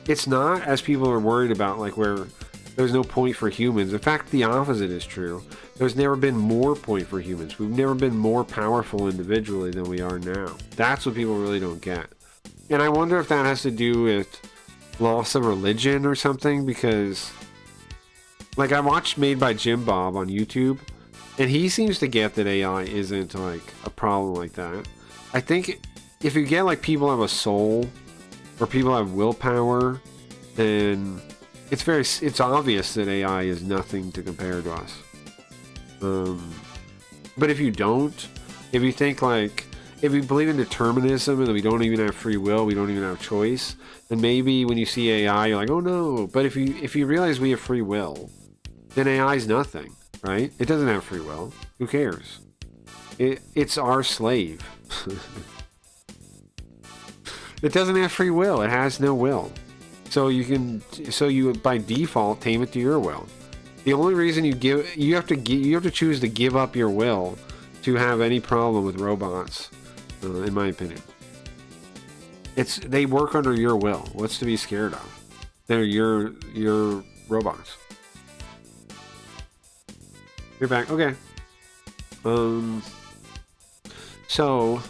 it's not, as people are worried about, like, where there's no point for humans. In fact, the opposite is true. There's never been more point for humans. We've never been more powerful individually than we are now. That's what people really don't get. And I wonder if that has to do with loss of religion or something, because like I watched Made by Jim Bob on YouTube, and he seems to get that AI isn't like a problem like that. I think if you get like people have a soul or people have willpower, then it's obvious that AI is nothing to compare to us. But if you don't, if you think like, if you believe in determinism and that we don't even have free will, we don't even have choice, then maybe when you see AI, you're like, oh no. But if you realize we have free will, then AI is nothing, right? It doesn't have free will. Who cares? It's our slave. It doesn't have free will. It has no will. So you by default tame it to your will. The only reason you have to choose to give up your will to have any problem with robots, in my opinion. They work under your will. What's to be scared of? They're your robots. You're back. Okay. So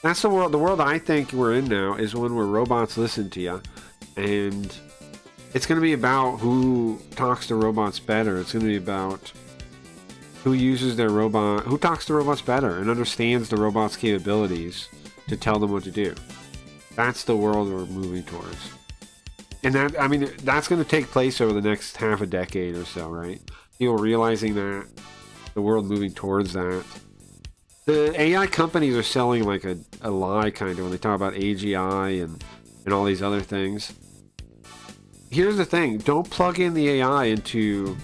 that's the world. The world I think we're in now is one where robots listen to you, and it's going to be about who talks to robots better. It's going to be about who uses their robot, who talks to robots better and understands the robot's capabilities to tell them what to do. That's the world we're moving towards. And that's going to take place over the next half a decade or so, right? People realizing that, the world moving towards that. The AI companies are selling like a lie kind of when they talk about AGI and all these other things. Here's the thing, don't plug in the AI into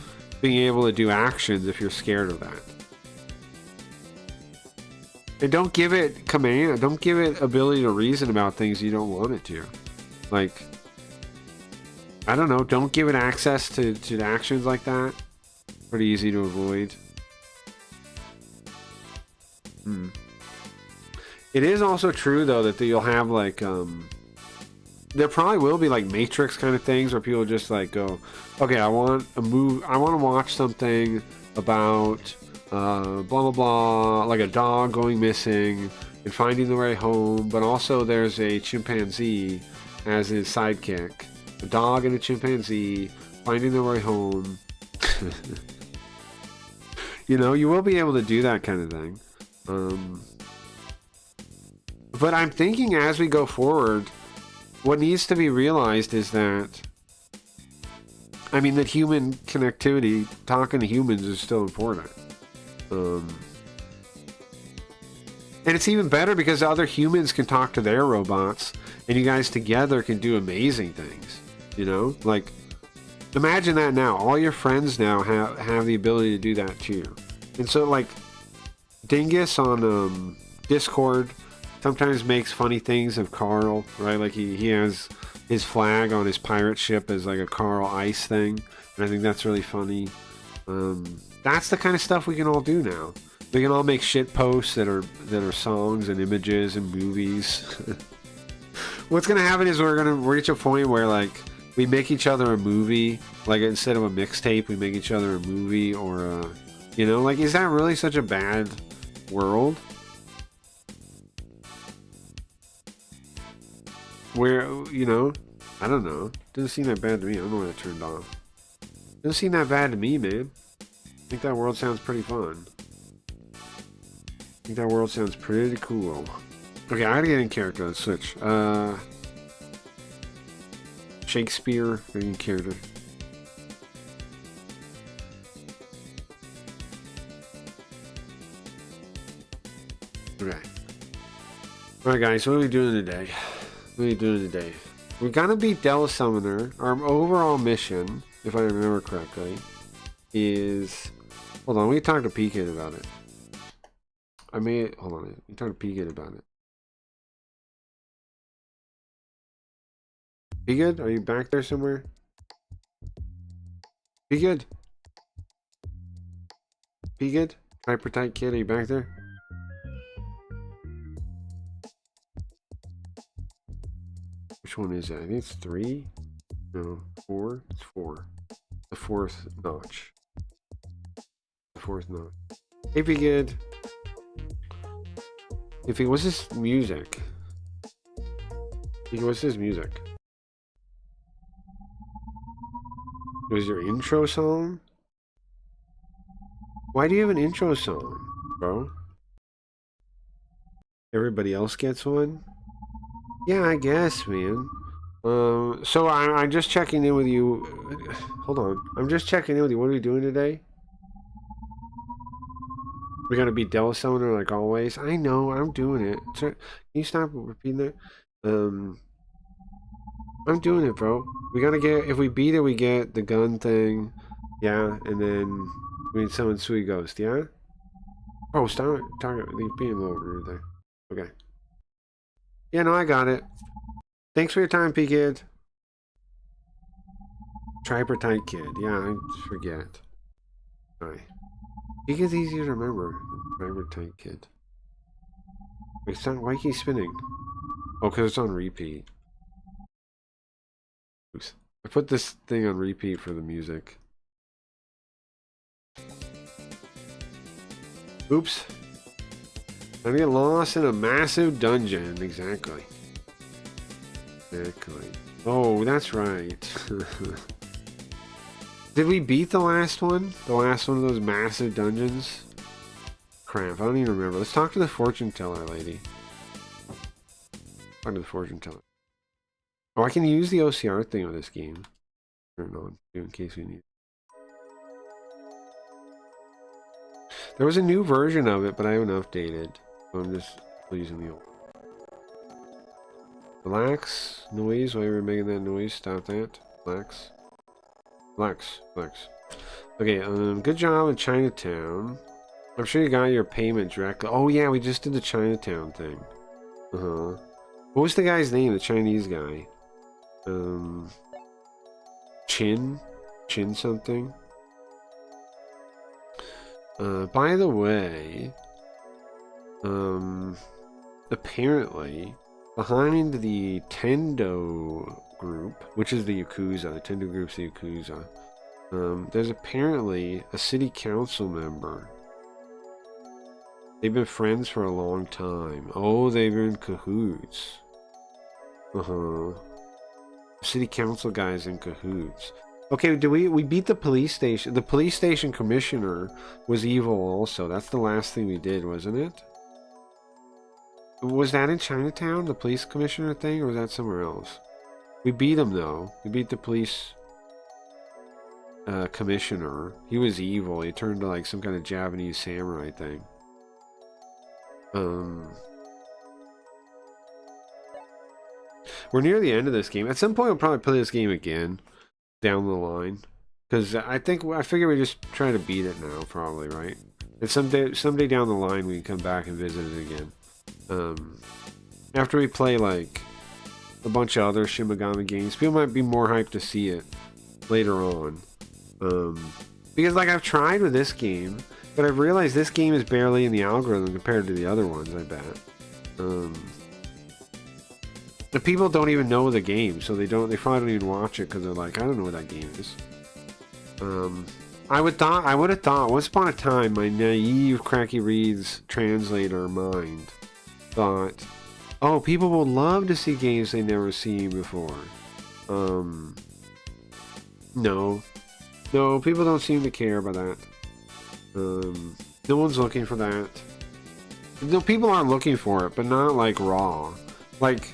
being able to do actions if you're scared of that. And don't give it command, don't give it ability to reason about things you don't want it to. Like, I don't know, don't give it access to actions like that. Pretty easy to avoid. It is also true though that you'll have like there probably will be like Matrix kind of things where people just like go, okay, I want to watch something about blah blah blah, like a dog going missing and finding the way home, but also there's a chimpanzee as his sidekick, a dog and a chimpanzee finding their way home. You know, you will be able to do that kind of thing. But I'm thinking as we go forward, what needs to be realized is that, I mean, that human connectivity, talking to humans, is still important. And it's even better because other humans can talk to their robots, and you guys together can do amazing things. You know, like, imagine that now. All your friends now have the ability to do that too. And so, like, Dingus on Discord sometimes makes funny things of Carl, right? Like he has his flag on his pirate ship as like a Carl Ice thing, and I think that's really funny. That's the kind of stuff we can all do now. We can all make shit posts that are songs and images and movies. What's gonna happen is we're gonna reach a point where like we make each other a movie, like instead of a mixtape, we make each other a movie, or you know, like, is that really such a bad world? Where, you know, I don't know. Doesn't seem that bad to me. I don't know why that turned off. Doesn't seem that bad to me, man. I think that world sounds pretty fun. I think that world sounds pretty cool. Okay, I gotta get in character. Let's switch. Shakespeare, in character. Okay. Alright guys, what are we doing today? What are we doing today? We're gonna beat Della Summoner. Our overall mission, if I remember correctly, is... Hold on, we can talk to P-Kid about it. Hold on, we can talk to P-Kid about it. P-Kid, are you back there somewhere? P-Kid? P-Kid? Hyper Tight Kid, are you back there? Which one is it? I think it's 3? No, 4? It's 4. The fourth notch. The fourth notch. Hey, P-Kid. If it was this music. What's this music? It was your intro song? Why do you have an intro song, bro? Everybody else gets one? Yeah, I guess, man. So I'm just checking in with you. Hold on. I'm just checking in with you. What are we doing today? We're gonna be Delsoner like always. I know, I'm doing it. Can you stop repeating that? I'm doing it, bro. We gotta get, if we beat it, we get the gun thing. Yeah, and then we need someone sweet ghost, yeah? Oh, stop being a little rude there. Okay. Yeah, no, I got it. Thanks for your time, P-Kid. Tripartite Kid. Yeah, I forget. Sorry. P-Kid's easier to remember than Tripartite Kid. Wait, why keep spinning? Oh, because it's on repeat. Oops. I put this thing on repeat for the music. Oops. I get lost in a massive dungeon. Exactly. Exactly. Oh, that's right. Did we beat the last one? The last one of those massive dungeons? Crap, I don't even remember. Let's talk to the fortune teller lady. Talk to the fortune teller. Oh, I can use the OCR thing on this game. Turn it on, in case we need it. There was a new version of it, but I haven't updated. So I'm just using the old. Relax. Noise. Why are we making that noise? Stop that. Relax. Relax. Relax. Okay, good job in Chinatown. I'm sure you got your payment directly. Oh yeah, we just did the Chinatown thing. Uh-huh. What was the guy's name? The Chinese guy? Chin something. By the way, apparently behind the Tendo group, which is the Yakuza, the Tendo group's the Yakuza, there's apparently a city council member. They've been friends for a long time. Oh, they've been in cahoots. City council guys in cahoots. Okay, we beat the police station. The police station commissioner was evil also. That's the last thing we did, wasn't it? Was that in Chinatown, the police commissioner thing, or was that somewhere else? We beat him though. We beat the police commissioner. He was evil. He turned to like some kind of Japanese samurai thing. We're near the end of this game. At some point, we'll probably play this game again down the line, because I figure we just try to beat it now, probably, right? And someday down the line, we can come back and visit it again. After we play like a bunch of other Shin Megami games, people might be more hyped to see it later on. Because like I've tried with this game, but I've realized this game is barely in the algorithm compared to the other ones, I bet. The people don't even know the game, so they probably don't even watch it because they're like, I don't know what that game is. I would have thought once upon a time, my naive Cracky Reads translator mind thought, oh, people will love to see games they've never seen before. No, people don't seem to care about that. No one's looking for that. No, people aren't looking for it, but not like raw. Like,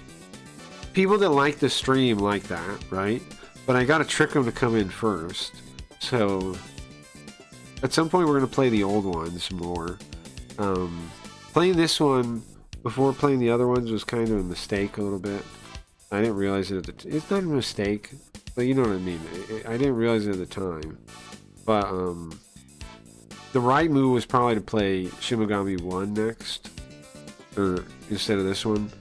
people that like the stream like that, right? But I gotta trick them to come in first. So, at some point we're gonna play the old ones more. Playing this one before playing the other ones was kind of a mistake a little bit. I didn't realize it at the it's not a mistake, but you know what I mean. I didn't realize it at the time. But, the right move was probably to play Shin Megami 1 next, or instead of this one.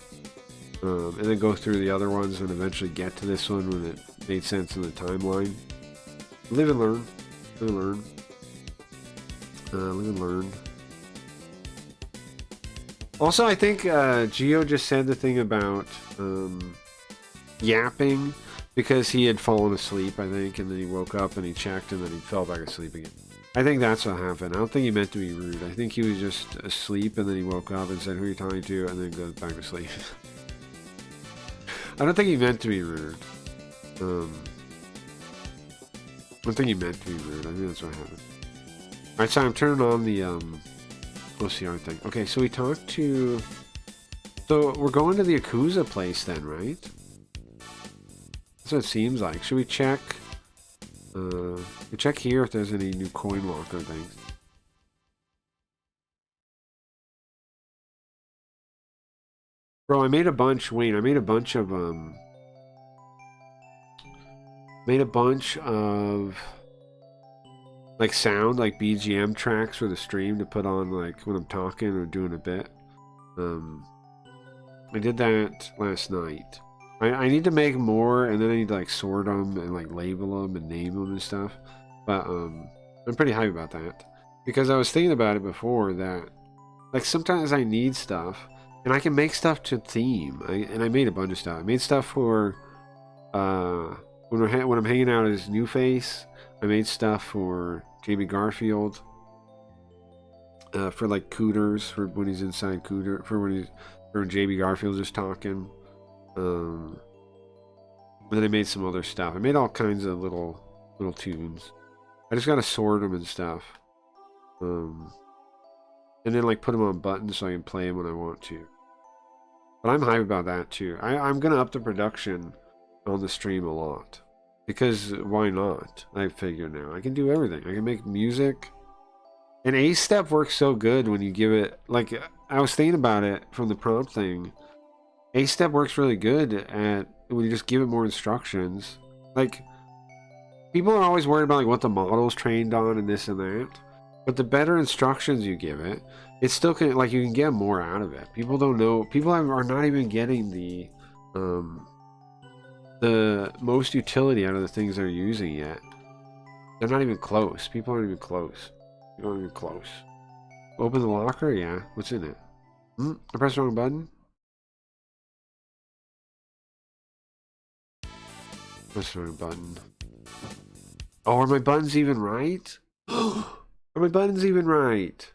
And then go through the other ones and eventually get to this one when it made sense in the timeline. Live and learn. Live and learn. Live and learn. Also, I think Gio just said the thing about yapping because he had fallen asleep, I think, and then he woke up and he checked and then he fell back asleep again. I think that's what happened. I don't think he meant to be rude. I think he was just asleep and then he woke up and said, who are you talking to? And then goes back to sleep. I don't think he meant to be rude. One thing you meant to be rude. I think that's what happened. Alright, so I'm turning on the OCR thing. Okay, so we talked to... So we're going to the Yakuza place then, right? That's what it seems like. Should we check... we check here if there's any new coin walker things. Bro, I made a bunch, Wayne, I made a bunch of, like, sound, like, BGM tracks for the stream to put on, like, when I'm talking or doing a bit. I did that last night. I need to make more, and then I need to, like, sort them and, like, label them and name them and stuff. But, I'm pretty hyped about that. Because I was thinking about it before that, like, sometimes I need stuff. And I can make stuff to theme. And I made a bunch of stuff. I made stuff for when I'm hanging out as New Face. I made stuff for JB Garfield. For like Cooters, for when he's inside Cooter, for when JB Garfield's just talking. And then I made some other stuff. I made all kinds of little tunes. I just gotta sort them and stuff. And then like put them on buttons so I can play them when I want to. But I'm hyped about that too. I'm gonna up the production on the stream a lot. Because why not? I figure now. I can do everything. I can make music. And A-Step works so good when you give it... Like, I was thinking about it from the prompt thing. A-Step works really good at when you just give it more instructions. Like, people are always worried about like what the model's trained on and this and that. But the better instructions you give it, it still can, like, you can get more out of it. People don't know, people are not even getting the most utility out of the things they're using yet. They're not even close. People aren't even close. People aren't even close. Open the locker? Yeah. What's in it? I pressed the wrong button? Press the wrong button. Oh, are my buttons even right? Are my buttons even right?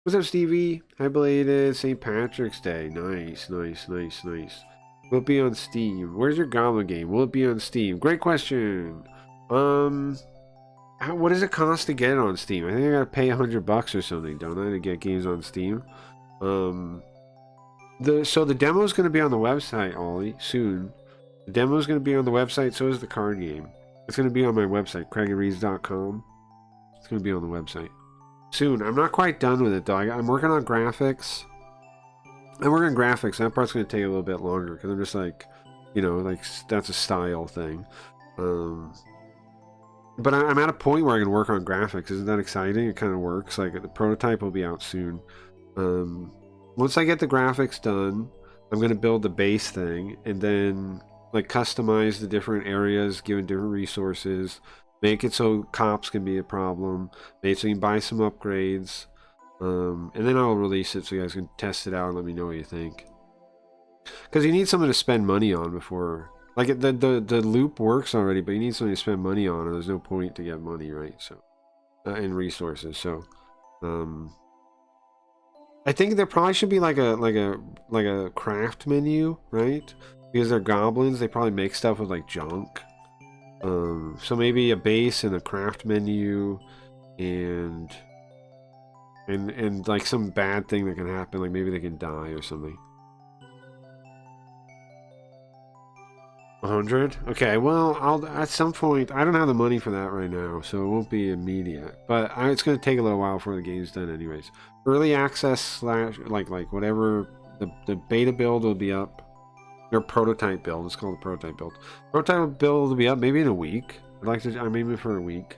What's up, Stevie? Hi, belated St. Patrick's Day. Nice, nice, nice, nice. Will it be on Steam? Where's your Goblin game? Will it be on Steam? Great question. What does it cost to get it on Steam? I think I gotta pay $100 or something, don't I, to get games on Steam? So the demo is gonna be on the website, Ollie, soon. The demo is gonna be on the website. So is the card game. It's gonna be on my website, CraigandReeds.com. It's going to be on the website soon. I'm not quite done with it though. I'm working on graphics. I'm working on graphics. That part's going to take a little bit longer because I'm just like, you know, like that's a style thing. But I'm at a point where I can work on graphics. Isn't that exciting? It kind of works. Like the prototype will be out soon. Once I get the graphics done, I'm going to build the base thing and then like customize the different areas, given different resources. Make it so cops can be a problem. Make it so you can buy some upgrades. And then I'll release it so you guys can test it out and let me know what you think. Because you need something to spend money on before... Like, the loop works already, but you need something to spend money on, or there's no point to get money, right? So, and resources. So, I think there probably should be like a craft menu, right? Because they're goblins, they probably make stuff with like junk. So maybe a base and a craft menu and like some bad thing that can happen, like maybe they can die or something. 100? Okay, well, I'll at some point, I don't have the money for that right now, so it won't be immediate. But it's going to take a little while before the game's done anyways. Early access / like whatever, the beta build will be up. Or prototype build. It's called a prototype build. Prototype build will be up maybe in a week. I'm aiming for a week.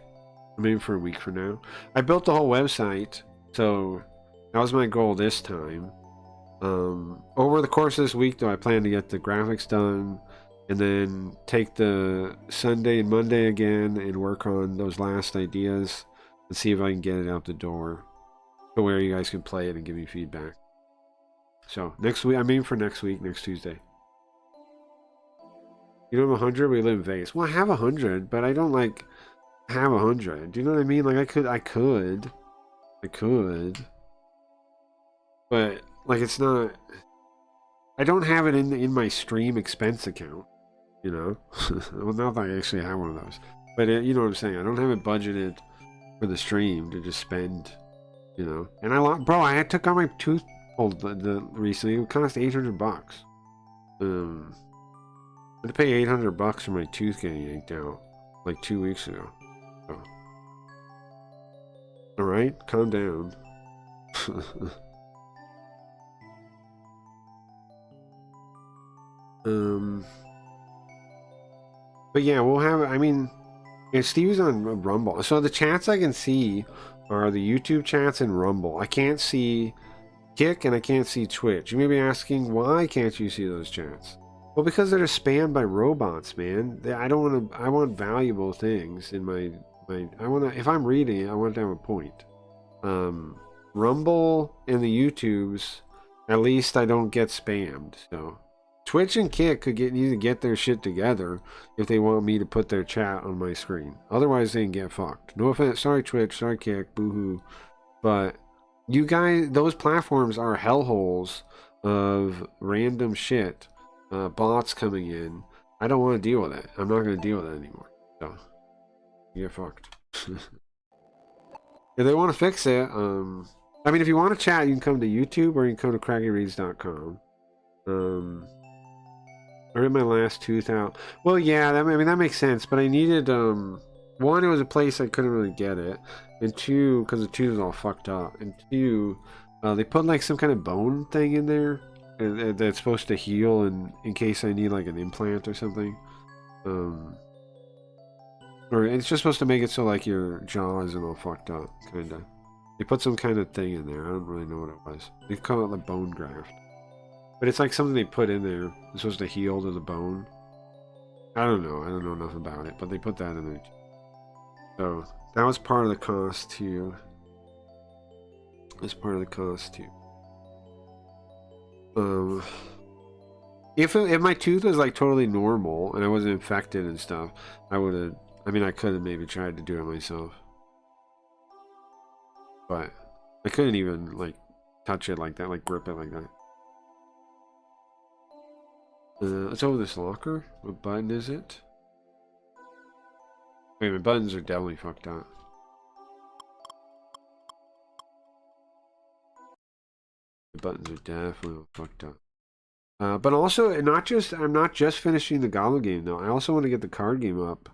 I'm aiming for a week for now. I built the whole website, so that was my goal this time. Over the course of this week, though, I plan to get the graphics done, and then take the Sunday and Monday again and work on those last ideas and see if I can get it out the door to where you guys can play it and give me feedback. So next week, I'm aiming for next week, next Tuesday. You don't have 100, we live in Vegas. Well, I have 100, but I don't like have 100. Do you know what I mean? Like I could. But like it's not. I don't have it in my stream expense account. You know, well, not that I actually have one of those. But you know what I'm saying? I don't have it budgeted for the stream to just spend, you know. And bro, I took out my tooth pulled recently. It cost $800. I had to pay $800 for my tooth getting yanked out like 2 weeks ago. So. All right, calm down. But yeah, we'll have. I mean, yeah, Steve's on Rumble, so the chats I can see are the YouTube chats and Rumble. I can't see Kick and I can't see Twitch. You may be asking, why can't you see those chats? Well, because they're spammed by robots, man. I don't want to. I want valuable things in my. I want to. If I'm reading it, I want to have a point. Rumble and the YouTubes, at least I don't get spammed. So Twitch and Kick need to get their shit together if they want me to put their chat on my screen. Otherwise, they can get fucked. No offense. Sorry, Twitch. Sorry, Kick. Boo-hoo. But you guys, those platforms are hellholes of random shit. Bots coming in. I don't want to deal with it. I'm not going to deal with it anymore. So, you get fucked. If they want to fix it, I mean, if you want to chat, you can come to YouTube or you can come to craggyreads.com. I ripped my last tooth out. Well, yeah, I mean, that makes sense, but I needed, one, it was a place I couldn't really get it, and two, because the tooth was all fucked up, and two, they put like some kind of bone thing in there that's supposed to heal in case I need like an implant or something. Or it's just supposed to make it so like your jaw isn't all fucked up, kinda. They put some kind of thing in there. I don't really know what it was. They call it the bone graft. But it's like something they put in there. It's supposed to heal to the bone. I don't know. I don't know enough about it, but they put that in there. So that was part of the cost too. That's part of the cost too. If my tooth was like totally normal and I wasn't infected and stuff, I would have. I mean, I could have maybe tried to do it myself, but I couldn't even like touch it like that, like grip it like that. Let's open this locker. What button is it? Wait, my buttons are definitely fucked up. The buttons are definitely fucked up. But also, I'm not just finishing the Goblin game though. I also want to get the card game up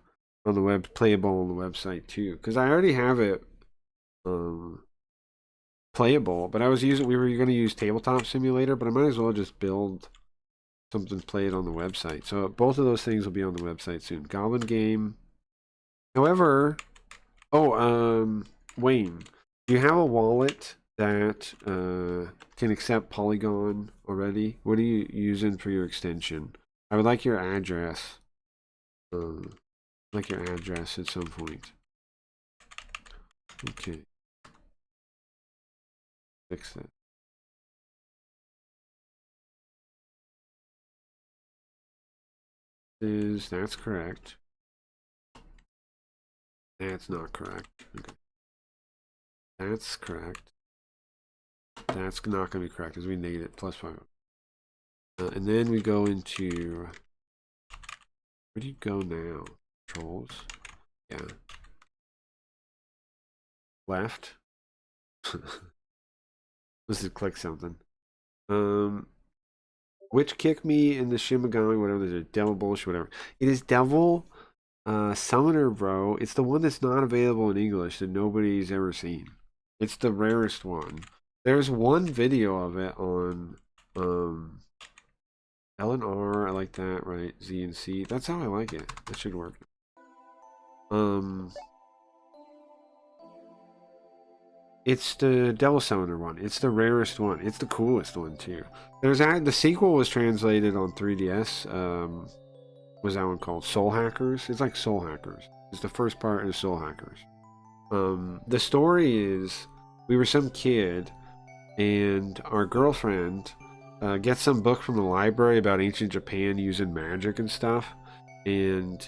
on the web, playable on the website too, because I already have it playable. But we were going to use Tabletop Simulator, but I might as well just build something played on the website. So both of those things will be on the website soon. Goblin game. However, Wayne, do you have a wallet that can accept Polygon already? What are you using for your extension? I would like your address. Like your address at some point. Okay. Fix that. That's correct. That's not correct. Okay. That's correct. That's not going to be correct because we need it +5. And then we go into, where do you go now? Controls. Yeah. Left. Let's just click something. Which kick me in the Shin Megami, whatever, there's a devil bullshit, whatever. It is Devil Summoner, bro. It's the one that's not available in English that nobody's ever seen. It's the rarest one. There's one video of it on L and R. I like that, right? Z and C. That's how I like it. That should work. It's the Devil Summoner one. It's the rarest one. It's the coolest one too. The sequel was translated on 3DS. What's that one called? Soul Hackers. It's like Soul Hackers. It's the first part of Soul Hackers. The story is we were some kid and our girlfriend gets some book from the library about ancient Japan using magic and stuff, and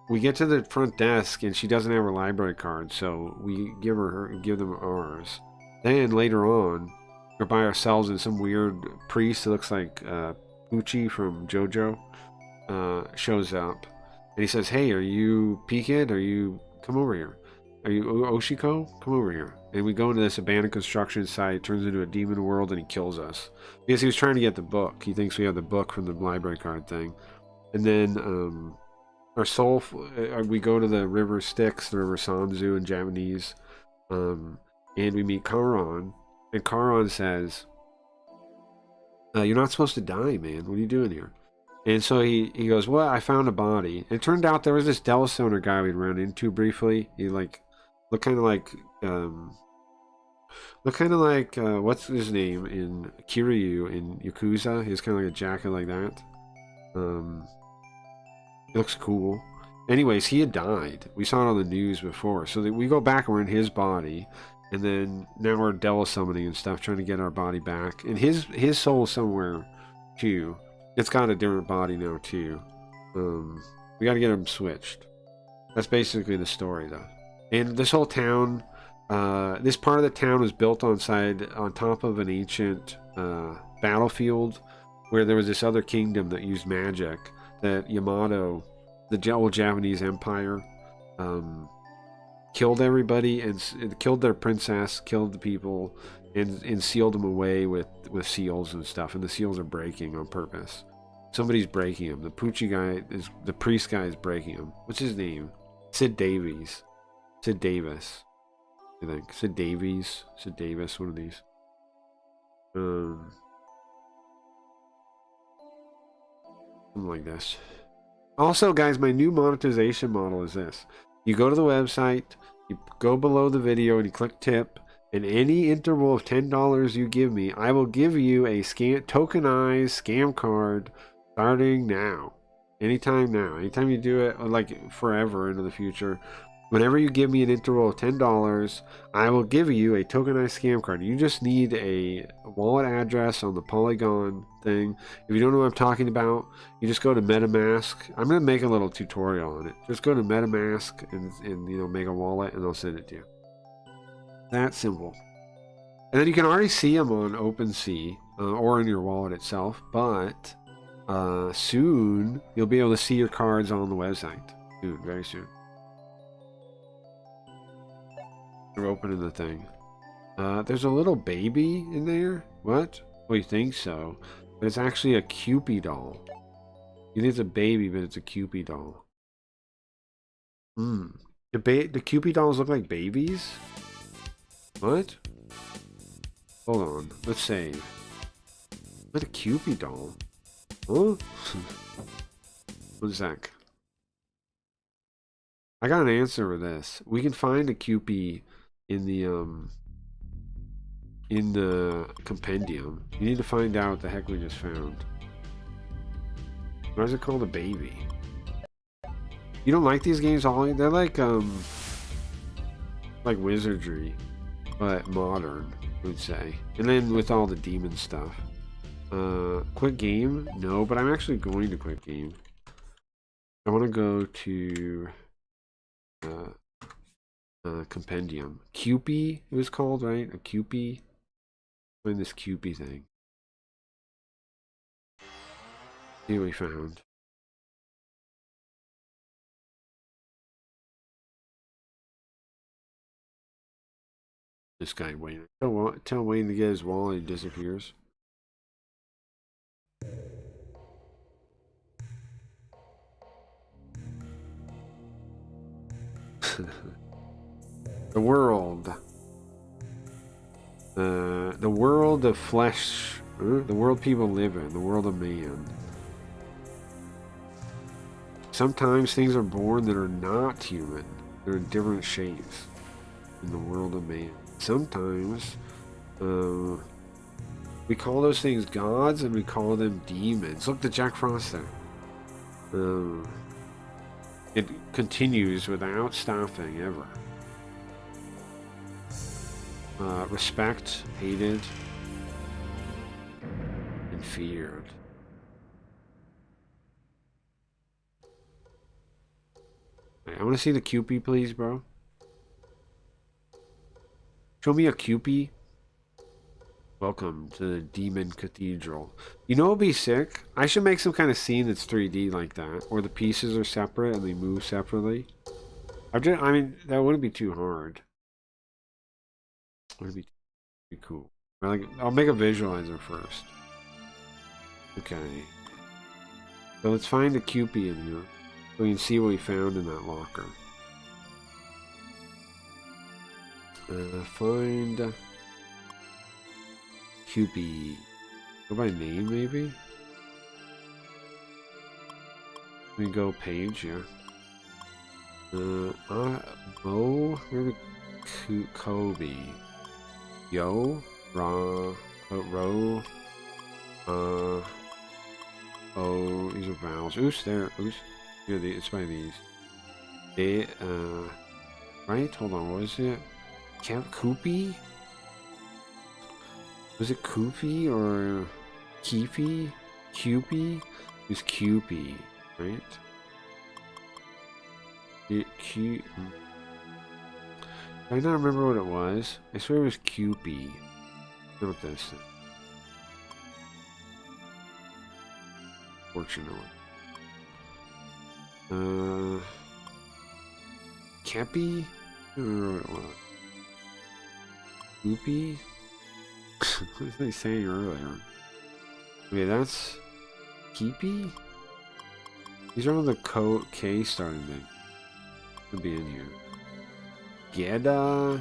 we get to the front desk and she doesn't have her library card, so we give them ours. Then later on, we're by ourselves and some weird priest that looks like Uchi from JoJo shows up, And he says, "Hey, are you P-Kid? Are you come over here? Are you Oshiko? Come over here." And we go into this abandoned construction site, turns into a demon world, and he kills us because he was trying to get the book. He thinks we have the book from the library card thing. And then our soul, we go to the river Styx, the river Sanzu in Japanese, and we meet Karan, and Karan says, "You're not supposed to die, man. What are you doing here?" And so he goes, "Well, I found a body." It turned out there was this Delasoner guy we'd run into briefly. He like looked kind of like what's his name in Kiryu in Yakuza. He's kind of like a jacket like that. He looks cool. Anyways, he had died. We saw it on the news before. So we go back and we're in his body. And then now we're Dela summoning and stuff, trying to get our body back. And his soul somewhere too. It's got a different body now too. We got to get him switched. That's basically the story though. And this whole town, this part of the town was built on top of an ancient battlefield where there was this other kingdom that used magic that Yamato, the old Japanese empire, killed everybody and killed their princess, killed the people, and sealed them away with seals and stuff. And the seals are breaking on purpose. Somebody's breaking them. The Poochie guy the priest guy is breaking them. What's his name? Sid Davies. Sid Davis. I think. Sid Davies. Sid Davis, one of these. Something like this. Also, guys, my new monetization model is this. You go to the website, you go below the video, and you click tip, and any interval of $10 you give me, I will give you a tokenized scam card starting now. Anytime now. Anytime you do it, like forever into the future. Whenever you give me an interval of $10, I will give you a tokenized scam card. You just need a wallet address on the Polygon thing. If you don't know what I'm talking about, you just go to MetaMask. I'm going to make a little tutorial on it. Just go to MetaMask and make a wallet, and they'll send it to you. That simple. And then you can already see them on OpenSea or in your wallet itself. But soon you'll be able to see your cards on the website. Soon, very soon. We're opening the thing. There's a little baby in there. What? Well, you think so, but it's actually a Cupid doll. You think it's a baby, but it's a Cupid doll. The Cupid dolls look like babies? What? Hold on. Let's save. What a Cupid doll? Huh? One sec. I got an answer for this. We can find a Cupid in the compendium. You need to find out what the heck we just found. Why is it called a baby? You don't like these games, Ollie? They're like wizardry, but modern, I would say. And then with all the demon stuff. Quit game? No, but I'm actually going to quit game. I want to go to compendium. Cupid, it was called, right? A Cupid. Find this Cupid thing. See what we found. This guy Wayne. Tell Wayne to get his wallet. He disappears. The world. The world of flesh. The world people live in. The world of man. Sometimes things are born that are not human. They're in different shapes. In the world of man. Sometimes we call those things gods and we call them demons. Look, the Jack Frost there. It continues without stopping ever. Respect, hated, and feared. Right, I want to see the Cupid, please, bro. Show me a Cupid. Welcome to the Demon Cathedral. You know what would be sick? I should make some kind of scene that's 3D like that, where the pieces are separate and they move separately. I mean, that wouldn't be too hard. Would be cool. Like, I'll make a visualizer first. Okay. So let's find the Cupid in here, so we can see what we found in that locker. Find Cupid. Go by name, maybe? We go page, yeah. Mo, where Kobe? Yo, Ra, Ro, oh, these are vowels. Oops, there, oops. Yeah, it's by these. They, right? Hold on, what is it? Camp Koopy? Was it Koopy or Keepy? Cupy? It's Cupy, right? I don't remember what it was. I swear it was Cupy. Not this. Fortunately. Kepi? I don't remember what it was. Koopy? What was they saying earlier? Okay, that's Keepy? These are all the K starting things. Could be in here. Geda.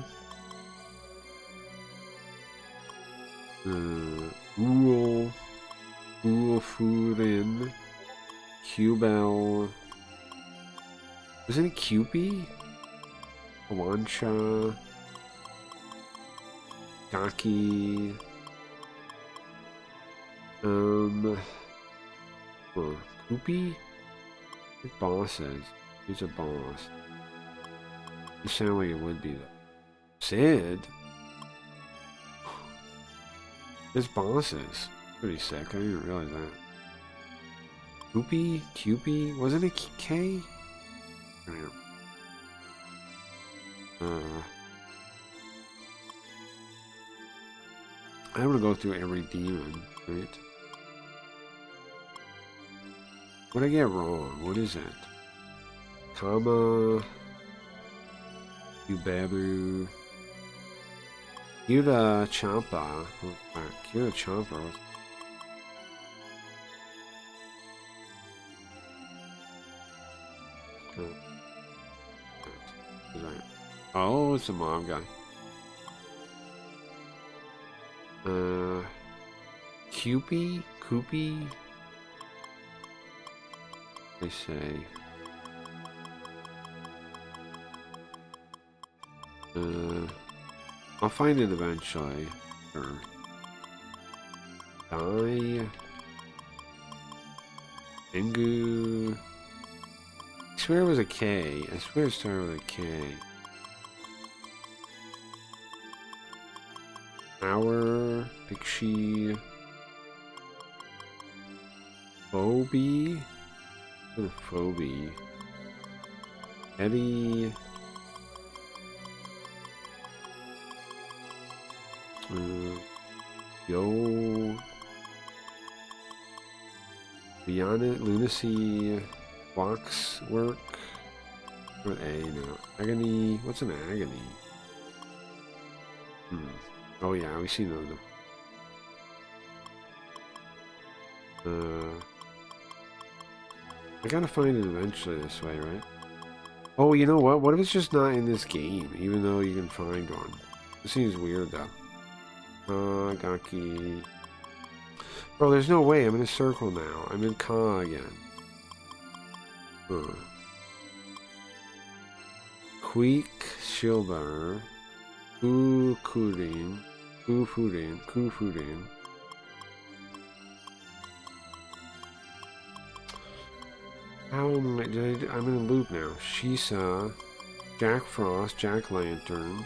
Uul. Uulfurin. Cubel. Wasn't it Cupy? Kawancha. Gaki. Koopy? Bosses. Who's a boss? You sound like it would be though. Sid? There's bosses. Pretty sick. I didn't realize that. Koopy? Cupy? Wasn't it K? I don't want to go through every demon, right? What did I get wrong? What is it? Kama... Yubabu... Kyuda Champa... Kyuda Champa... Oh, it's a mob guy. Koopy? Koopy? They say. I'll find it eventually. Sure. Die. Engu. I swear it was a K. I swear it started with a K. Hour. Pixie. Phobie. What is Phobie? Eddie. Yo. Beyond it, lunacy, wax work. What A now? Agony. What's an agony? Oh yeah, we've seen those. I gotta find it eventually this way, right? Oh, you know what? What if it's just not in this game, even though you can find one? This seems weird though. Gaki. Bro, there's no way. I'm in a circle now. I'm in Ka again. Queek Shilbar. Kukurin. Kufurin. Kufurin. How am I? I'm in a loop now. Shisa. Jack Frost. Jack Lantern.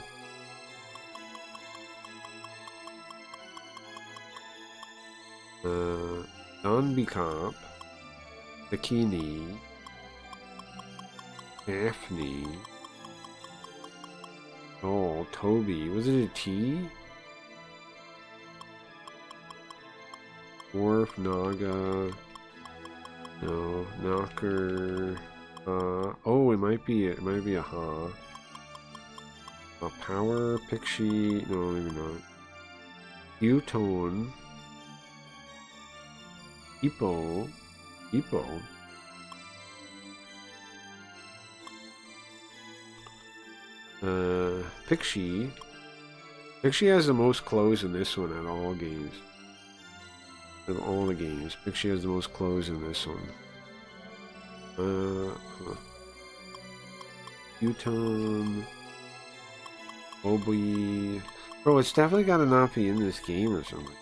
Donbicop, Bikini, Daphne, oh, Toby, was it a T? Dwarf, Naga. No, Knocker. Oh, it might be a Ha. Power, Pixie. No, maybe not. U-Tone. Hippo. Pixie. Pixie has the most clothes in this one at all games. Of all the games, Pixie has the most clothes in this one. U-Tone. Obi. Bro, it's definitely gotta not be in this game or something.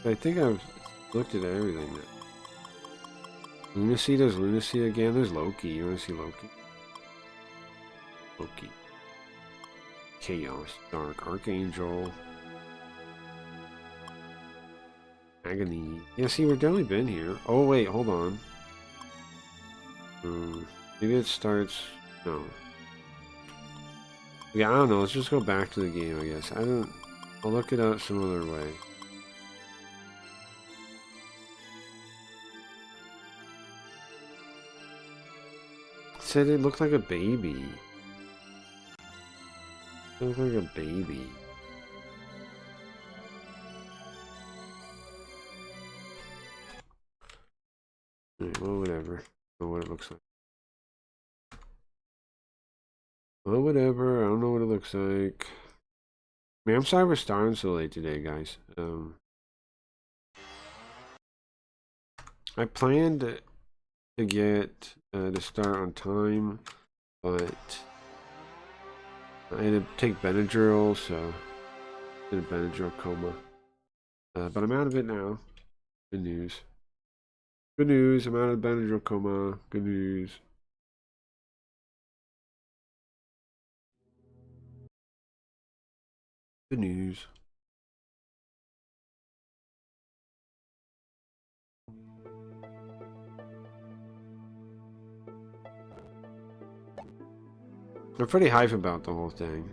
I think I've looked at everything now. Lunacy, there's Lunacy again. There's Loki. You wanna see Loki? Loki. Chaos. Dark. Archangel. Agony. Yeah, see, we've definitely been here. Oh, wait, hold on. Maybe it starts... No. Yeah, I don't know. Let's just go back to the game, I guess. I'll look it up some other way. It said it looked like a baby. It looked like a baby. Well, whatever. I don't know what it looks like. Well, whatever. I don't know what it looks like. I mean, I'm sorry for starting so late today, guys. I planned to get to start on time, but I had to take Benadryl, so I did a Benadryl coma. But I'm out of it now. Good news. Good news. I'm out of Benadryl coma. Good news. Good news. I'm pretty hype about the whole thing.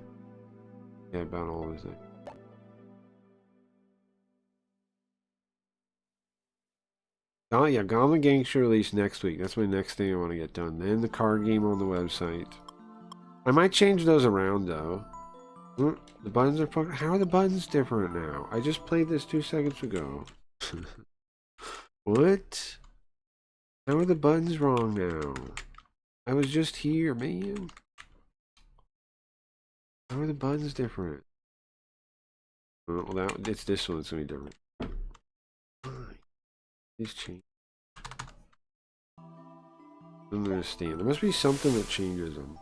Yeah, about all this thing. Oh yeah, Goblin Gangster release next week. That's my next thing I want to get done. Then the card game on the website. I might change those around though. The buttons are fucking... How are the buttons different now? I just played this 2 seconds ago. What? How are the buttons wrong now? I was just here, man. How are the buttons different? Well, it's this one that's gonna be different. Fine. These change. I don't understand. There must be something that changes them.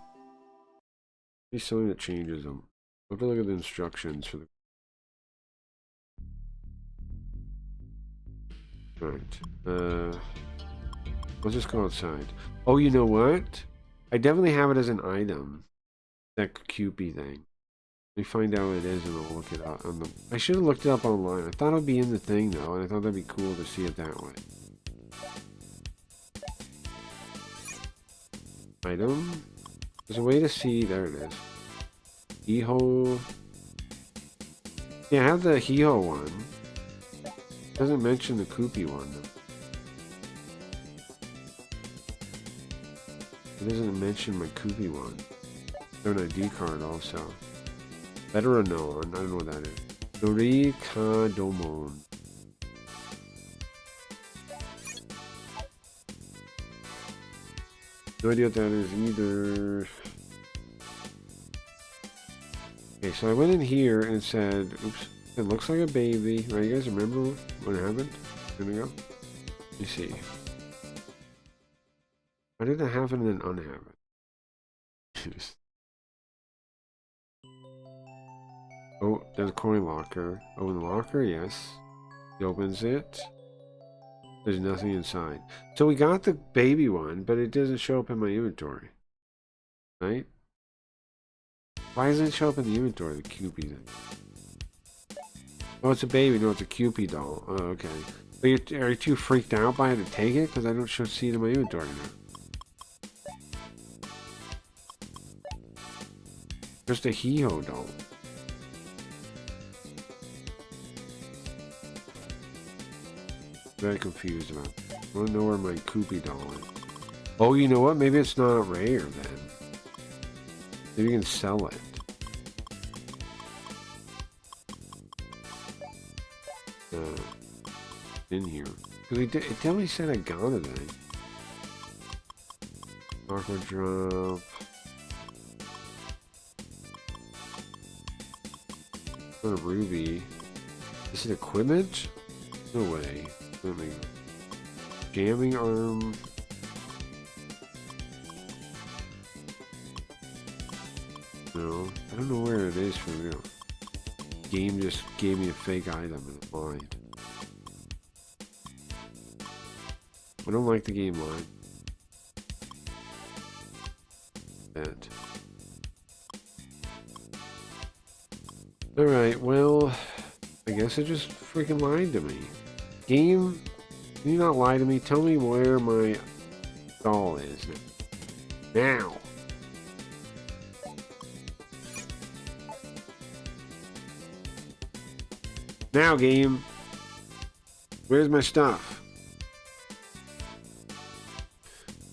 Be something that changes them. Have to look at the instructions for the... Right. Let's just go outside. Oh, you know what? I definitely have it as an item. That Cupid thing. Let me find out what it is and I'll look it up. I should have looked it up online. I thought it would be in the thing though, and I thought that'd be cool to see it that way. Item? There's a way to see... There it is. Hiho. Yeah, I have the Hiho one. It doesn't mention the Koopy one though. It doesn't mention my Koopy one. There's an ID card also. Veteranon. I don't know what that is. Dorikadomon. No idea what that is either. Okay, so I went in here and it said, oops, it looks like a baby. Right, you guys remember what happened? Here we go. Let me see. Why did it happen and then unhappen? Oh, there's a coin locker. Open the locker, yes. He opens it. There's nothing inside. So we got the baby one, but it doesn't show up in my inventory. Right? Why doesn't it show up in the inventory, the Cupid thing? Oh, it's a baby. No, it's a Cupid doll. Oh, okay. But are you too freaked out by it to take it? Because I don't see it in my inventory now. Just a Hiho doll. Very confused about it. I want to know where my Koopy doll is. Oh, you know what? Maybe it's not rare then. Maybe you can sell it. In here. Because it definitely said I got it then. Aqua drop. Got a ruby. Is it equipment? No way. Jamming arm. No, I don't know where it is for real. Game just gave me a fake item and it lied. I don't like the game line. Bet. Alright, well, I guess it just freaking lied to me. Game, can you not lie to me? Tell me where my doll is now. Now, game. Where's my stuff?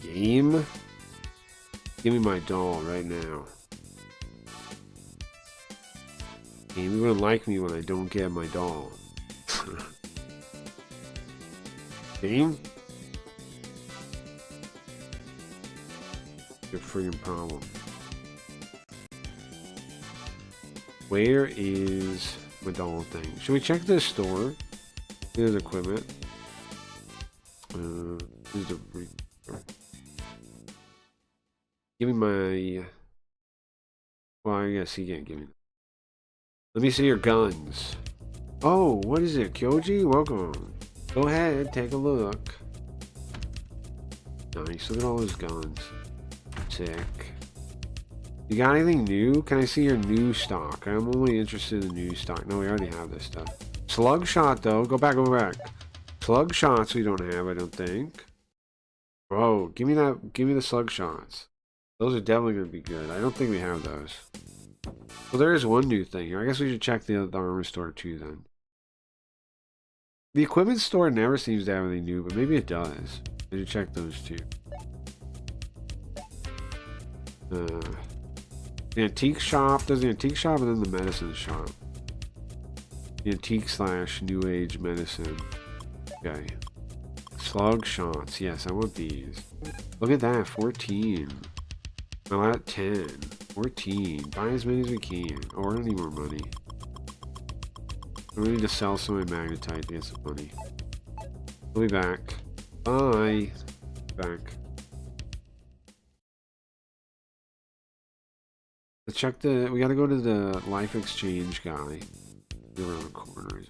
Game? Give me my doll right now. Game, you wouldn't like me when I don't get my doll. Game? Your freaking problem. Where is my doll thing? Should we check this store? There's equipment. Here's the give me my. Well, I guess he can't give me. Let me see your guns. Oh, what is it, Kyoji? Welcome. Go ahead, take a look. Nice. Look at all those guns. Sick. You got anything new? Can I see your new stock? I'm only interested in new stock. No, we already have this stuff. Slug shot though. Go back, go back. Slug shots we don't have, I don't think. Bro, give me that. Give me the slug shots. Those are definitely going to be good. I don't think we have those. Well, there is one new thing here. I guess we should check the armor store too then. The equipment store never seems to have anything new, but maybe it does. We should check those too. The antique shop. There's the antique shop and then the medicine shop. The antique / new age medicine. Okay. Slug shots. Yes, I want these. Look at that. 14. I'm at 10. 14. Buy as many as we can. Oh, I don't need more money. I need to sell some of my magnetite to get some money. We'll be back. Bye. Back. Let's check the. We gotta go to the life exchange guy. Go around the corner.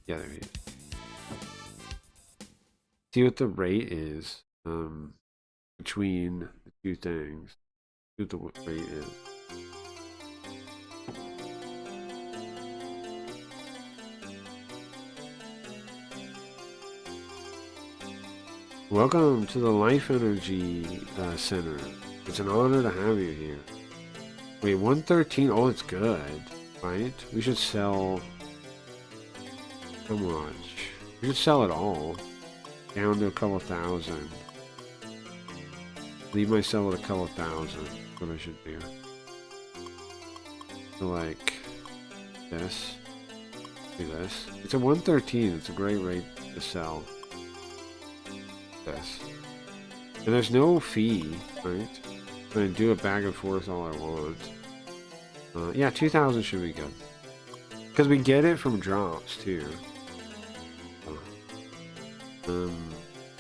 Yeah, there he is. See what the rate is between the two things. See what the rate is. Welcome to the Life Energy Center. It's an honor to have you here. Wait, 113? Oh, it's good, right? We should sell. How much? We should sell it all. Down to a couple thousand. Leave myself with a couple thousand. That's what I should do. So like this. Do this. It's a 113. It's a great rate to sell. This. And there's no fee, right? I'm gonna do it back and forth all I want. Yeah, 2,000 should be good. Because we get it from drops too.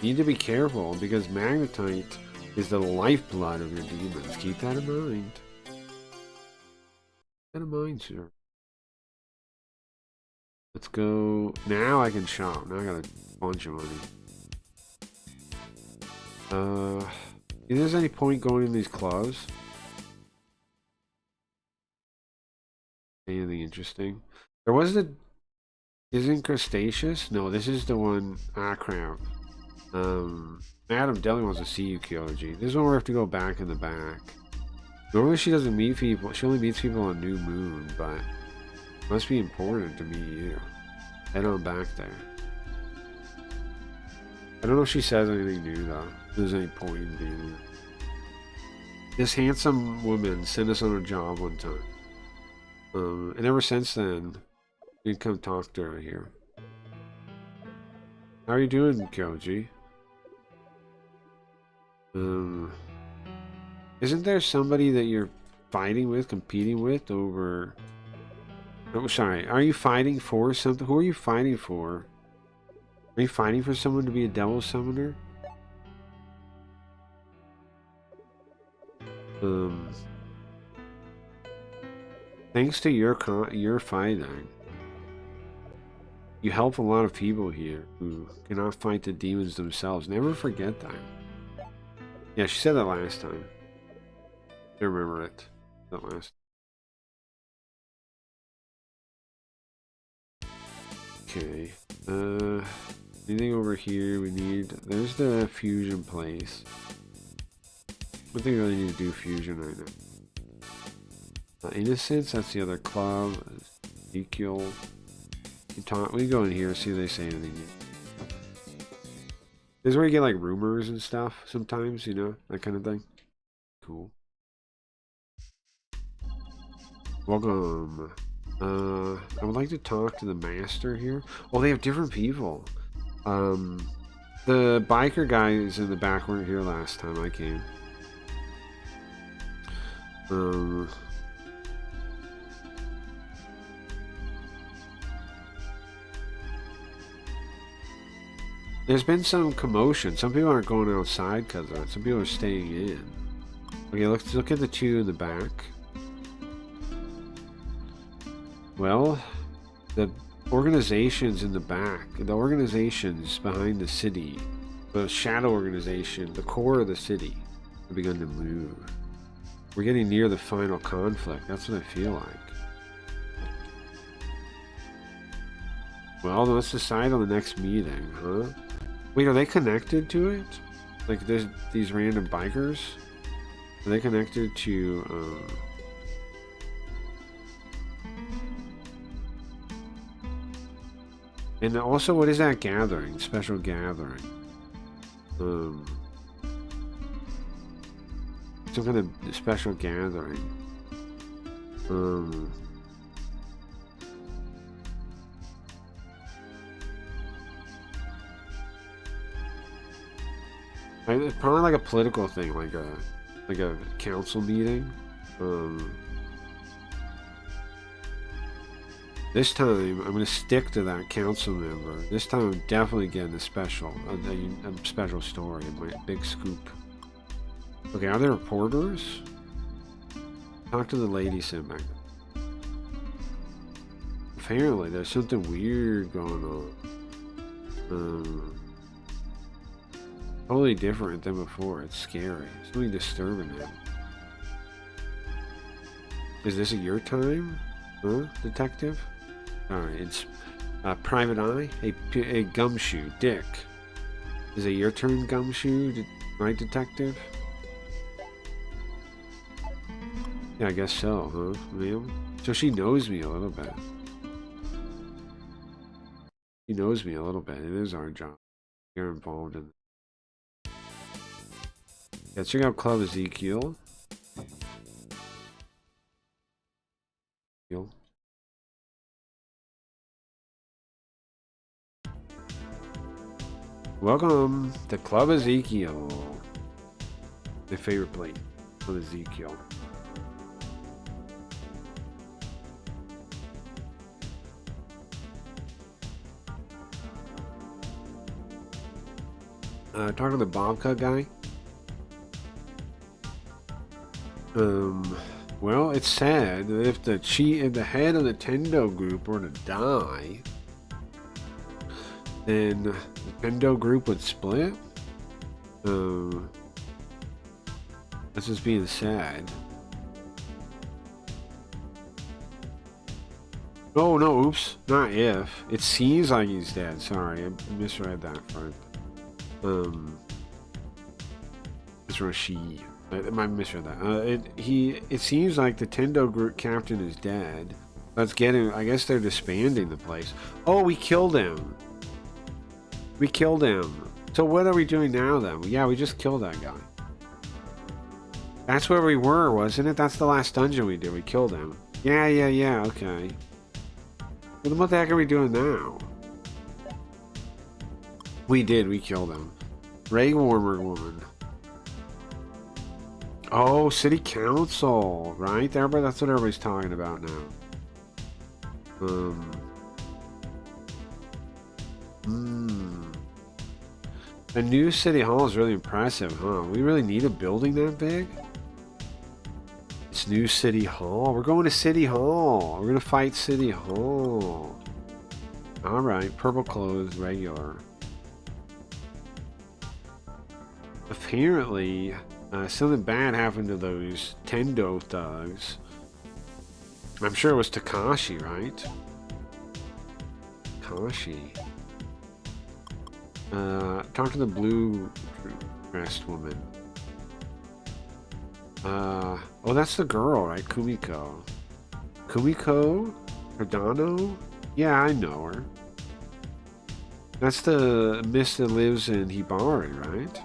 Need to be careful because magnetite is the lifeblood of your demons. Keep that in mind. Keep that in mind, sir. Let's go. Now I can shop. Now I got a bunch of money. If there's any point going in these clubs? Anything interesting? There was the. Isn't Crustaceous? No, this is the one. Ah, crap. Adam definitely wants to see you, Kyoji. This is one where we have to go back in the back. Normally she doesn't meet people. She only meets people on New Moon, but Must be important to meet you. Head on back there. I don't know if she says anything new though. If there's any point in being here. This handsome woman sent us on a job one time. And ever since then, we'd come talk to her here. How are you doing, Koji? Isn't there somebody that you're fighting with, competing with over... Oh, sorry. Are you fighting for something? Who are you fighting for? Are you fighting for someone to be a devil summoner? Thanks to your fighting, you help a lot of people here who cannot fight the demons themselves. Never forget that. Yeah, she said that last time. I remember it. That last. Okay. Anything over here we need? There's the fusion place. I think we really need to do fusion right now. Innocence, that's the other club. Ezekiel. We go in here and see if they say anything. This is where you get like rumors and stuff sometimes, you know, that kind of thing. Cool. Welcome. I would like to talk to the master here. Oh, they have different people. The biker guys in the back weren't here last time I came. There's been some commotion. Some people aren't going outside because of it. Some people are staying in. Okay, let's look at the two in the back. Well, the organizations in the back, the organizations behind the city, the shadow organization, the core of the city, have begun to move. We're getting near the final conflict. That's what I feel like. Well, let's decide on the next meeting, huh? Wait, are they connected to it? Like, there's these random bikers? Are they connected to, And also, what is that gathering? Special gathering. Some kind of special gathering. It's probably like a political thing, like a council meeting. This time, I'm going to stick to that council member. This time, I'm definitely getting a special story, my big scoop. Okay, are there reporters? Talk to the lady sitting back there. Apparently, there's something weird going on. Totally different than before. It's scary. Something disturbing it. Is this your time? Huh, detective? Alright, it's Private Eye. A Gumshoe. Dick. Is it your turn, Gumshoe? Right, detective? Yeah, I guess so, huh, ma'am? So she knows me a little bit. She knows me a little bit. It is our job. You're involved in it. Yeah, check out Club Ezekiel. Welcome to Club Ezekiel. My favorite plate of Ezekiel. Talking to the Bobcat guy. Well, it's sad that if the head of the Tendo group were to die, then the Tendo group would split. That's just being sad. Oh no, oops, not if. It seems like he's dead. Sorry, I misread that part. It's Roshi. I misread that. It seems like the Tendo group captain is dead, Let's get him. I guess they're disbanding the place. Oh, we killed him. We killed him. So what are we doing now then? Yeah, we just killed that guy. That's where we were, wasn't it? That's the last dungeon we did. We killed him. Yeah, okay. Well, what the heck are we doing now? We killed him. Ray Warmer woman. Oh, city council, right? That's what everybody's talking about now. The new city hall is really impressive, huh? We really need a building that big? It's new city hall. We're going to city hall. We're gonna fight city hall. All right, purple clothes, regular. Apparently, something bad happened to those Tendo thugs. I'm sure it was Takashi, right? Takashi. Talk to the blue dressed woman. Oh, that's the girl, right? Kumiko. Kumiko? Cardano? Yeah, I know her. That's the miss that lives in Hibari, right?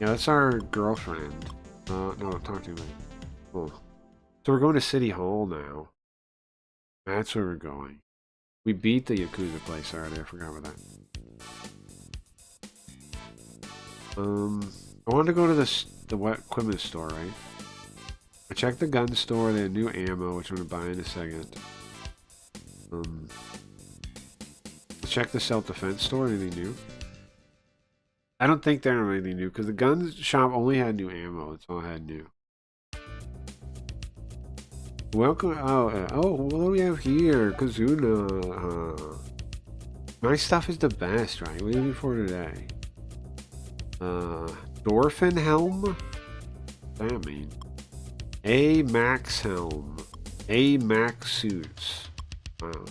Yeah, that's our girlfriend. No, talk to me. Oh. So we're going to City Hall now. That's where we're going. We beat the Yakuza place already. I forgot about that. I wanted to go to the equipment store, right? I checked the gun store. They had new ammo, which I'm going to buy in a second. Check the self-defense store. Anything new? I don't think there are anything new because the gun shop only had new ammo. That's all I had new. Welcome. Oh, what do we have here? Kazuna. My stuff is the best, right? What are you for today? Dorfin helm? What does that mean? A Max helm. A Max suits. Wow.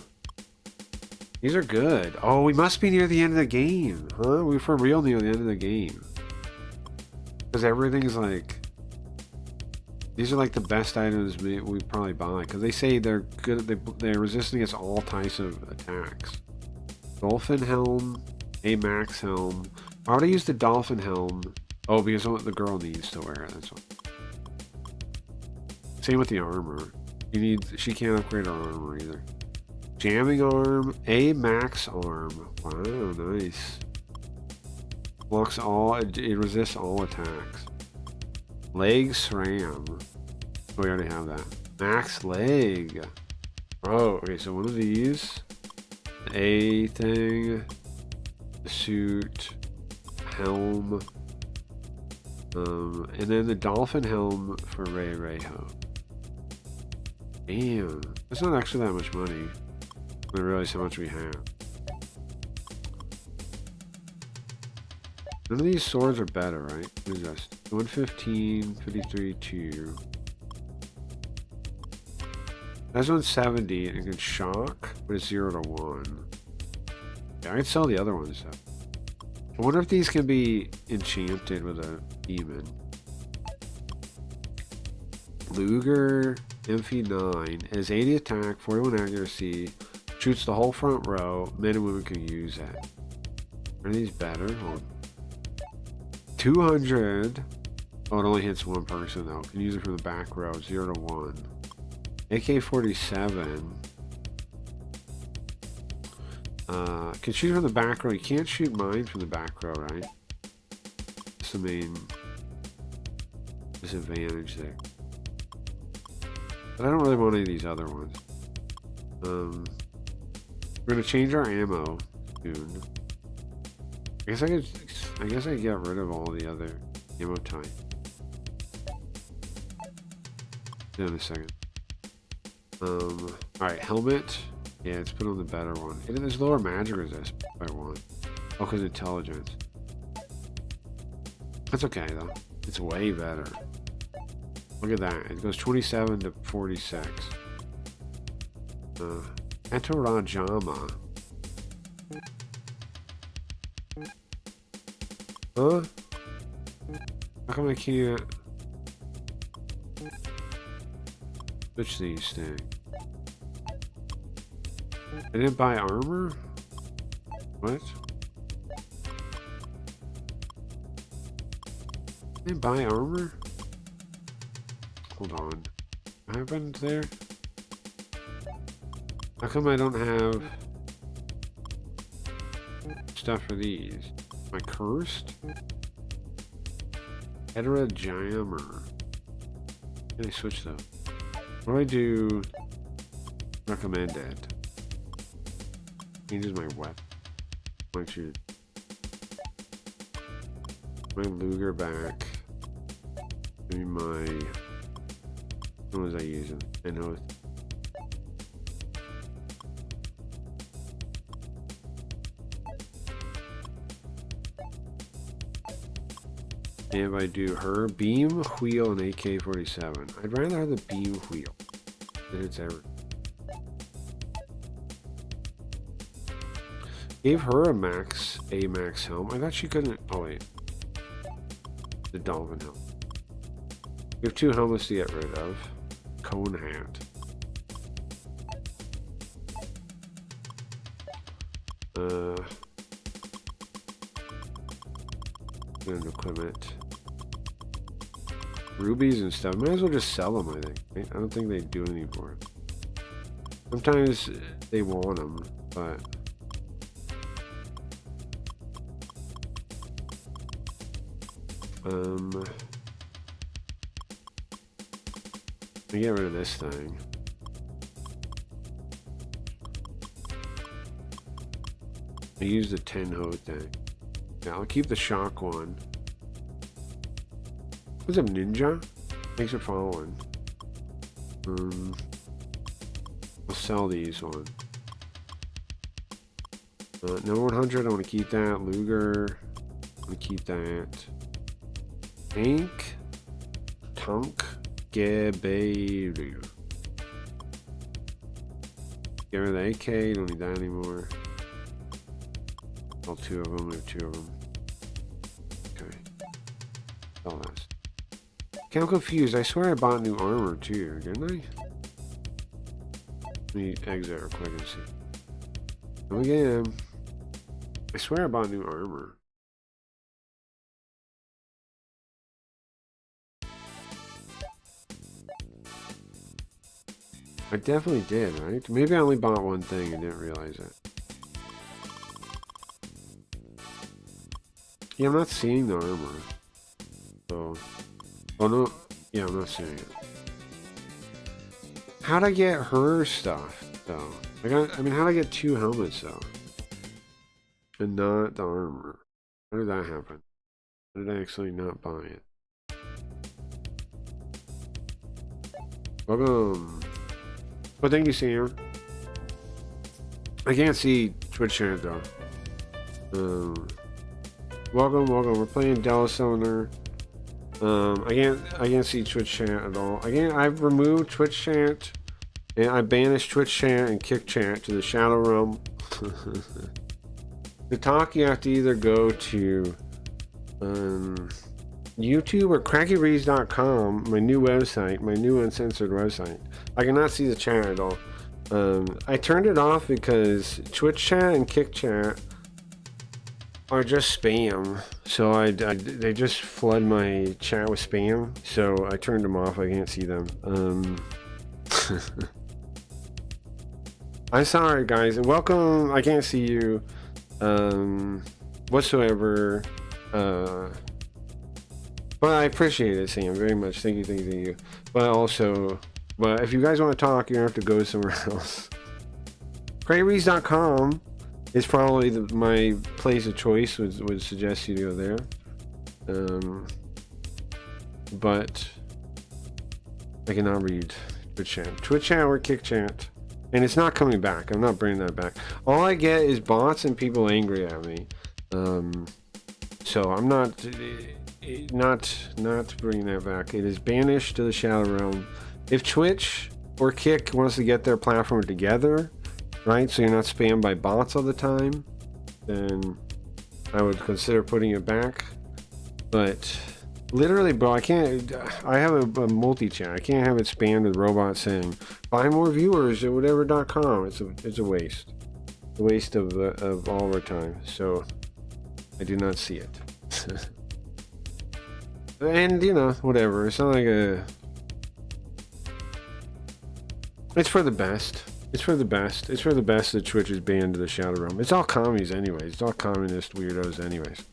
These are good. Oh, we must be near the end of the game, huh? We're for real near the end of the game. Because everything's like... These are like the best items we probably buy. Because they say they're good. They're resistant against all types of attacks. Dolphin helm. A Max helm. Why would I use the dolphin helm? Oh, because the girl needs to wear it. That's what. Same with the armor. She can't upgrade her armor either. Jamming arm, A Max arm. Wow, nice. Blocks all. It resists all attacks. Leg SRAM. We already have that. Max leg. Oh, okay. So one of these, the A thing, the suit, helm, and then the dolphin helm for Reiho. Damn, that's not actually that much money. I realize how much we have. None of these swords are better, right? What is this? 115, 53, 2. That's 170 and it can shock, but it's 0 to 1. Yeah, I can sell the other ones though. I wonder if these can be enchanted with a demon. Luger MP9 has 80 attack, 41 accuracy, shoots the whole front row. Men and women can use it. Are these better? Hold on. 200. Oh, it only hits one person though. Can use it from the back row. 0 to 1. AK-47. Can shoot from the back row. You can't shoot mine from the back row, right? That's the main disadvantage there. But I don't really want any of these other ones. We're gonna change our ammo soon. I guess I could get rid of all the other ammo type. In a second. Alright, helmet. Yeah, let's put on the better one. There's lower magic resist by 1. Oh, because intelligence. That's okay though. It's way better. Look at that. It goes 27 to 46. Entorajama. Huh? How come I can't switch these things? I didn't buy armor? What? I didn't buy armor? Hold on. What happened there? How come I don't have stuff for these? Am I cursed? Hedera Jammer. Can I switch those? What do I do? Recommended. Changes my weapon. Why don't you? My Luger back. Maybe my. What was I using? An oath. And if I do her beam, wheel, and AK-47, I'd rather have the beam wheel than it's ever. Gave her a max helm. I thought she couldn't. Oh wait, the dolphin helm. We have 2 helmets to get rid of. Cone hat. And equipment. Rubies and stuff. Might as well just sell them, I think. I don't think they do anything for it. Sometimes they want them, but... I get rid of this thing. I use the 10 hoe thing. Yeah, I'll keep the shock one. What's up, Ninja? Thanks for following. I'll sell these one. No 100, I want to keep that. Luger, I want to keep that. Tank, Tunk, Geberu. Get rid of the AK, don't need that anymore. All 2 of them, we have 2 of them. Okay. All this. Okay, I'm confused. I swear I bought new armor too, didn't I? Let me exit real quick and see. Come again. I swear I bought new armor. I definitely did, right? Maybe I only bought one thing and didn't realize it. Yeah, I'm not seeing the armor. So... Oh no, yeah, I'm not seeing it. How'd I get her stuff, though? I mean, how'd I get 2 helmets, though? And not the armor? How did that happen? How did I actually not buy it? Welcome. Well, thank you, Sam. I can't see Twitch chat, though. Welcome. We're playing Dell Cylinder. I can't see Twitch chat at all. Again, I've removed Twitch chat, and I banished Twitch chat and Kick chat to the Shadow Realm. To talk, you have to either go to YouTube or crackyreads.com, my new website, my new uncensored website. I cannot see the chat at all. I turned it off because Twitch chat and Kick chat are just spam, so they just flood my chat with spam, so I turned them off. I can't see them. I'm sorry, guys, and welcome. I can't see you whatsoever, but I appreciate it, Sam, very much. Thank you. But if you guys want to talk, you have to go somewhere else. Crayrees.com is probably my place of choice. Would suggest you to go there. But I cannot read Twitch chat or Kick chat, and it's not coming back. I'm not bringing that back. All I get is bots and people angry at me. So I'm not bringing that back. It is banished to the Shadow Realm. If Twitch or Kick wants to get their platform together, right, so you're not spammed by bots all the time, then I would consider putting it back. But Literally, bro, I can't. I have a multi-chat. I can't have it spammed with robots saying buy more viewers at whatever.com. It's a waste. A waste of all our time. So I do not see it. And you know, whatever. It's not like a. It's for the best. It's for the best. It's for the best that Twitch is banned to the Shadow Realm. It's all commies anyways. It's all communist weirdos anyways.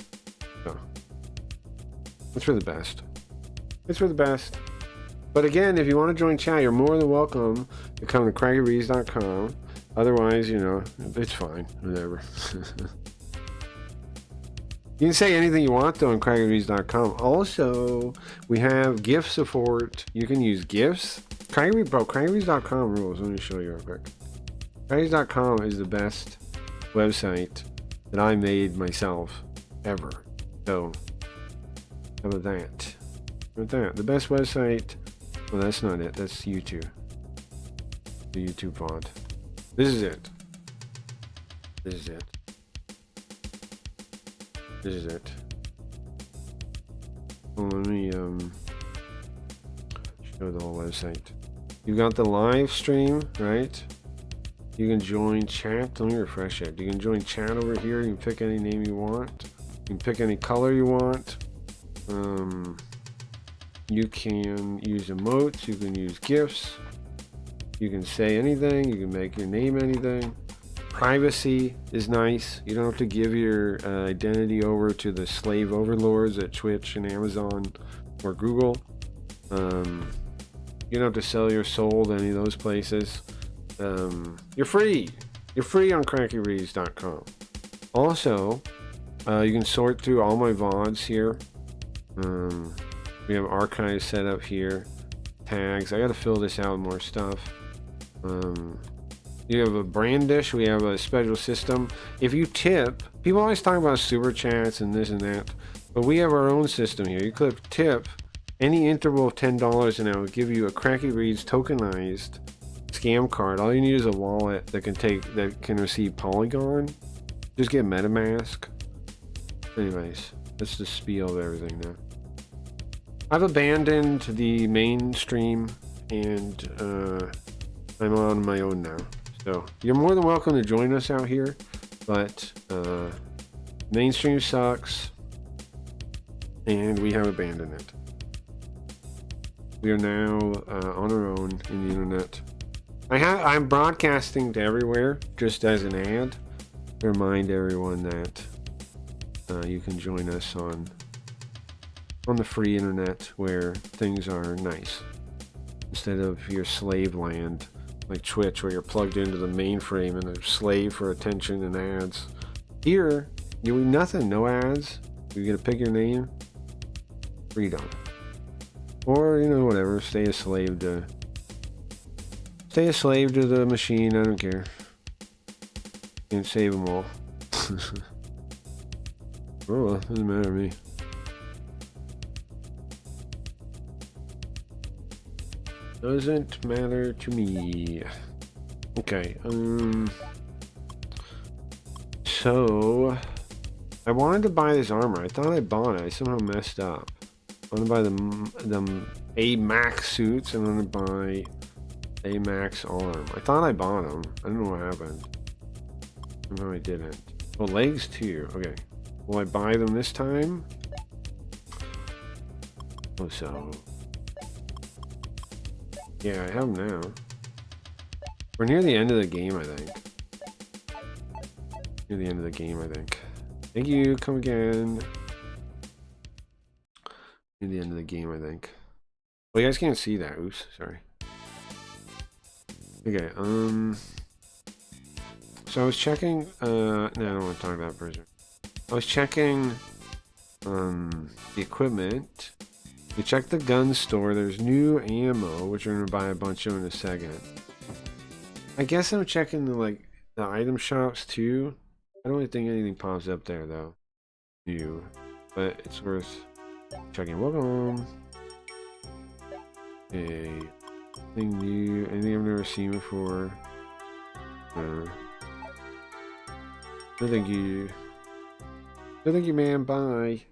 So it's for the best. It's for the best. But again, if you want to join chat, you're more than welcome to come to craggyrees.com. Otherwise, you know, it's fine. Whatever. You can say anything you want though on craggyrees.com. Also, we have GIF support. You can use GIFs. Craggyrees.com rules. Let me show you real quick. Craggyrees.com is the best website that I made myself ever. So, how about that? How about that? The best website. Well, that's not it. That's YouTube. The YouTube font. This is it. This is it. This is it. Well, let me show the whole website. You got the live stream, right? You can join chat. Let me refresh it. You can join chat over here. You can pick any name you want. You can pick any color you want. You can use emotes. You can use GIFs. You can say anything. You can make your name anything. Privacy is nice. You don't have to give your identity over to the slave overlords at Twitch and Amazon or Google. You don't have to sell your soul to any of those places. You're free. You're free on craggyrees.com. Also, you can sort through all my VODs here. We have archives set up here. Tags. I got to fill this out with more stuff. You have a brandish. We have a special system. If you tip, people always talk about super chats and this and that, but we have our own system here. You could tip any interval of $10 and I will give you a Cracky Reads tokenized scam card. All you need is a wallet that can receive Polygon. Just get MetaMask. Anyways, that's the spiel of everything now. I've abandoned the mainstream and I'm on my own now. So you're more than welcome to join us out here, but mainstream sucks and we have abandoned it. We are now on our own in the internet. I'm broadcasting to everywhere just as an ad to remind everyone that you can join us on the free internet where things are nice instead of your slave land like Twitch where you're plugged into the mainframe and a slave for attention and ads. Here, you need nothing, no ads. You get to pick your name. Freedom. Or, you know, whatever, stay a slave to the machine, I don't care. Can't save them all. Oh, well, doesn't matter to me. Doesn't matter to me. Okay, so I wanted to buy this armor. I thought I bought it. I somehow messed up. I want to buy the AMAX suits. I'm going to buy AMAX arm. I thought I bought them. I don't know what happened. No, I didn't. Oh, legs too. Okay. Will I buy them this time? Oh, so. Yeah, I have them now. We're near the end of the game, I think. Near the end of the game, I think. Thank you. Come again. Near the end of the game, I think. Well, you guys can't see that. Oops, sorry. Okay, so I was checking, no, I don't want to talk about Prisoner. I was checking, the equipment. We checked the gun store. There's new ammo, which we're going to buy a bunch of in a second. I guess I'm checking the item shops too. I don't really think anything pops up there though. New. But it's worth checking. Welcome. Okay. Anything new? Anything I've never seen before? No thank you. No thank you, man. Bye.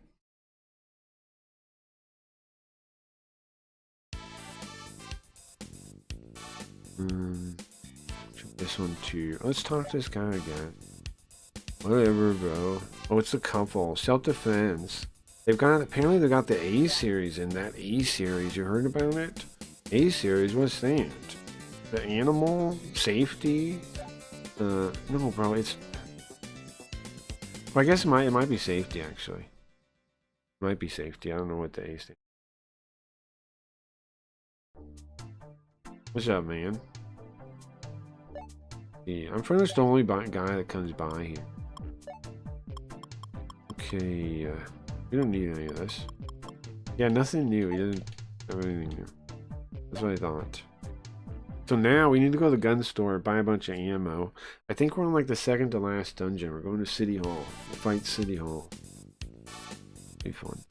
This one too. Let's talk to this guy again. Whatever, bro. Oh, it's the couple. Self-defense. Apparently they got the A series in that A series. You heard about it? A series, what's that? The animal? Safety? No, bro, it's... Well, I guess it might be safety, actually. It might be safety. I don't know what the A stands. What's up, man? Yeah, I'm pretty much the only guy that comes by here. Okay, we don't need any of this. Yeah, nothing new. He doesn't have anything new. That's what I thought. So now we need to go to the gun store, buy a bunch of ammo. I think we're on like the second to last dungeon. We're going to City Hall. Fight City Hall. Be fun.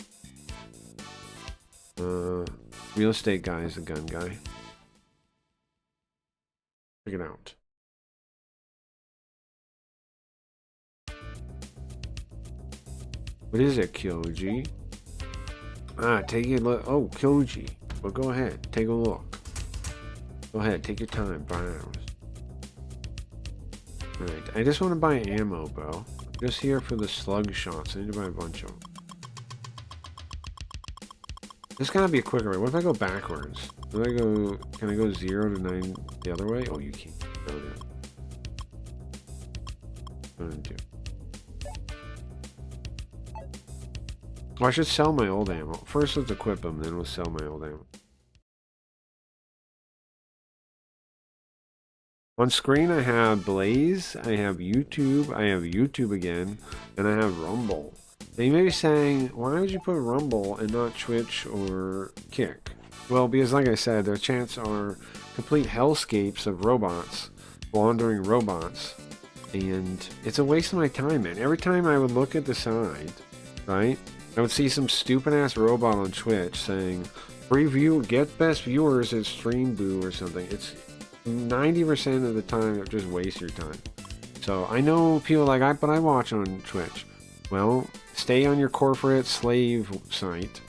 Real estate guy is the gun guy. Check it out. What is it, Kyoji? Ah, take a look. Oh, Kyoji. Well, go ahead. Take a look. Go ahead. Take your time. Browse. Alright. I just want to buy ammo, bro. I'm just here for the slug shots. I need to buy a bunch of them. This gotta be a quicker way. What if I go backwards? Can I go 0 to 9 the other way? Oh, you can't. No, no. What do I do? Oh, I should sell my old ammo. First, let's equip them, then we'll sell my old ammo. On screen, I have Blaze, I have YouTube again, and I have Rumble. Now you may be saying, why would you put Rumble and not Twitch or Kick? Well, because like I said, their chants are complete hellscapes of robots, wandering robots, and it's a waste of my time, man. Every time I would look at the side, right, I would see some stupid-ass robot on Twitch saying, free view, get best viewers at Stream Boo or something. It's 90% of the time, it just wastes your time. So I know people like, but I watch on Twitch. Well, stay on your corporate slave site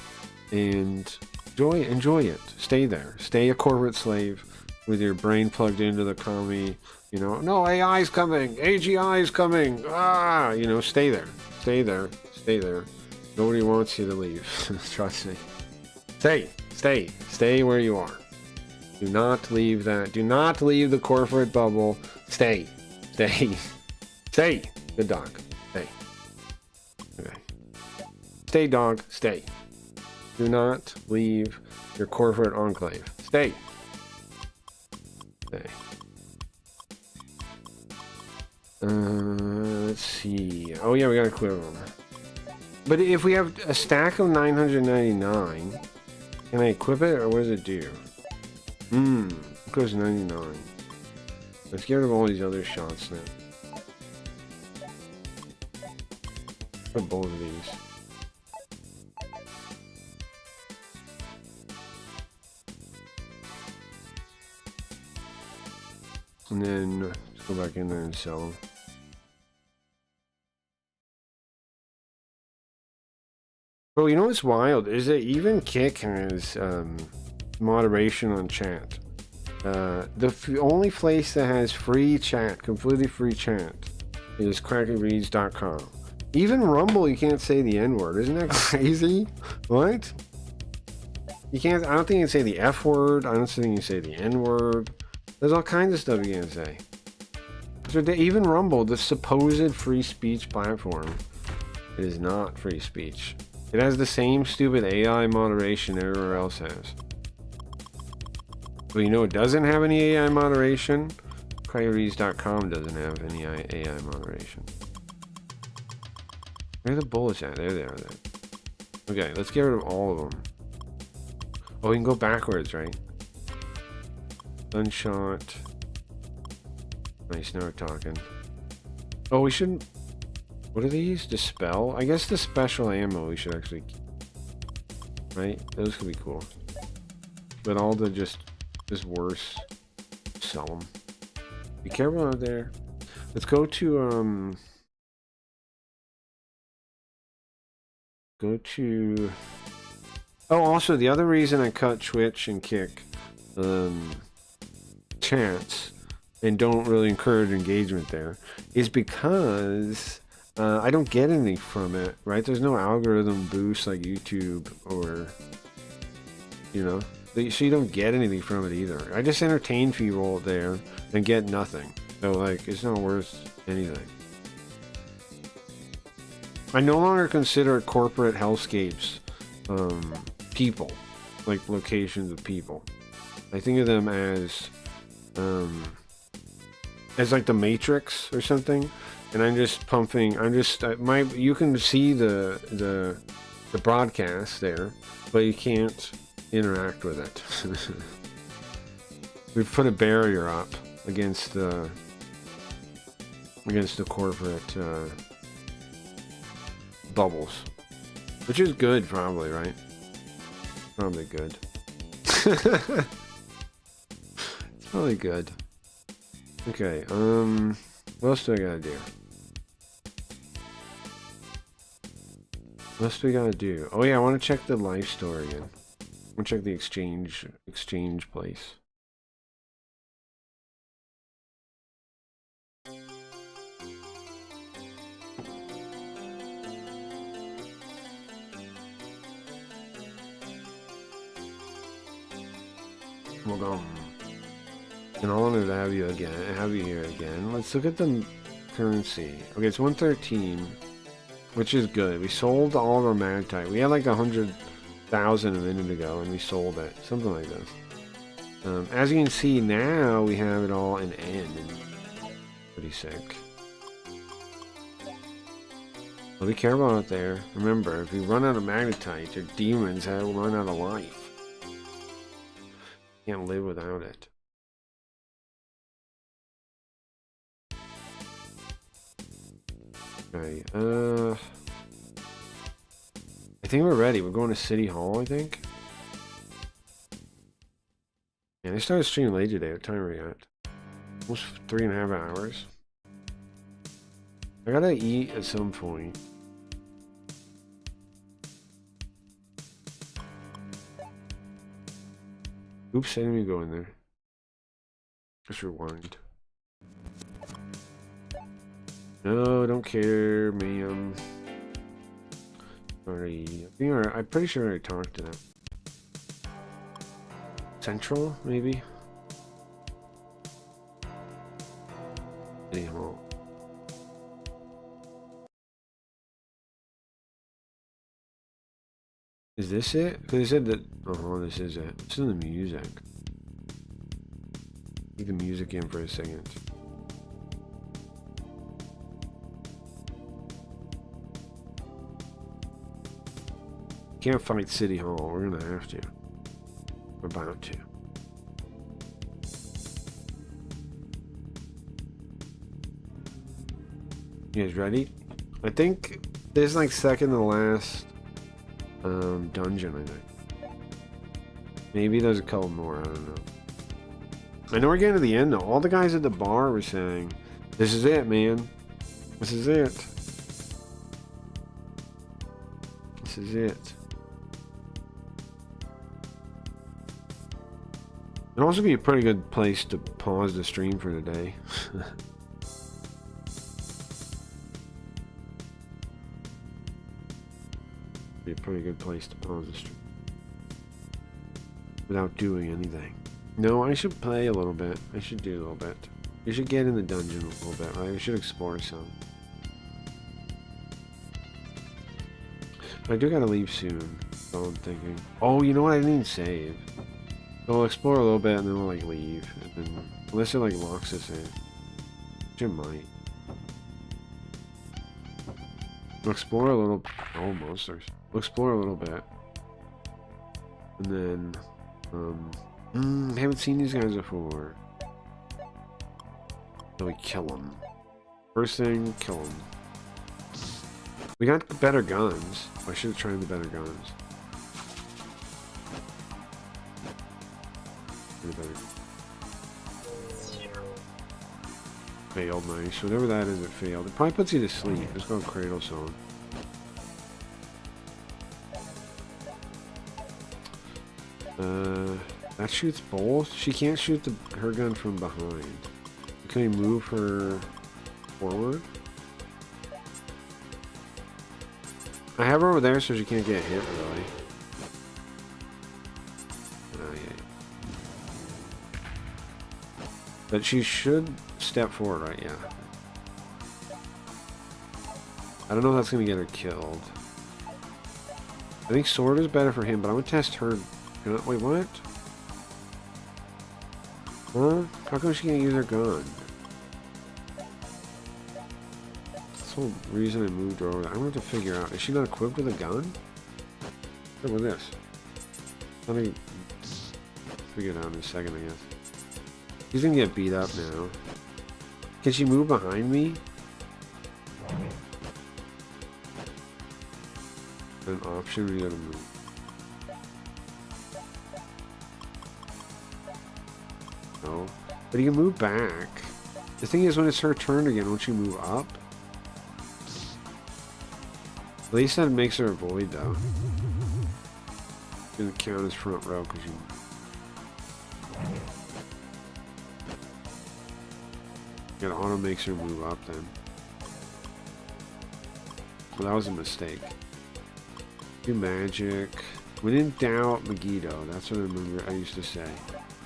and enjoy it. Stay there. Stay a corporate slave with your brain plugged into the commie. You know, no, AI's coming. AGI is coming. Ah, you know, stay there. Stay there. Stay there. Nobody wants you to leave. Trust me. Stay where you are. Do not leave that. Do not leave the corporate bubble. Stay. Good dog. Stay. Okay. Stay, dog. Stay. Do not leave your corporate enclave. Stay. Let's see. Oh yeah, we gotta clear them. But if we have a stack of 999, can I equip it, or what does it do? It goes 99. Let's get rid of all these other shots now. Put both of these. And then let's go back in there and sell them. Bro, you know what's wild is that even Kick has moderation on chat. The only place that has free chat, completely free chat, is crackerbeads.com. Even Rumble, you can't say the N-word. Isn't that crazy? What? You can't. I don't think you can say the F word. I don't think you can say the N-word. There's all kinds of stuff you can't say. So even Rumble, the supposed free speech platform, it is not free speech. It has the same stupid AI moderation everywhere else has. But you know it doesn't have any AI moderation? Crackerbeads.com doesn't have any AI moderation. Where are the bullets at? There they are there. Okay, let's get rid of all of them. Oh, we can go backwards, right? Gunshot. Nice, now we're talking. Oh, we shouldn't... What are these? Dispel? I guess the special ammo we should actually keep. Right? Those could be cool. But all the just worse. Sell them. Be careful out there. Let's go to, Oh, also, the other reason I cut Twitch and Kick, chats and don't really encourage engagement there is because I don't get anything from it, right? There's no algorithm boost like YouTube or, you know, so you don't get anything from it either. I just entertain people there and get nothing. So, like, it's not worth anything. I no longer consider corporate hellscapes people, like locations of people. I think of them as like the Matrix or something, and I'm just pumping. You can see the broadcast there, but you can't interact with it. We've put a barrier up against the corporate bubbles, which is good, probably, right? Probably good. It's probably good. Okay, what else do I gotta do? What else do we gotta do? Oh yeah, I want to check the life store again. I want to check the exchange place. Hold on. And I wanted to have you here again. Let's look at the currency. Okay, it's 113, which is good. We sold all of our magnetite. We had like 100,000 a minute ago, and we sold it. Something like this. As you can see now, we have it all in N. Pretty sick. Well, be careful out there. Remember, if you run out of magnetite, your demons will run out of life. Can't live without it. Okay, I think we're ready. We're going to City Hall, I think. And I started streaming late today. What time are we at? Almost 3.5 hours. I gotta eat at some point. Oops, I didn't even go in there. Just rewind. No, don't care, ma'am. Sorry. I'm pretty sure I already talked to them. Central, maybe? City Hall. Is this it? Because they said that... Oh, this is it. This is the music. Leave the music in for a second. Can't fight City Hall. We're gonna have to. We're about to. You guys ready? I think this is like second to last dungeon, I think. Maybe there's a couple more, I don't know. I know we're getting to the end though. All the guys at the bar were saying, this is it, man. This is it. This is it. It'd also be a pretty good place to pause the stream for today. Be a pretty good place to pause the stream without doing anything. No, I should play a little bit. I should do a little bit. We should get in the dungeon a little bit, right? We should explore some. I do gotta leave soon. That's all I'm thinking. Oh, you know what? I didn't even save. So we'll explore a little bit and then we'll like leave. And then, unless it like locks us in. Which it might. We'll explore a little. Oh, monsters. We'll explore a little bit. And then, haven't seen these guys before. So we kill them. First thing, kill them. We got better guns. I should have tried the better guns. Failed, nice. Whatever that is, it failed. It probably puts you to sleep. Let's go Cradle Song. That shoots both? She can't shoot her gun from behind. Can we move her forward? I have her over there so she can't get hit, really. Oh, yeah. But she should step forward, right? Yeah. I don't know if that's going to get her killed. I think sword is better for him, but I'm going to test her gun. Wait, what? Huh? How come she can't use her gun? That's the whole reason I moved her over there. I'm going to have to figure out. Is she not equipped with a gun? What with this? Let me figure it out in a second, I guess. She's going to get beat up now. Can she move behind me? An option, we gotta move. No. But you can move back. The thing is, when it's her turn again, won't you move up? At least that makes her avoid, though. Didn't count as front row, because you... It auto makes her move up, then. Well, that was a mistake. Do magic. When in doubt, Megiddo. That's what I remember I used to say.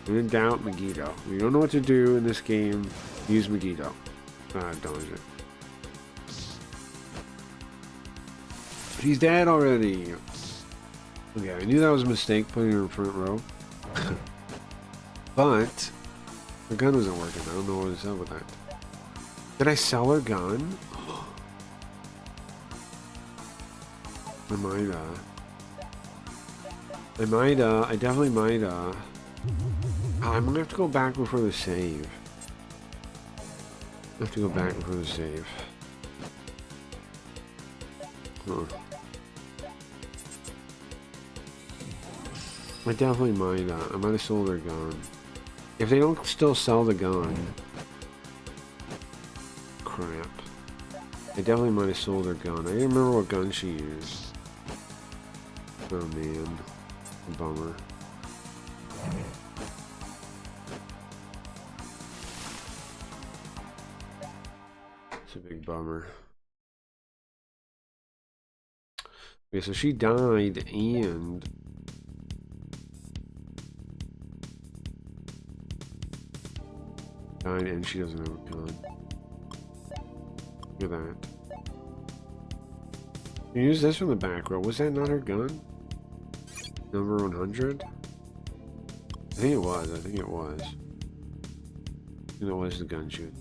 When in doubt, Megiddo. When you don't know what to do in this game, use Megiddo. Dodge it. She's dead already. Okay, I knew that was a mistake putting her in front row. But her gun wasn't working. I don't know what is up with that. Did I sell her gun? I definitely might, I'm gonna have to go back before the save. I have to go back before the save. Huh. I definitely might, I might have sold her gun. If they don't still sell the gun... Crap. I definitely might have sold her gun. I didn't remember what gun she used. Oh man, bummer. It's a big bummer. Okay, so she died and... Died and she doesn't have a gun. Look at that. You use this from the back row. Was that not her gun? Number 100? I think it was. I think it was. I think it was the gun shoot.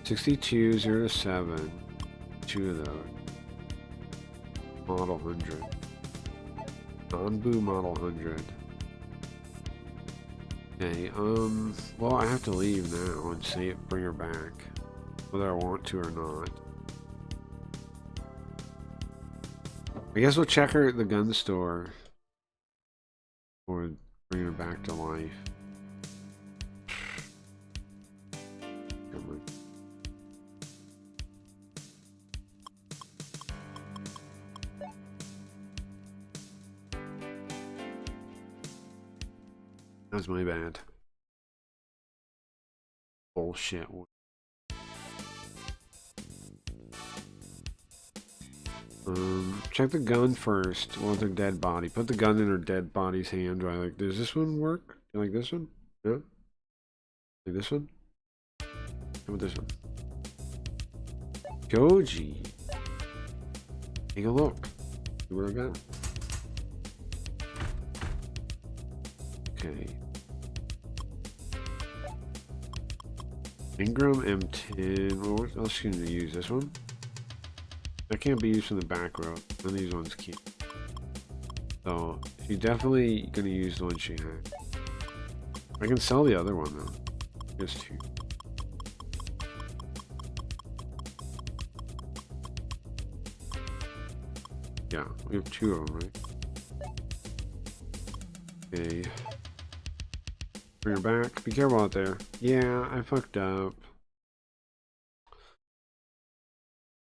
62, 0 to 7. 2 of those. Model 100. Anbu Model 100. Okay, well, I have to leave now and see it, bring her back. Whether I want to or not. I guess we'll check her at the gun store. Or bring her back to life. Come on. That's my bad. Bullshit. Check the gun first. Want their dead body. Put the gun in her dead body's hand. Do I like? Does this one work? Do you like this one? Yeah. Like this one? How about this one? Koji. Take a look. See what I got. Okay. Ingram M10. Well, what else can you use? This one? That can't be used from the back row. None of these ones can't. So, she's definitely gonna use the one she had. I can sell the other one though. Just two. Yeah, we have two of them, right? Okay. Bring her back. Be careful out there. Yeah, I fucked up.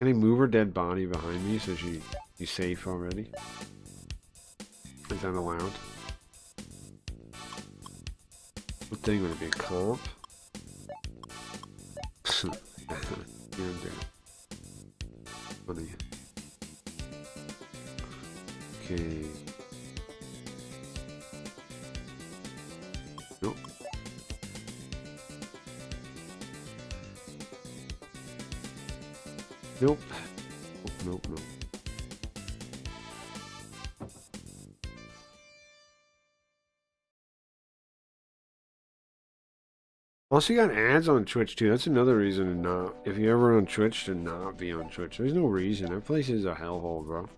Can I move her dead body behind me so she's safe already? Is that allowed? What thing would it be? A comp? Here and there. Funny. Okay. Nope. Nope. Nope. Also, you got ads on Twitch too. That's another reason to not. If you ever on Twitch, to not be on Twitch. There's no reason. That place is a hellhole, bro.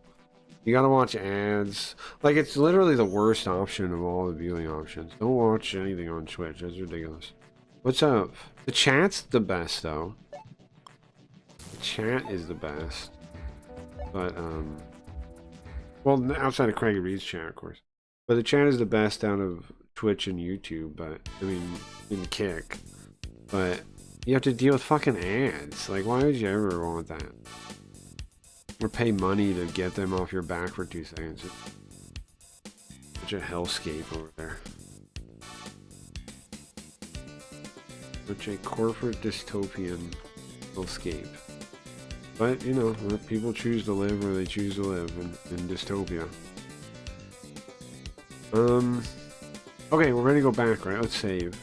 You gotta watch ads. Like, it's literally the worst option of all the viewing options. Don't watch anything on Twitch. That's ridiculous. What's up? The chat's the best, though. The chat is the best. But, well, outside of Craigie Reed's chat, of course. But the chat is the best out of Twitch and YouTube, but, I mean, in Kick. But, you have to deal with fucking ads. Like, why would you ever want that? Or pay money to get them off your back for 2 seconds. Such a hellscape over there. Such a corporate dystopian hellscape. But, you know, people choose to live where they choose to live in dystopia. Okay, we're ready to go back, right? Let's save.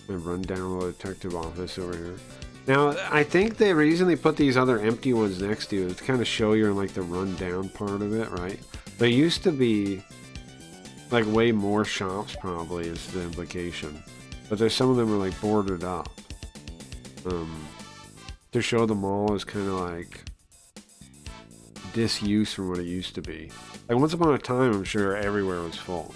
Run down the detective office over here. Now, I think the reason they put these other empty ones next to you is to kind of show you're in like the rundown part of it, right? There used to be like way more shops, probably, is the implication. But there's some of them are like boarded up. To show the mall is kind of like disuse from what it used to be. Like once upon a time, I'm sure everywhere was full.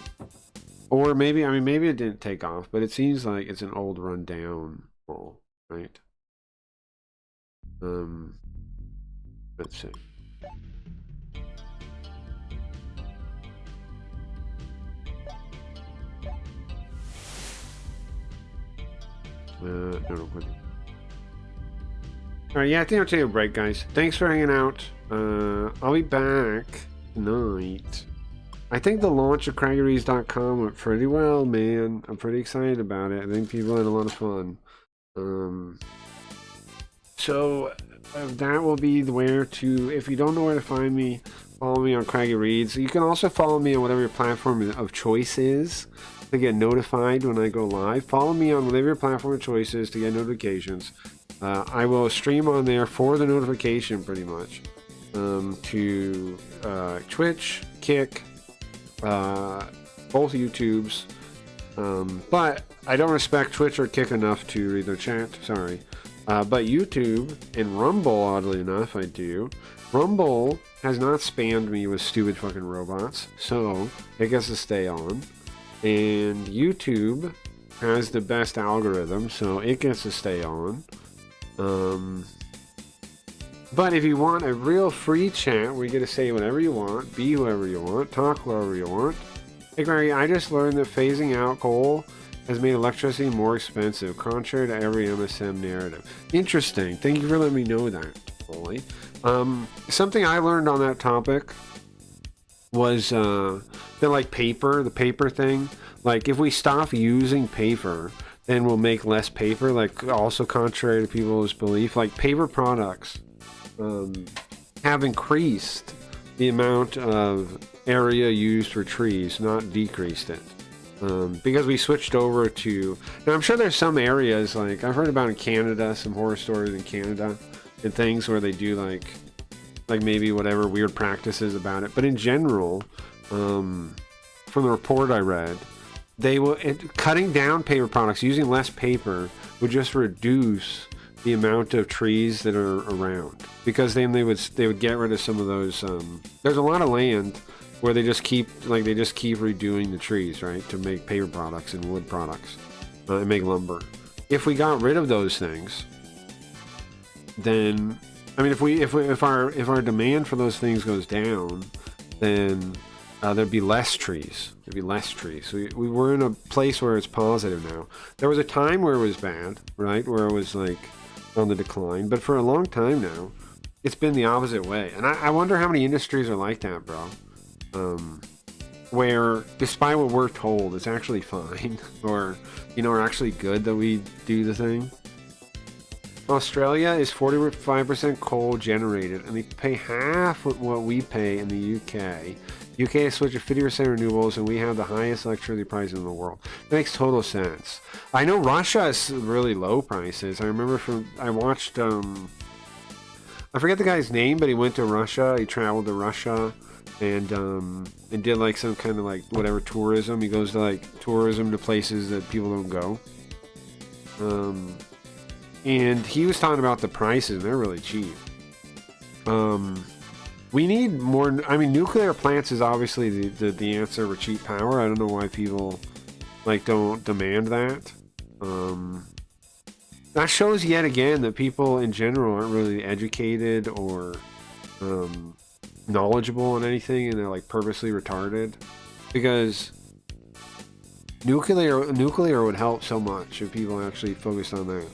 Or maybe, I mean, maybe it didn't take off, but it seems like it's an old rundown mall, right? Let's see. No, Alright, yeah, I think I'll take a break, guys. Thanks for hanging out. I'll be back tonight. I think the launch of CraigieReeds.com went pretty well, man. I'm pretty excited about it. I think people had a lot of fun. So that will be where to, if you don't know where to find me, follow me on Craigie Reeds. You can also follow me on whatever your platform of choice is to get notified when I go live. Follow me on whatever your platform of choice is to get notifications. I will stream on there for the notification, pretty much, to Twitch, Kick, both YouTubes, but I don't respect Twitch or Kick enough to read their chat, sorry. But YouTube and Rumble, oddly enough, I do. Rumble has not spammed me with stupid fucking robots, so it gets to stay on. And YouTube has the best algorithm, so it gets to stay on. But if you want a real free chat where you get to say whatever you want, be whoever you want, talk whoever you want. Hey Gary, I just learned that phasing out coal has made electricity more expensive, contrary to every MSM narrative. Interesting. Thank you for letting me know that, Ollie. Something I learned on that topic was that like the paper thing. Like if we stop using paper, then we'll make less paper. Like also contrary to people's belief, like paper products have increased the amount of area used for trees, not decreased it. Because we switched over to, now I'm sure there's some areas, like I've heard about in Canada, some horror stories in Canada and things where they do like maybe whatever weird practices about it. But in general, from the report I read, cutting down paper products, using less paper would just reduce the amount of trees that are around, because then they would get rid of some of those. There's a lot of land where they just keep redoing the trees, right, to make paper products and wood products and make lumber. If we got rid of those things, then I mean, if our demand for those things goes down, then there'd be less trees. There'd be less trees. We were in a place where it's positive now. There was a time where it was bad, right? Where it was like on the decline. But for a long time now, it's been the opposite way. And I wonder how many industries are like that, bro. Where despite what we're told, it's actually fine. Or, you know, are actually good that we do the thing. Australia is 45% coal generated, and they pay half what we pay in the UK. UK has switched to 50% renewables, and we have the highest electricity prices in the world. That makes total sense. I know Russia has really low prices. I remember I watched, I forget the guy's name, but he went to Russia. He traveled to Russia and did like some kind of like whatever tourism. He goes to like tourism to places that people don't go. And he was talking about the prices. They're really cheap. We need more. I mean, nuclear plants is obviously the answer for cheap power. I don't know why people like don't demand that. That shows yet again that people in general aren't really educated or knowledgeable on anything, and they're like purposely retarded. Because nuclear would help so much if people actually focused on that.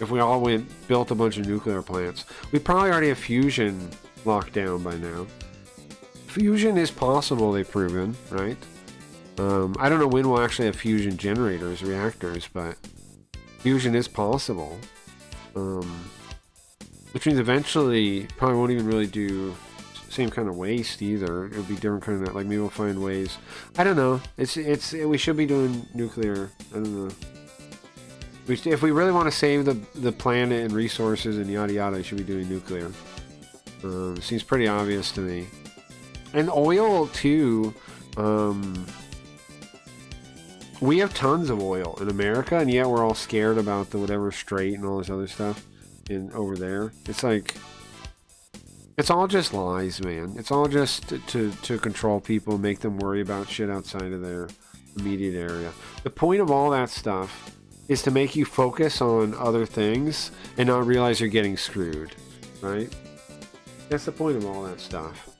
If we all built a bunch of nuclear plants, we probably already have fusion locked down by now. Fusion is possible, they've proven, right? I don't know when we'll actually have fusion generators, reactors, but fusion is possible. Which means eventually probably won't even really do same kind of waste either. It'll be different kind of, like maybe we'll find ways. I don't know. We should be doing nuclear. I don't know. If we really want to save the planet and resources and yada yada, we should be doing nuclear. Seems pretty obvious to me. And oil too. We have tons of oil in America, and yet we're all scared about the whatever strait and all this other stuff over there. It's like, it's all just lies, man. It's all just to control people, make them worry about shit outside of their immediate area. The point of all that stuff is to make you focus on other things and not realize you're getting screwed, right? That's the point of all that stuff.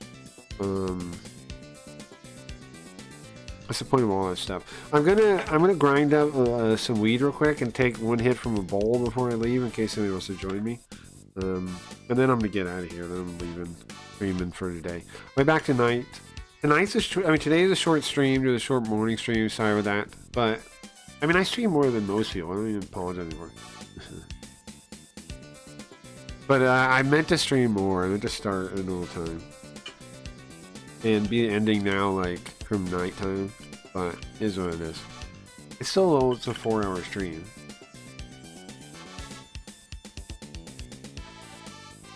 That's the point of all that stuff. I'm gonna grind up some weed real quick and take one hit from a bowl before I leave in case somebody wants to join me. And then I'm gonna get out of here. Then I'm leaving, streaming for today. Way back tonight. Today is a short stream, do a short morning stream. Sorry about that, but. I mean, I stream more than most people. I don't even apologize anymore. But I meant to stream more. I meant to start at a normal time. And be ending now, like, from nighttime. But it is what it is. It's still low. It's a 4-hour stream.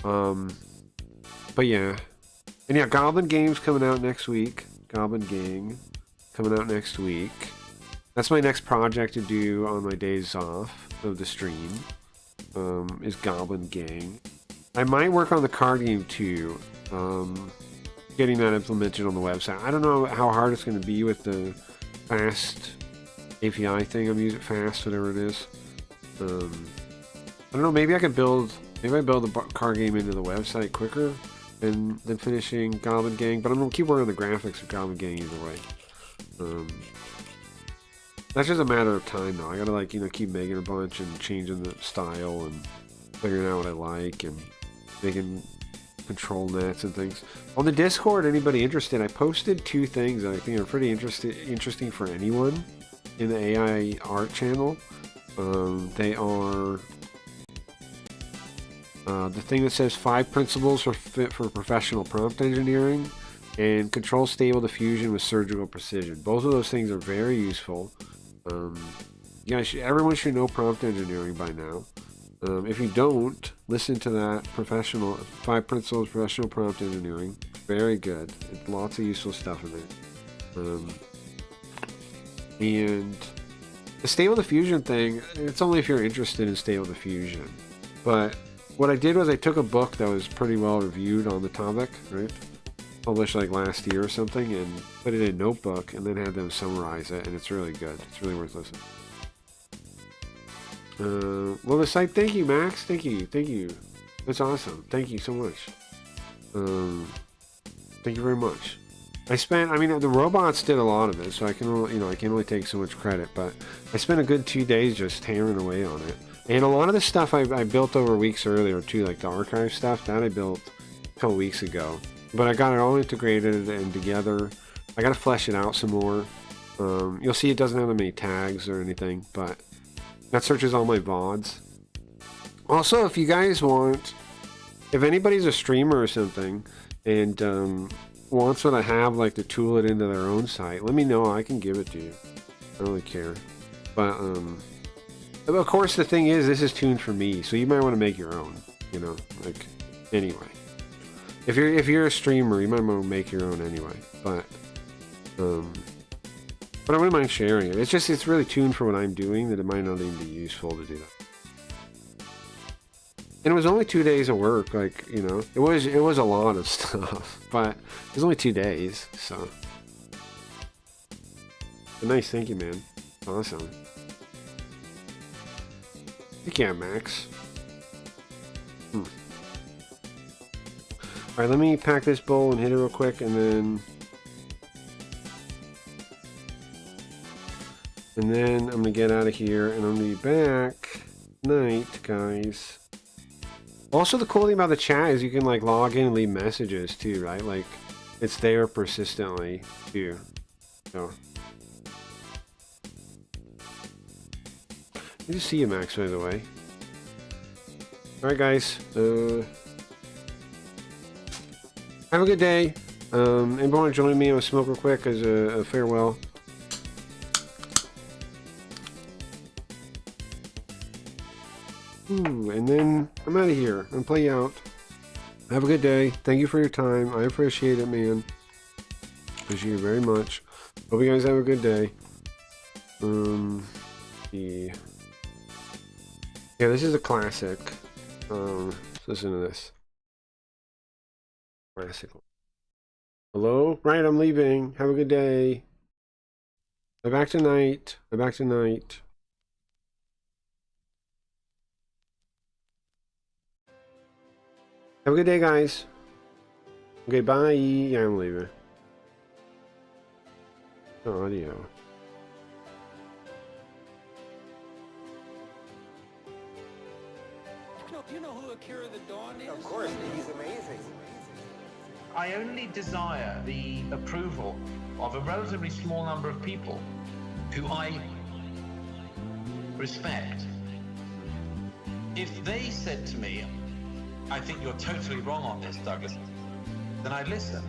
But yeah. And yeah, Goblin Game's coming out next week. Goblin Gang coming out next week. That's my next project to do on my days off of the stream, is Goblin Gang. I might work on the card game too, getting that implemented on the website. I don't know how hard it's going to be with the fast API thing I'm using, fast, whatever it is. I don't know, maybe I build the card game into the website quicker than finishing Goblin Gang, but I'm going to keep working on the graphics of Goblin Gang either way. That's just a matter of time now. I gotta, like, you know, keep making a bunch and changing the style and figuring out what I like and making control nets and things. On the Discord, anybody interested, I posted 2 things that I think are pretty interesting for anyone in the AI art channel. They are the thing that says 5 principles for professional prompt engineering and control stable diffusion with surgical precision. Both of those things are very useful. Everyone should know prompt engineering by now. If you don't, listen to that 5 principles professional prompt engineering. Very good. It's lots of useful stuff in there. And the stable diffusion thing, it's only if you're interested in stable diffusion. But what I did was I took a book that was pretty well reviewed on the topic, right? Published like last year or something, and put it in a notebook and then had them summarize it, and it's really good. It's really worth listening. Well, the site, thank you, Max. Thank you. That's awesome. Thank you so much. Thank you very much. I mean, the robots did a lot of it, so I can only, I can only take so much credit, but I spent a good 2 days just hammering away on it. And a lot of the stuff I built over weeks earlier too, like the archive stuff, that I built a couple weeks ago. But I got it all integrated and together. I gotta flesh it out some more. You'll see it doesn't have that many tags or anything, but that searches all my VODs. Also, if you guys want, if anybody's a streamer or something, and wants what I have, like to tool it into their own site, let me know. I can give it to you. I don't really care. But of course, the thing is, this is tuned for me, so you might want to make your own. You know, like anyway. If you're a streamer, you might want to make your own anyway. But I wouldn't mind sharing it. It's really tuned for what I'm doing, that it might not even be useful to do that. And it was only 2 days of work, like, it was a lot of stuff, but it was only 2 days, so. But nice, thank you, man. Awesome. Heck yeah, Max. Alright, let me pack this bowl and hit it real quick, and then I'm gonna get out of here, and I'm gonna be back night, guys. Also, the cool thing about the chat is you can like log in and leave messages too, right? Like, it's there persistently too. So, good to see you, Max, by the way. All right, guys. Have a good day. Anybody want to join me on a smoke real quick as a farewell? Ooh, and then I'm out of here. I'm gonna play you out. Have a good day. Thank you for your time. I appreciate it, man. Appreciate it very much. Hope you guys have a good day. Yeah, this is a classic. Let's listen to this. Classic. Hello? Right, I'm leaving. Have a good day. I'm back tonight. I'm back tonight. Have a good day, guys. Okay, bye. Yeah, I'm leaving. Audio. Do you know who Akira the Dawn is? Of course, he's amazing. I only desire the approval of a relatively small number of people who I respect. If they said to me, I think you're totally wrong on this, Douglas, then I'd listen.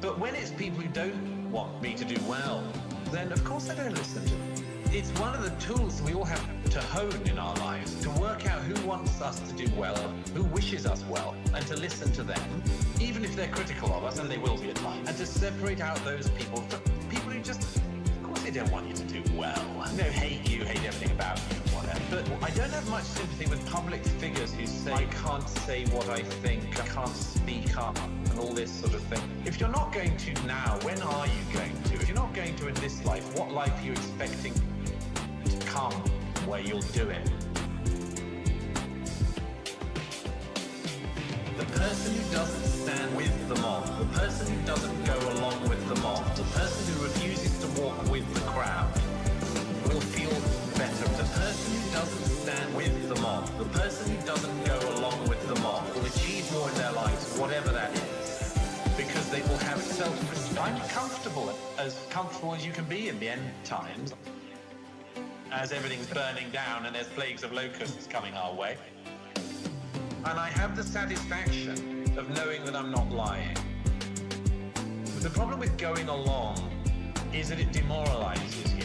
But when it's people who don't want me to do well, then of course I don't listen to them. It's one of the tools we all have to hone in our lives, to work out who wants us to do well, who wishes us well, and to listen to them, even if they're critical of us, and they will be at times, and to separate out those people from people who just, of course they don't want you to do well. No, hate you, hate everything about you, whatever. But I don't have much sympathy with public figures who say, I can't say what I think, I can't speak up, and all this sort of thing. If you're not going to now, when are you going to? If you're not going to in this life, what life are you expecting to come where you'll do it? The person who doesn't stand with the mob, the person who doesn't go along with the mob, the person who refuses to walk with the crowd will feel better. The person who doesn't stand with the mob, the person who doesn't go along with the mob will achieve more in their lives, whatever that is, because they will have self-respect. I'm comfortable as you can be in the end times, as everything's burning down and there's plagues of locusts coming our way. And I have the satisfaction of knowing that I'm not lying. But the problem with going along is that it demoralizes you.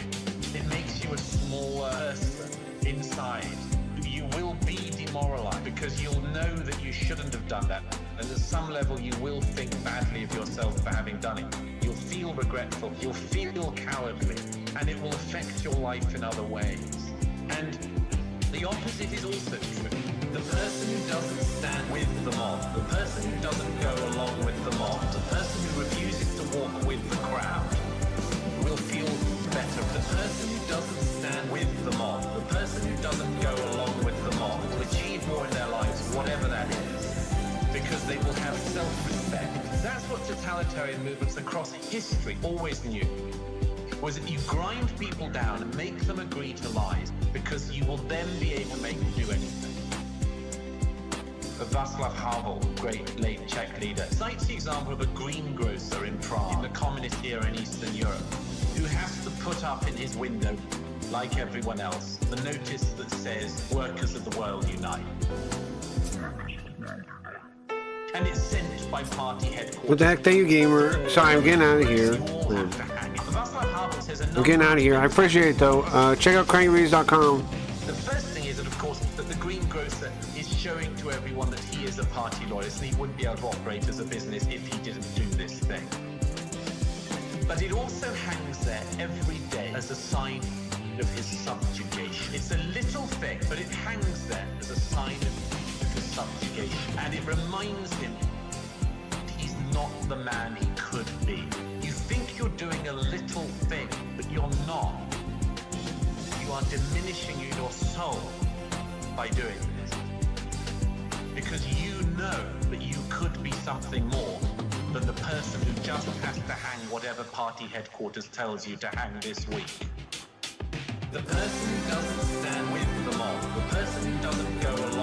It makes you a smaller person inside. You will be demoralized because you'll know that you shouldn't have done that. And at some level you will think badly of yourself for having done it. You'll feel regretful, you'll feel cowardly, and it will affect your life in other ways. And the opposite is also true. The person who doesn't stand with the mob, the person who doesn't go along with the mob, the person who refuses to walk with the crowd will feel better. The person who doesn't stand with the mob, the person who doesn't go along with the mob will achieve more in their lives, whatever that is, because they will have self-respect. That's what totalitarian movements across history always knew, was that you grind people down and make them agree to lies because you will then be able to make them do anything. Václav Havel, great late Czech leader, cites the example of a greengrocer in Prague in the communist era in Eastern Europe, who has to put up in his window, like everyone else, the notice that says, "Workers of the world unite." And it's sent by party headquarters. What the heck? Thank you, gamer. Sorry, I'm getting out of here. You all have to hang it. Václav Havel says a I'm number getting out of here. I appreciate it though. Check out crankyreads.com. The first thing is that, of course, that the greengrocer is showing to everyone that he is a party loyalist and he wouldn't be able to operate as a business if he didn't do this thing. But it also hangs there every day as a sign of his subjugation. It's a little thing, but it hangs there as a sign of his subjugation. And it reminds him that he's not the man he could be. You think you're doing a little thing, but you're not. You are diminishing your soul by doing this. Because you know that you could be something more than the person who just has to hang whatever party headquarters tells you to hang this week. The person who doesn't stand with the mob, the person who doesn't go along